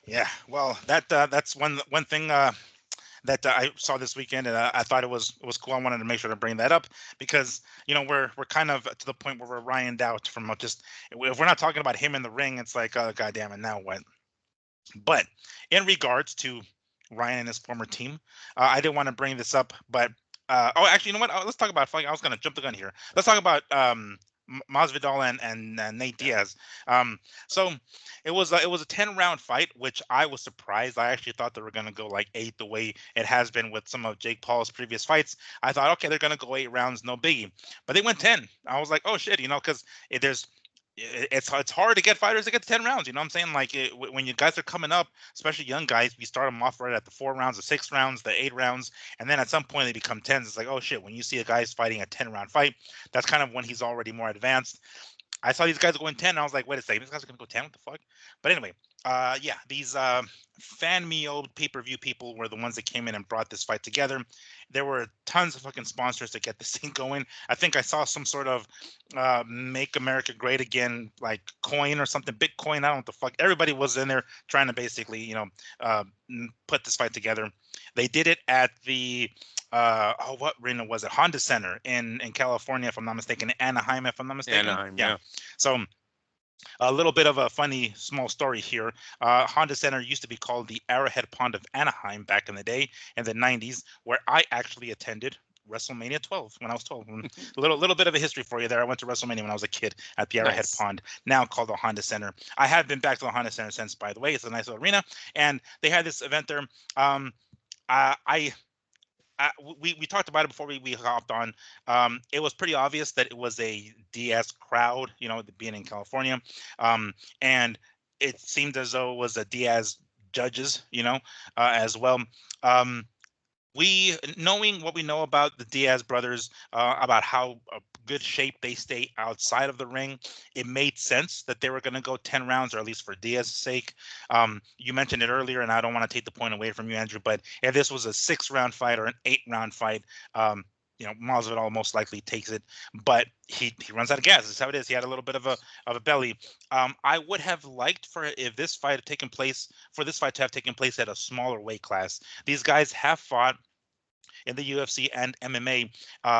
[SPEAKER 1] Yeah, well, that's one thing that I saw this weekend, and I thought it was cool. I wanted to make sure to bring that up because we're kind of to the point where we're Ryaned out from just, if we're not talking about him in the ring, it's like, oh, goddamn it, now what? But in regards to Ryan and his former team, I didn't want to bring this up, but actually, you know what? Let's talk about. I was gonna jump the gun here. Let's talk about Masvidal and Nate Diaz. So it was a 10-round fight, which I was surprised. I actually thought they were gonna go like 8, the way it has been with some of Jake Paul's previous fights. I thought, okay, they're gonna go 8 rounds, no biggie. But they went 10. I was like, oh shit, because it's hard to get fighters to get to 10 rounds. You know what I'm saying? Like when you guys are coming up, especially young guys, you start them off right at the 4 rounds, the 6 rounds, the 8 rounds, and then at some point they become 10s. It's like, oh shit, when you see a guy's fighting a 10-round fight, that's kind of when he's already more advanced. I saw these guys going 10, and I was like, wait a second, these guys are gonna go 10? What the fuck? But anyway, yeah, these fan me old pay-per-view people were the ones that came in and brought this fight together. There were tons of fucking sponsors to get this thing going. I think I saw some sort of make America great again, like coin or something, Bitcoin. I don't know what the fuck. Everybody was in there trying to basically, put this fight together. They did it at the what arena was it? Honda Center in California, if I'm not mistaken. Anaheim, if I'm not mistaken.
[SPEAKER 2] Anaheim, yeah.
[SPEAKER 1] So a little bit of a funny small story here. Honda Center used to be called the Arrowhead Pond of Anaheim back in the day, in the 90s, where I actually attended WrestleMania 12 when I was 12. A little bit of a history for you there. I went to WrestleMania when I was a kid at the Arrowhead Pond, now called the Honda Center. I have been back to the Honda Center since, by the way. It's a nice little arena, and they had this event there. We talked about it before we hopped on. It was pretty obvious that it was a Diaz crowd, being in California, and it seemed as though it was a Diaz judges, as well. We, knowing what we know about the Diaz brothers, about how good shape they stay outside of the ring, it made sense that they were going to go 10 rounds, or at least for Diaz's sake. You mentioned it earlier, and I don't want to take the point away from you, Andrew, but if this was a 6-round fight or an 8-round fight, Masvidal most likely takes it, but he runs out of gas. That's how it is. He had a little bit of a belly. I would have liked for this fight to have taken place at a smaller weight class. These guys have fought in the UFC and MMA,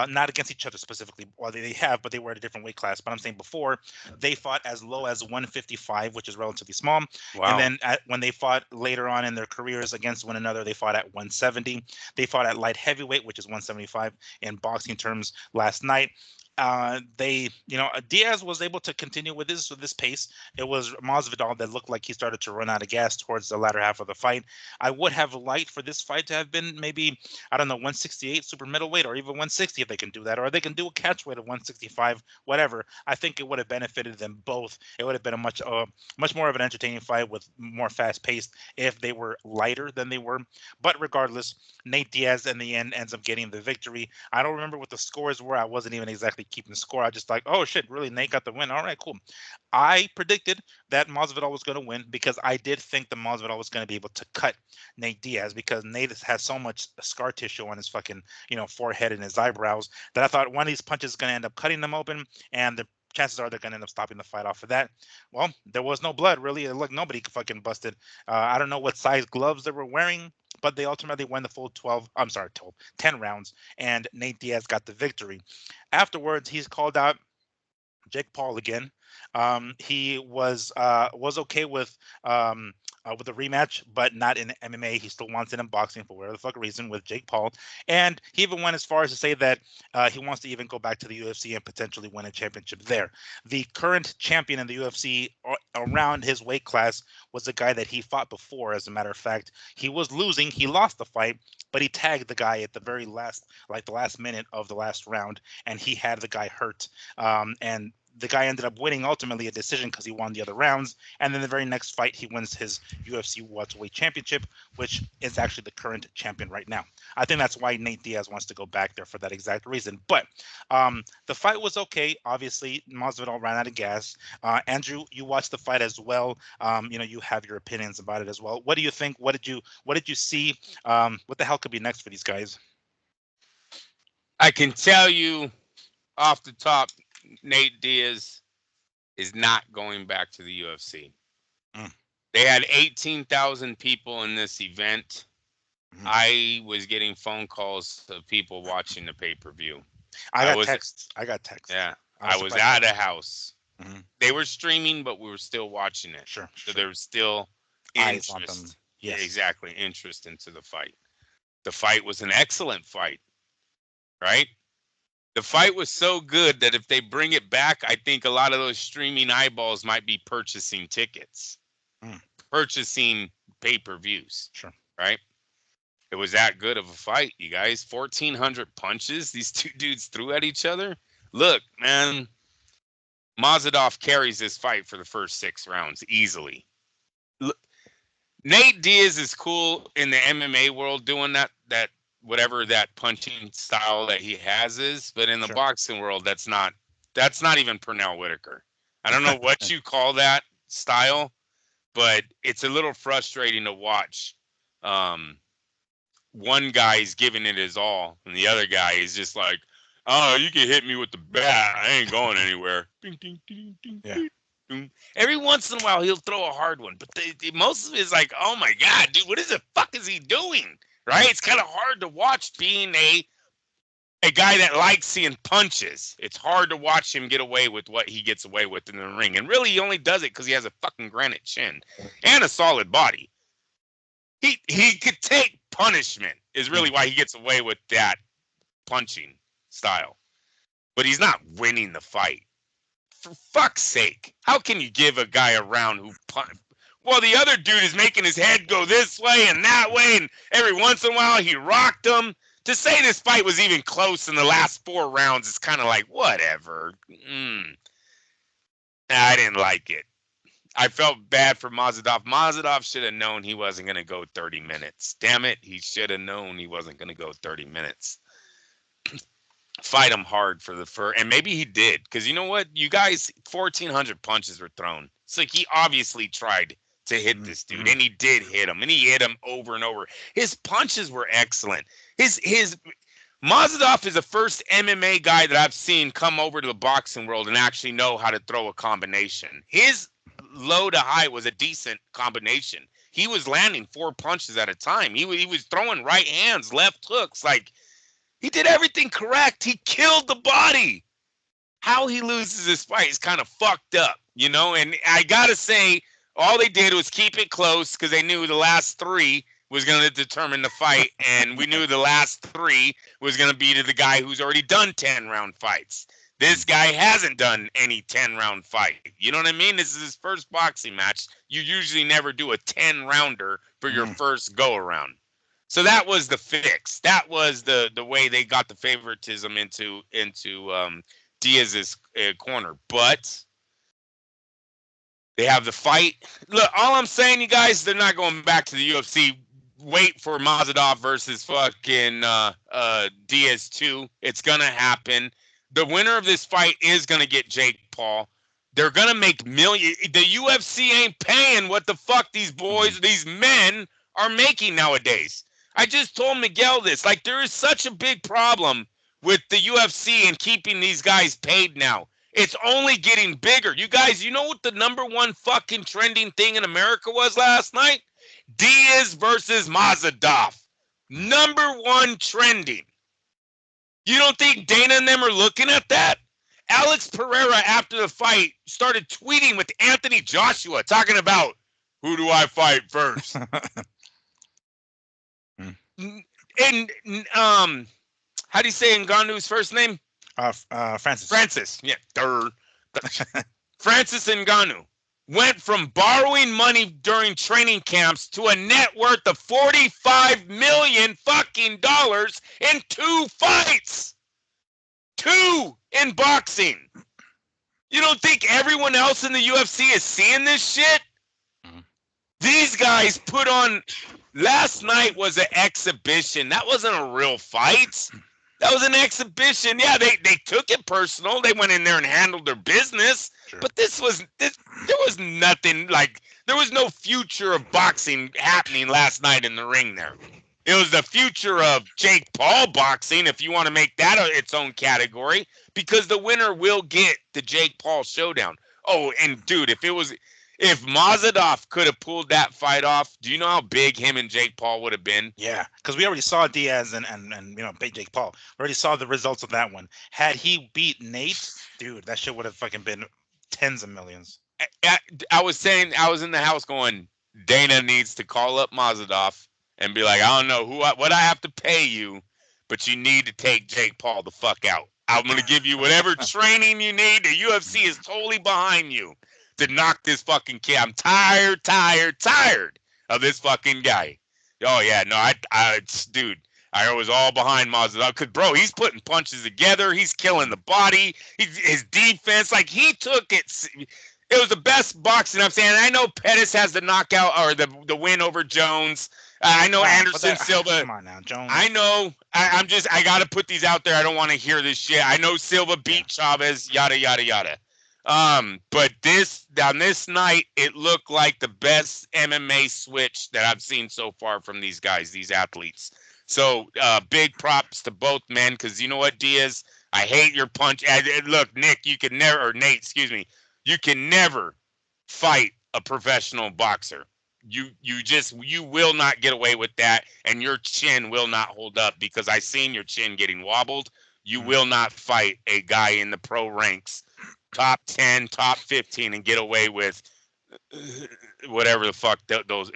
[SPEAKER 1] not against each other specifically. Well, they have, but they were at a different weight class. But I'm saying before, they fought as low as 155, which is relatively small.
[SPEAKER 2] Wow.
[SPEAKER 1] And then when they fought later on in their careers against one another, they fought at 170. They fought at light heavyweight, which is 175 in boxing terms last night. Diaz was able to continue with this pace. It was Masvidal that looked like he started to run out of gas towards the latter half of the fight. I would have liked for this fight to have been maybe, I don't know, 168 super middleweight, or even 160 if they can do that, or they can do a catch weight of 165, whatever. I think it would have benefited them both. It would have been a much more of an entertaining fight with more fast paced if they were lighter than they were. But regardless, Nate Diaz in the end ends up getting the victory. I don't remember what the scores were. I wasn't even exactly keeping the score. I just like, oh shit, really, Nate got the win. All right, cool. I predicted that Masvidal was going to win because I did think that Masvidal was going to be able to cut Nate Diaz, because Nate has so much scar tissue on his fucking, forehead and his eyebrows, that I thought one of these punches is going to end up cutting them open, and the chances are they're going to end up stopping the fight off of that. Well, there was no blood, really. Look, nobody fucking busted. I don't know what size gloves they were wearing, but they ultimately won the full 10 rounds, and Nate Diaz got the victory. Afterwards, he's called out Jake Paul again, He was okay with the rematch, but not in MMA. He still wants it in boxing for whatever the fuck reason with Jake Paul. And he even went as far as to say that he wants to even go back to the UFC and potentially win a championship there. The current champion in the UFC around his weight class was a guy that he fought before. As a matter of fact, he was losing. He lost the fight, but he tagged the guy at the very last, like the last minute of the last round, and he had the guy hurt. And the guy ended up winning ultimately a decision because he won the other rounds. And then the very next fight, he wins his UFC welterweight championship, which is actually the current champion right now. I think that's why Nate Diaz wants to go back there for that exact reason. But the fight was okay. Obviously, Masvidal ran out of gas. Andrew, you watched the fight as well. You have your opinions about it as well. What do you think? What did you see? What the hell could be next for these guys?
[SPEAKER 2] I can tell you off the top, Nate Diaz is not going back to the UFC. They had 18,000 people in this event. I was getting phone calls of people watching the pay-per-view.
[SPEAKER 1] I got texts.
[SPEAKER 2] Yeah. I was at a house. They were streaming, but we were still watching it.
[SPEAKER 1] Sure.
[SPEAKER 2] So there was still
[SPEAKER 1] eyes on them.
[SPEAKER 2] interest.
[SPEAKER 1] Yes.
[SPEAKER 2] Yeah, exactly. Interest into the fight. The fight was an excellent fight. Right? The fight was so good that if they bring it back, I think a lot of those streaming eyeballs might be purchasing tickets, purchasing pay-per-views.
[SPEAKER 1] Sure.
[SPEAKER 2] Right? It was that good of a fight, you guys. 1,400 punches these two dudes threw at each other. Look, man, Masvidal carries this fight for the first 6 rounds easily. Look, Nate Diaz is cool in the MMA world doing that whatever that punching style that he has is, but in the boxing world, that's not even Pernell Whitaker. I don't know what you call that style, but it's a little frustrating to watch. One guy's giving it his all, and the other guy is just like, "Oh, you can hit me with the bat. I ain't going anywhere." Every once in a while, he'll throw a hard one, but most of it is like, "Oh my god, dude, what the fuck is he doing?" Right? It's kind of hard to watch being a guy that likes seeing punches. It's hard to watch him get away with what he gets away with in the ring. And really, he only does it because he has a fucking granite chin and a solid body. He could take punishment is really why he gets away with that punching style. But he's not winning the fight. For fuck's sake. How can you give a guy a round who well, the other dude is making his head go this way and that way, and every once in a while he rocked him. To say this fight was even close in the last 4 rounds is kind of like, whatever. I didn't like it. I felt bad for Masvidal. Masvidal should have known he wasn't going to go 30 minutes. Damn it, he should have known he wasn't going to go 30 minutes. Fight him hard and maybe he did, because you know what? You guys, 1,400 punches were thrown. It's like he obviously tried to hit this dude, and he did hit him, and he hit him over and over. His punches were excellent. His Masvidal is the first MMA guy that I've seen come over to the boxing world and actually know how to throw a combination. His low to high was a decent combination. He was landing 4 punches at a time. He was throwing right hands, left hooks. Like, he did everything correct. He killed the body. How he loses this fight is kind of fucked up, you know? And I got to say, all they did was keep it close because they knew the last 3 was going to determine the fight. And we knew the last 3 was going to be to the guy who's already done 10-round fights. This guy hasn't done any 10-round fight. You know what I mean? This is his first boxing match. You usually never do a 10-rounder for your first go-around. So that was the fix. That was the way they got the favoritism into Diaz's corner. But they have the fight. Look, all I'm saying, you guys, they're not going back to the UFC. Wait for Masvidal versus fucking Diaz 2. It's going to happen. The winner of this fight is going to get Jake Paul. They're going to make millions. The UFC ain't paying what the fuck these boys, these men are making nowadays. I just told Miguel this. Like, there is such a big problem with the UFC and keeping these guys paid now. It's only getting bigger. You guys, you know what the #1 fucking trending thing in America was last night? Diaz versus Masvidal. #1 trending. You don't think Dana and them are looking at that? Alex Pereira, after the fight, started tweeting with Anthony Joshua, talking about, who do I fight first? And how do you say Ngannou's first name?
[SPEAKER 1] Francis.
[SPEAKER 2] Francis. Yeah, Francis Ngannou went from borrowing money during training camps to a net worth of $45 million fucking dollars in 2 fights. 2 in boxing. You don't think everyone else in the UFC is seeing this shit? These guys put on. Last night was an exhibition. That wasn't a real fight. That was an exhibition. Yeah, they took it personal. They went in there and handled their business. Sure. But there was nothing like, there was no future of boxing happening last night in the ring there. It was the future of Jake Paul boxing, if you want to make that its own category, because the winner will get the Jake Paul showdown. Oh, and dude, if Mazadov could have pulled that fight off, do you know how big him and Jake Paul would have been?
[SPEAKER 1] Yeah, because we already saw Diaz and big Jake Paul. We already saw the results of that one. Had he beat Nate, dude, that shit would have fucking been tens of millions.
[SPEAKER 2] I was in the house going, Dana needs to call up Mazadov and be like, I don't know what I have to pay you, but you need to take Jake Paul the fuck out. I'm going to give you whatever training you need. The UFC is totally behind you to knock this fucking kid. I'm tired of this fucking guy. Oh, yeah, no, dude, I was all behind Mazadov because, bro, he's putting punches together. He's killing the body. His defense, like, he took it. It was the best boxing I'm saying. I know Pettis has the knockout or the win over Jones. I know Anderson Silva.
[SPEAKER 1] Come on now, Jones.
[SPEAKER 2] I know. I got to put these out there. I don't want to hear this shit. I know Silva beat Chavez, yada, yada, yada. But on this night, it looked like the best MMA switch that I've seen so far from these guys, these athletes. So big props to both men, because you know what, Diaz? I hate your punch. Look, Nick, you can never, or Nate, excuse me, you can never fight a professional boxer. You will not get away with that, and your chin will not hold up, because I seen your chin getting wobbled. You will not fight a guy in the pro ranks, top 10, top 15, and get away with whatever the fuck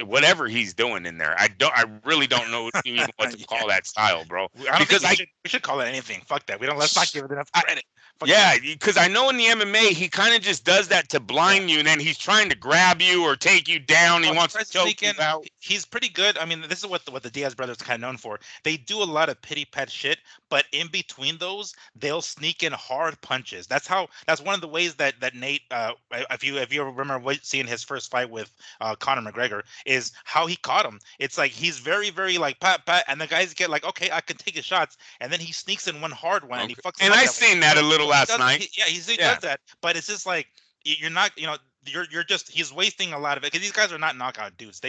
[SPEAKER 2] whatever he's doing in there. I really don't know even what to call that style, bro.
[SPEAKER 1] We should call it anything. Fuck that. Let's not give it enough credit.
[SPEAKER 2] Yeah, because I know in the MMA he kind of just does that to blind you, and then he's trying to grab you or take you down. He wants to choke you out.
[SPEAKER 1] He's pretty good. I mean, this is what the Diaz brothers are kind of known for. They do a lot of pity pat shit, but in between those, they'll sneak in hard punches. That's one of the ways that Nate, if you remember seeing his first fight with Conor McGregor, is how he caught him. It's like he's very, very like pat, and the guys get like, okay, I can take his shots, and then he sneaks in one hard one, and he fucks.
[SPEAKER 2] And I seen that a little last night.
[SPEAKER 1] He does that, but it's just like you're not, he's wasting a lot of it, because these guys are not knockout dudes.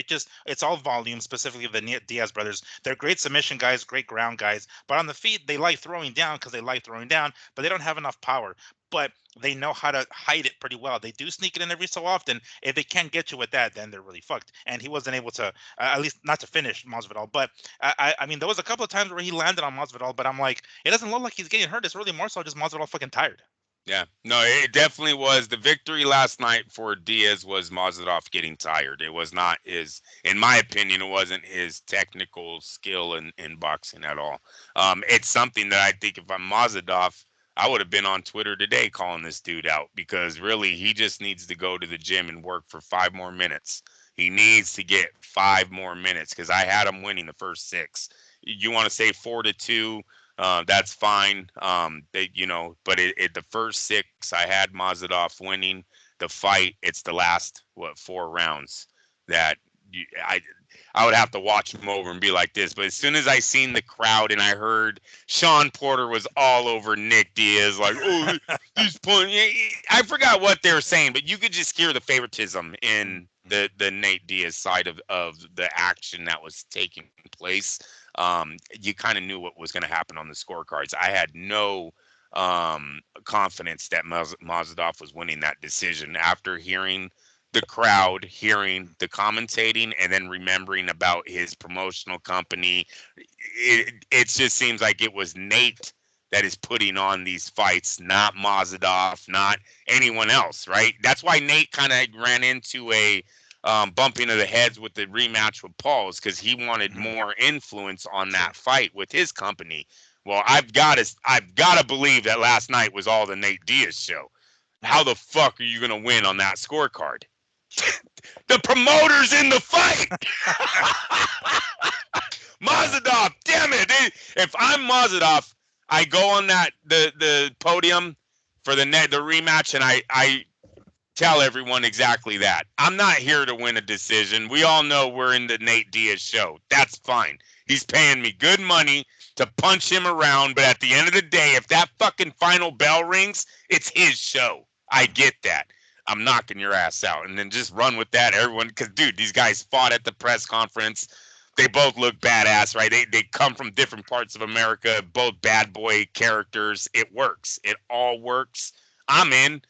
[SPEAKER 1] It's all volume, specifically the Diaz brothers. They're great submission guys, great ground guys, but on the feet they like throwing down because they like throwing down, but they don't have enough power. But they know how to hide it pretty well. They do sneak it in every so often. If they can't get you with that, then they're really fucked. And he wasn't able to, at least not to finish Masvidal. But I mean, there was a couple of times where he landed on Masvidal, but I'm like, it doesn't look like he's getting hurt. It's really more so just Masvidal fucking tired.
[SPEAKER 2] Yeah, no, it definitely was. The victory last night for Diaz was Mazadov getting tired. It was not in my opinion, it wasn't his technical skill in boxing at all. It's something that I think if I'm Mazadov, I would have been on Twitter today calling this dude out, because really he just needs to go to the gym and work for 5 more minutes. He needs to get 5 more minutes, because I had him winning the first 6. You want to say 4-2? That's fine. But the first 6, I had Mazadov winning the fight. It's the last 4 rounds that I would have to watch him over and be like this. But as soon as I seen the crowd and I heard Sean Porter was all over Nick Diaz, like, oh, he's pulling. I forgot what they were saying, but you could just hear the favoritism in the Nate Diaz side of the action that was taking place. You kind of knew what was going to happen on the scorecards. I had no confidence that Mazadov was winning that decision after hearing the crowd, hearing the commentating, and then remembering about his promotional company. It just seems like it was Nate that is putting on these fights, not Mazadov, not anyone else, right? That's why Nate kind of ran into a bumping of the heads with the rematch with Paul's, because he wanted more influence on that fight with his company. Well, I've got to believe that last night was all the Nate Diaz show. How the fuck are you gonna win on that scorecard? The promoter's in the fight. Mazadov, damn it! If I'm Mazadov, I go on the podium for the rematch, and I tell everyone exactly that. I'm not here to win a decision. We all know we're in the Nate Diaz show. That's fine. He's paying me good money to punch him around, but at the end of the day, if that fucking final bell rings, it's his show. I get that. I'm knocking your ass out, and then just run with that, everyone. Because, dude, these guys fought at the press conference. They both look badass, right? They come from different parts of America, both bad boy characters. It works. It all works. I'm in.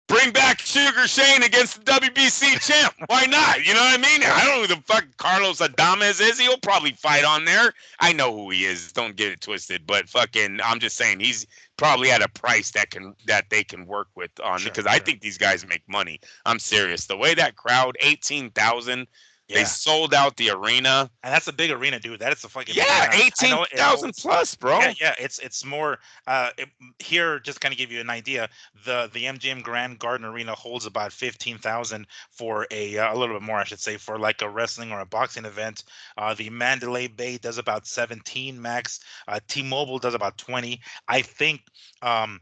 [SPEAKER 2] Bring back Sugar Shane against the WBC champ. Why not? You know what I mean? I don't know who the fuck Carlos Adames is. He'll probably fight on there. I know who he is. Don't get it twisted. But fucking, I'm just saying he's probably at a price that they can work with on, because I think these guys make money. I'm serious. The way that crowd, 18,000. Yeah. They sold out the arena,
[SPEAKER 1] and that's a big arena, dude. That is a fucking
[SPEAKER 2] 18,000 plus, bro.
[SPEAKER 1] Yeah. It's more. Here, just kind of give you an idea. The MGM Grand Garden Arena holds about 15,000 for a little bit more, I should say, for like a wrestling or a boxing event. The Mandalay Bay does about 17 max. T-Mobile does about 20. I think the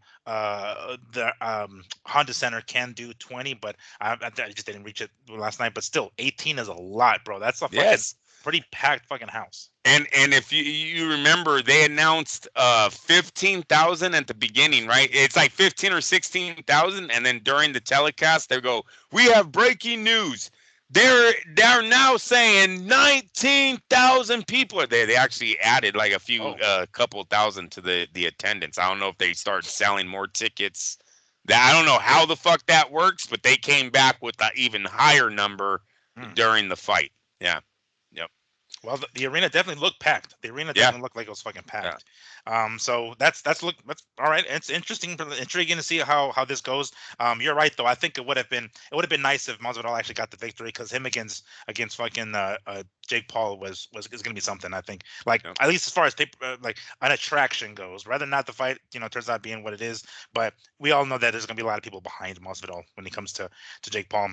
[SPEAKER 1] Honda Center can do 20, but I just didn't reach it last night. But still, 18 is a lot, bro. That's a fucking pretty packed fucking house.
[SPEAKER 2] And if you remember, they announced 15,000 at the beginning, right? It's like 15 or 16,000, and then during the telecast, they go, "We have breaking news. They're now saying 19,000 people are there." They actually added like a couple thousand to the attendance. I don't know if they start selling more tickets. I don't know how the fuck that works, but they came back with an even higher number during the fight. Yeah. Yep.
[SPEAKER 1] Well, the arena definitely looked packed. The arena definitely looked like it was fucking packed. So that's all right. It's intriguing to see how this goes. You're right though. I think it would have been nice if Masvidal actually got the victory, because him against fucking Jake Paul is gonna be something. I think, like, at least as far as like an attraction goes, rather not the fight turns out being what it is. But we all know that there's gonna be a lot of people behind Masvidal when it comes to Jake Paul.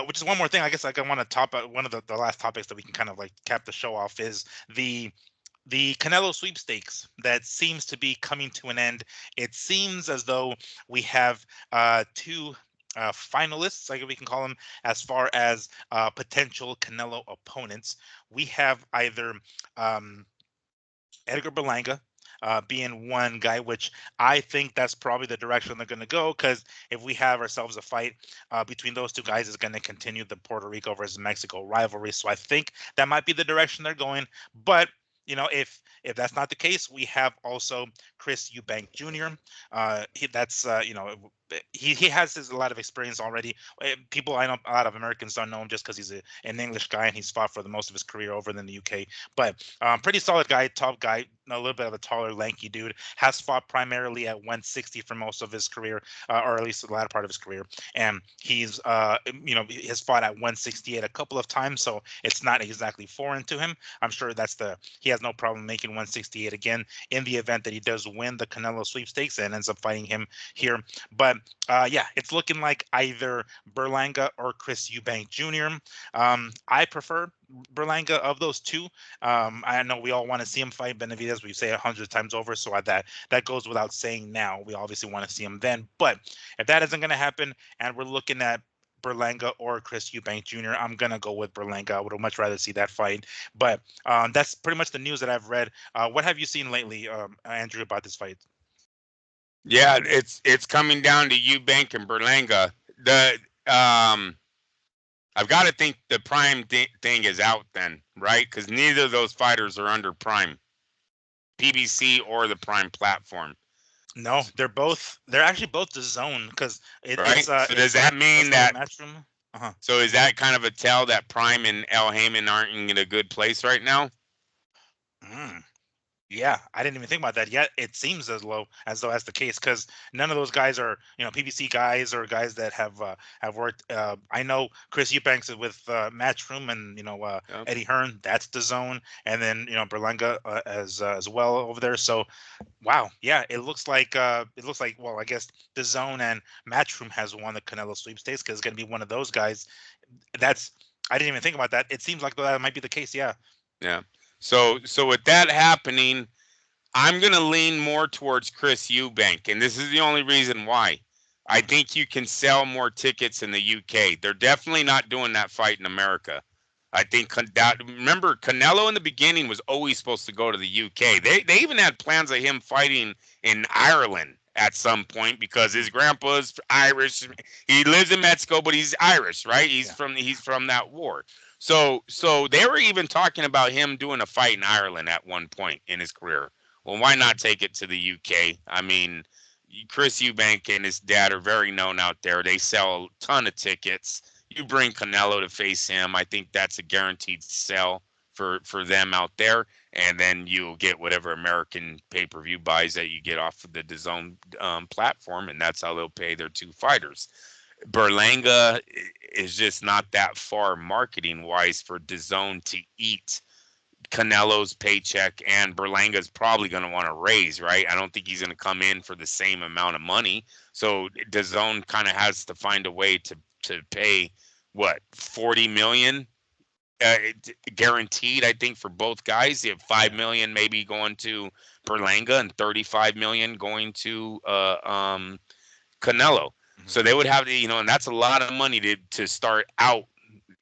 [SPEAKER 1] Which is one more thing. I guess I want to top one of the last topics that we can kind of like cap the show off is the Canelo Sweepstakes that seems to be coming to an end. It seems as though we have two finalists, like we can call them, as far as potential Canelo opponents. We have either Edgar Berlanga being one guy, which I think that's probably the direction they're going to go, because if we have ourselves a fight between those two guys, it's going to continue the Puerto Rico versus Mexico rivalry. So I think that might be the direction they're going. But if that's not the case, we have also Chris Eubank Jr. He has a lot of experience already. I know a lot of Americans don't know him just because he's an English guy, and he's fought for the most of his career over in the UK. But pretty solid guy, top guy, a little bit of a taller, lanky dude. Has fought primarily at 160 for most of his career, or at least the latter part of his career. And he's has fought at 168 a couple of times, so it's not exactly foreign to him. I'm sure he has no problem making 168 again in the event that he does win the Canelo Sweepstakes and ends up fighting him here. But it's looking like either Berlanga or Chris Eubank Jr. I prefer Berlanga of those two. I know we all want to see him fight Benavidez. We say 100 times over, so that goes without saying now. We obviously want to see him then. But if that isn't going to happen, and we're looking at Berlanga or Chris Eubank Jr., I'm going to go with Berlanga. I would much rather see that fight. But that's pretty much the news that I've read. What have you seen lately, Andrew, about this fight?
[SPEAKER 2] Yeah, it's coming down to Eubank and Berlanga. I've got to think the Prime thing is out then, right? Because neither of those fighters are under Prime, PBC or the Prime platform.
[SPEAKER 1] No, they're actually both the Zone, because
[SPEAKER 2] right. So does that mean that? So is that kind of a tell that Prime and El Heyman aren't in a good place right now?
[SPEAKER 1] Yeah, I didn't even think about that yet. It seems as though that's the case because none of those guys are, PBC guys or guys that have worked. I know Chris Eubanks is with Matchroom, and
[SPEAKER 2] Yep.
[SPEAKER 1] Eddie Hearn, that's the zone, and then Berlanga as well over there. So wow, yeah, it looks like well, I guess the zone and Matchroom has won the Canelo Sweepstakes because it's going to be one of those guys. That's I didn't even think about that. It seems like that might be the case. Yeah.
[SPEAKER 2] Yeah. So with that happening, I'm gonna lean more towards Chris Eubank, and this is the only reason why. I
[SPEAKER 1] Mm.
[SPEAKER 2] think you can sell more tickets in the UK. They're definitely not doing that fight in America. I think that remember Canelo in the beginning was always supposed to go to the UK. They even had plans of him fighting in Ireland at some point because his grandpa's Irish. He lives in Mexico, but he's Irish, right? He's
[SPEAKER 1] Yeah.
[SPEAKER 2] from that war. So they were even talking about him doing a fight in Ireland at one point in his career. Well, why not take it to the UK? I mean, Chris Eubank and his dad are very known out there. They sell a ton of tickets. You bring Canelo to face him, I think that's a guaranteed sell for them out there. And then you'll get whatever American pay-per-view buys that you get off of the DAZN platform, and that's how they'll pay their two fighters. Berlanga is just not that far marketing wise for DAZN to eat Canelo's paycheck, and Berlanga's probably going to want to raise, right? I don't think he's going to come in for the same amount of money. So DAZN kind of has to find a way to pay what 40 million guaranteed. I think for both guys, you have 5 million maybe going to Berlanga and 35 million going to Canelo.
[SPEAKER 1] Mhm.
[SPEAKER 2] So they would have to, and that's a lot of money to start out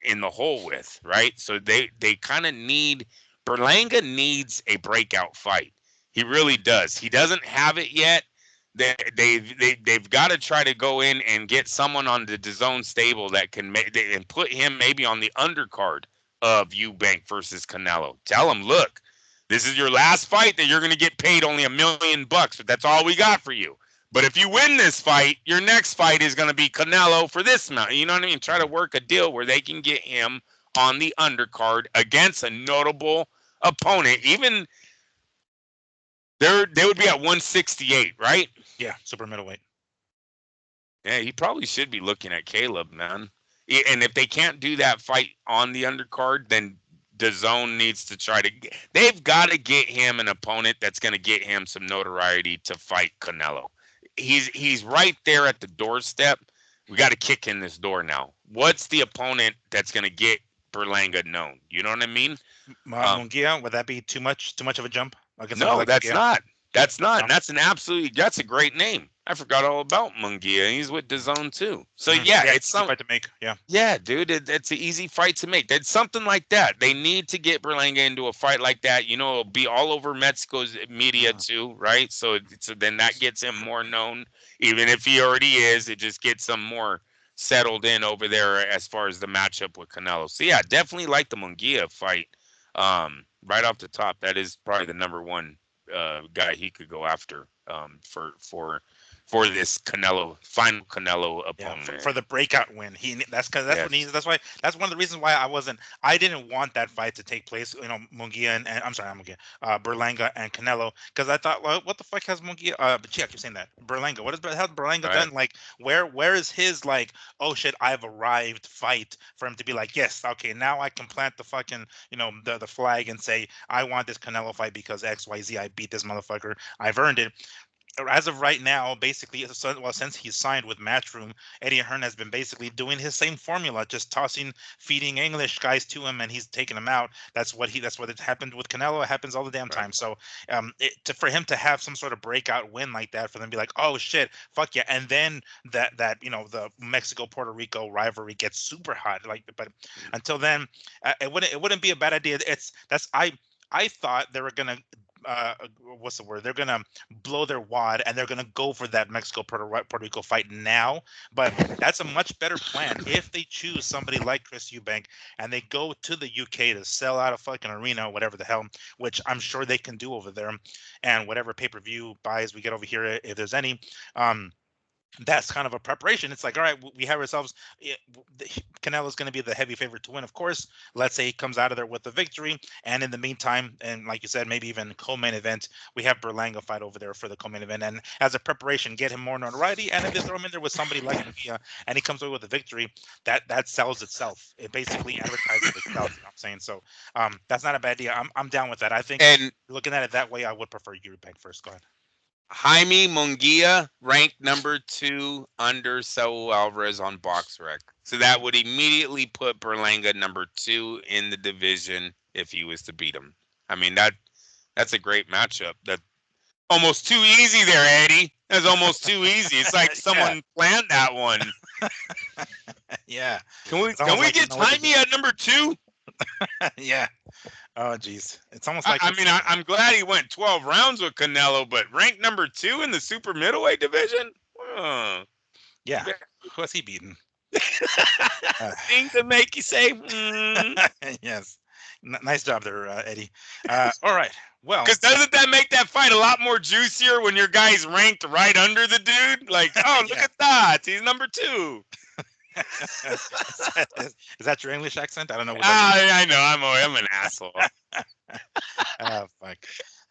[SPEAKER 2] in the hole with, right? So they kind of need Berlanga needs a breakout fight. He really does. He doesn't have it yet. They've got to try to go in and get someone on the DAZN stable that can and put him maybe on the undercard of Eubank versus Canelo. Tell him, look, this is your last fight that you're going to get paid only $1 million, but that's all we got for you. But if you win this fight, your next fight is going to be Canelo for this amount. You know what I mean? Try to work a deal where they can get him on the undercard against a notable opponent. Even they would be at 168, right?
[SPEAKER 1] Yeah, super middleweight.
[SPEAKER 2] Yeah, he probably should be looking at Caleb, man. And if they can't do that fight on the undercard, then the zone needs to try to. They've got to get him an opponent that's going to get him some notoriety to fight Canelo. He's right there at the doorstep. We got to kick in this door now. What's the opponent that's going to get Berlanga known? You know what I mean? Um,
[SPEAKER 1] Munguia, would that be too much of a jump against somebody
[SPEAKER 2] no,
[SPEAKER 1] like
[SPEAKER 2] that's
[SPEAKER 1] Munguia?
[SPEAKER 2] not. That's not.
[SPEAKER 1] No.
[SPEAKER 2] And that's a great name. I forgot all about Mungia. He's with DAZN too. So
[SPEAKER 1] Mhm.
[SPEAKER 2] yeah,
[SPEAKER 1] Yeah,
[SPEAKER 2] it's
[SPEAKER 1] easy
[SPEAKER 2] some.
[SPEAKER 1] fight to make. Yeah.
[SPEAKER 2] Yeah, dude, it's an easy fight to make. That's something like that. They need to get Berlanga into a fight like that. It'll be all over Mexico's media
[SPEAKER 1] Mhm.
[SPEAKER 2] too, right? So then that gets him more known. Even if he already is, it just gets him more settled in over there as far as the matchup with Canelo. So yeah, definitely like the Munguia fight. Right off the top, that is probably the number one guy he could go after for this final Canelo
[SPEAKER 1] Yeah,
[SPEAKER 2] opponent.
[SPEAKER 1] for the breakout win, that's because that's what
[SPEAKER 2] Yes.
[SPEAKER 1] he's. That's why that's one of the reasons why I didn't want that fight to take place. Munguia and I'm sorry, not Munguia, Berlanga and Canelo, because I thought, well, what the fuck has Munguia? But gee, I keep saying that Berlanga. What has Berlanga
[SPEAKER 2] Right.
[SPEAKER 1] done? Like, where is his like? Oh shit, I've arrived fight for him to be like, yes, okay, now I can plant the fucking the flag and say I want this Canelo fight because X Y Z. I beat this motherfucker. I've earned it. As of right now, basically, well, since he's signed with Matchroom, Eddie Hearn has been basically doing his same formula, just feeding English guys to him, and he's taking them out. That's what it happened with Canelo. It happens all the damn
[SPEAKER 2] Right.
[SPEAKER 1] time. So, for him to have some sort of breakout win like that, for them to be like, oh shit, fuck yeah, and then that the Mexico Puerto Rico rivalry gets super hot. Like, but until then, it wouldn't be a bad idea. I thought they were gonna uh what's the word? They're gonna blow their wad and they're gonna go for that Mexico Puerto Rico fight now. But that's a much better plan if they choose somebody like Chris Eubank and they go to the UK to sell out a fucking arena, whatever the hell, which I'm sure they can do over there, and whatever pay per view buys we get over here, if there's any. Um, that's kind of a preparation. It's like, all right, we have ourselves. Canelo's going to be the heavy favorite to win, of course. Let's say he comes out of there with a victory, and in the meantime, and like you said, maybe even co-main event, we have Berlanga fight over there for the co-main event, and as a preparation, get him more notoriety. And if they throw him in there with somebody like Mia, and he comes away with a victory, that sells itself. It basically advertises itself. You know what I'm saying? So that's not a bad idea. I'm down with that. I think
[SPEAKER 2] And
[SPEAKER 1] looking at it that way, I would prefer Yuri Bank first. Go ahead.
[SPEAKER 2] Jaime Munguia ranked number 2 under Saul Alvarez on BoxRec. So that would immediately put Berlanga number 2 in the division if he was to beat him. I mean, that's a great matchup. That almost too easy there, Eddie. That's almost too easy. It's like someone planned that one.
[SPEAKER 1] Yeah.
[SPEAKER 2] Can we get Jaime at number 2?
[SPEAKER 1] Yeah. Oh, geez. It's almost like
[SPEAKER 2] I'm glad he went 12 rounds with Canelo, but ranked number 2 in the super middleweight division?
[SPEAKER 1] Yeah. Who has he beaten?
[SPEAKER 2] Thing to make you say,
[SPEAKER 1] Yes. Nice job there, Eddie. All right. Well,
[SPEAKER 2] because doesn't that make that fight a lot more juicier when your guy's ranked right under the dude? Like, oh, look at that. He's number 2.
[SPEAKER 1] Is that your English accent? I don't know.
[SPEAKER 2] I know. I'm an asshole.
[SPEAKER 1] Oh, fuck.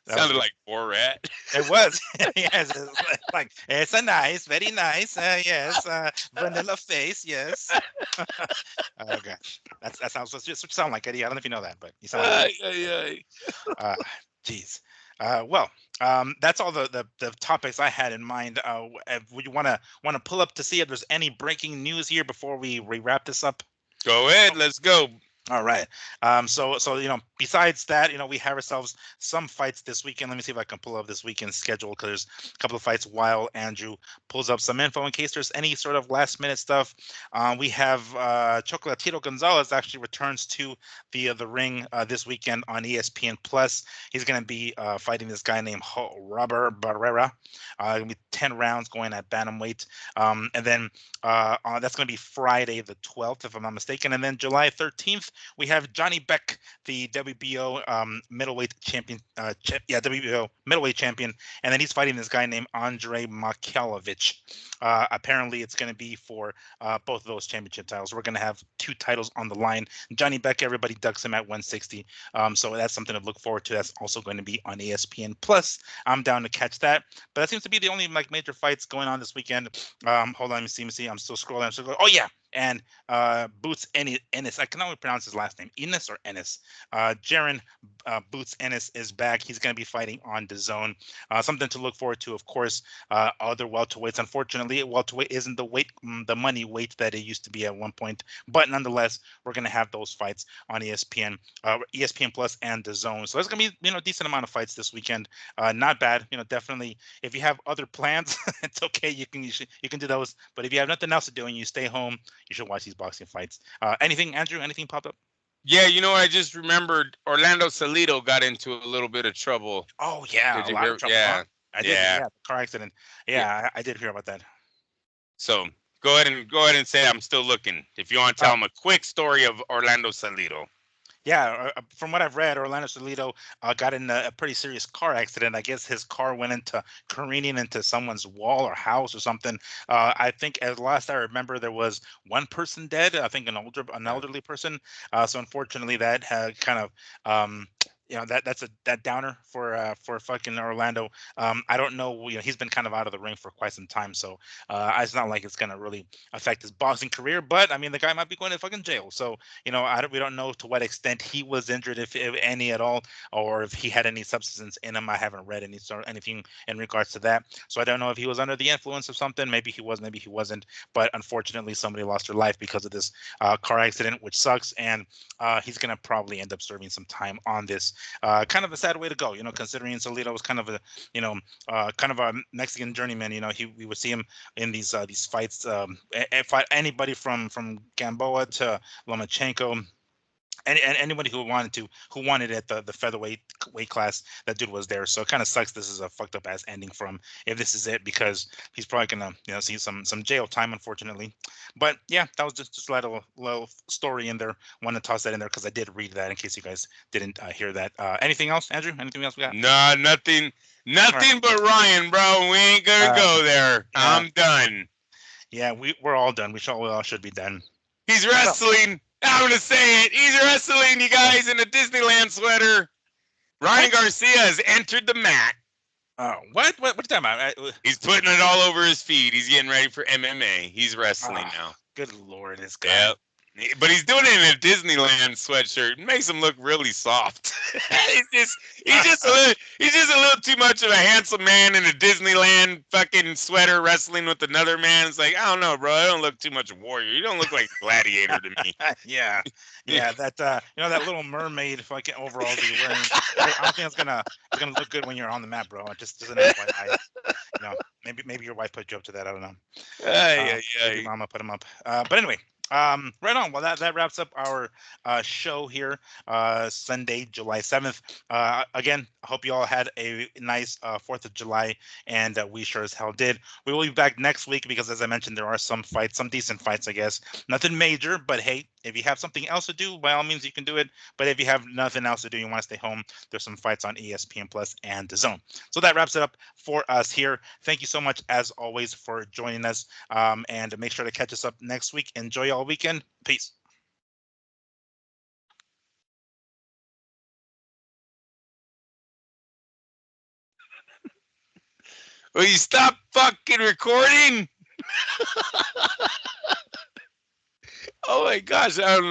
[SPEAKER 1] That
[SPEAKER 2] sounded like Borat.
[SPEAKER 1] It was. Yes. It's like, it's a nice, very nice. Yes. Vanilla face. Yes. Oh, gosh. That sounds just sound like Eddie. I don't know if you know that, but you sound like geez. Well, that's all the topics I had in mind. Would you want to pull up to see if there's any breaking news here before we wrap this up?
[SPEAKER 2] Go ahead. Let's go.
[SPEAKER 1] All right. So besides that, we have ourselves some fights this weekend. Let me see if I can pull up this weekend's schedule because there's a couple of fights while Andrew pulls up some info in case there's any sort of last minute stuff. We have Chocolatito Gonzalez actually returns to the ring this weekend on ESPN Plus. He's going to be fighting this guy named Robert Barrera. Going to be 10 rounds going at bantamweight. And then that's going to be Friday the 12th, if I'm not mistaken. And then July 13th. We have Johnny Beck, the WBO middleweight champion. WBO middleweight champion, and then he's fighting this guy named Andre Makhailovich. Apparently, it's going to be for both of those championship titles. We're going to have 2 titles on the line. Johnny Beck, everybody ducks him at 160, so that's something to look forward to. That's also going to be on ESPN Plus. I'm down to catch that, but that seems to be the only major fights going on this weekend. Hold on, let me see. I'm still scrolling. Oh yeah. And Boots Ennis, I can only pronounce his last name, Ennis or Ennis. Jaron Boots Ennis is back. He's going to be fighting on DAZN. Something to look forward to, of course. Other welterweights. Unfortunately, welterweight isn't the money weight that it used to be at one point. But nonetheless, we're going to have those fights on ESPN Plus and DAZN. So there's going to be a decent amount of fights this weekend. Not bad. Definitely. If you have other plans, it's okay. You can do those. But if you have nothing else to do and you stay home, you should watch these boxing fights. Anything, Andrew? Anything popped up?
[SPEAKER 2] Yeah, I just remembered Orlando Salido got into a little bit of trouble.
[SPEAKER 1] Oh yeah,
[SPEAKER 2] did you hear? Trouble, yeah, huh?
[SPEAKER 1] I did. Yeah, car accident. Yeah, I did hear about that.
[SPEAKER 2] So go ahead and say I'm still looking. If you want to tell them a quick story of Orlando Salido.
[SPEAKER 1] Yeah, from what I've read, Orlando Salido got in a pretty serious car accident. I guess his car went careening into someone's wall or house or something. I think, as last I remember, there was one person dead. I think an elderly person. So unfortunately, that kind of that's that downer for fucking Orlando. I don't know. He's been kind of out of the ring for quite some time, so it's not like it's gonna really affect his boxing career. But I mean, the guy might be going to fucking jail. So we don't know to what extent he was injured, if any at all, or if he had any substance in him. I haven't read anything in regards to that, so I don't know if he was under the influence of something. Maybe he was, maybe he wasn't. But unfortunately, somebody lost their life because of this car accident, which sucks. And he's gonna probably end up serving some time on this. Kind of a sad way to go, considering Salido was kind of a Mexican journeyman. We would see him in these fights, fight anybody from Gamboa to Lomachenko. And anybody who wanted it at the featherweight weight class, that dude was there. So it kind of sucks. This is a fucked up ass ending for him, if this is it, because he's probably gonna see some jail time, unfortunately. But yeah, that was just a little story in there. Want to toss that in there because I did read that in case you guys didn't hear that. Anything else, Andrew? Anything else we got?
[SPEAKER 2] No, nothing right. But Ryan, bro. We ain't gonna go there. I'm done.
[SPEAKER 1] Yeah, we're all done. We all should be done.
[SPEAKER 2] He's wrestling. I'm gonna say it. He's wrestling, you guys, in a Disneyland sweater. Ryan Garcia has entered the mat.
[SPEAKER 1] Oh, what you talking about?
[SPEAKER 2] He's putting it all over his feet. He's getting ready for MMA. He's wrestling now.
[SPEAKER 1] Good Lord, this guy.
[SPEAKER 2] Yep. But he's doing it in a Disneyland sweatshirt. It makes him look really soft. he's just a little too much of a handsome man in a Disneyland fucking sweater wrestling with another man. It's like, I don't know, bro. I don't look too much a warrior. You don't look like a gladiator to me.
[SPEAKER 1] Yeah. That that little mermaid fucking overalls that you're wearing. I don't think it's gonna look good when you're on the mat, bro. Just an FYI. Maybe your wife put you up to that. I don't know. Maybe mama put him up. But anyway. Right on. Well, that wraps up our show here, Sunday, July 7th. Again, I hope you all had a nice 4th of July, and we sure as hell did. We will be back next week because, as I mentioned, there are some fights, some decent fights, I guess. Nothing major, but hey, if you have something else to do, by all means, you can do it. But if you have nothing else to do, you want to stay home, there's some fights on ESPN Plus and DAZN. So that wraps it up for us here. Thank you so much, as always, for joining us. And make sure to catch us up next week. Enjoy all weekend. Peace.
[SPEAKER 2] Will you stop fucking recording? Oh my gosh, I don't know.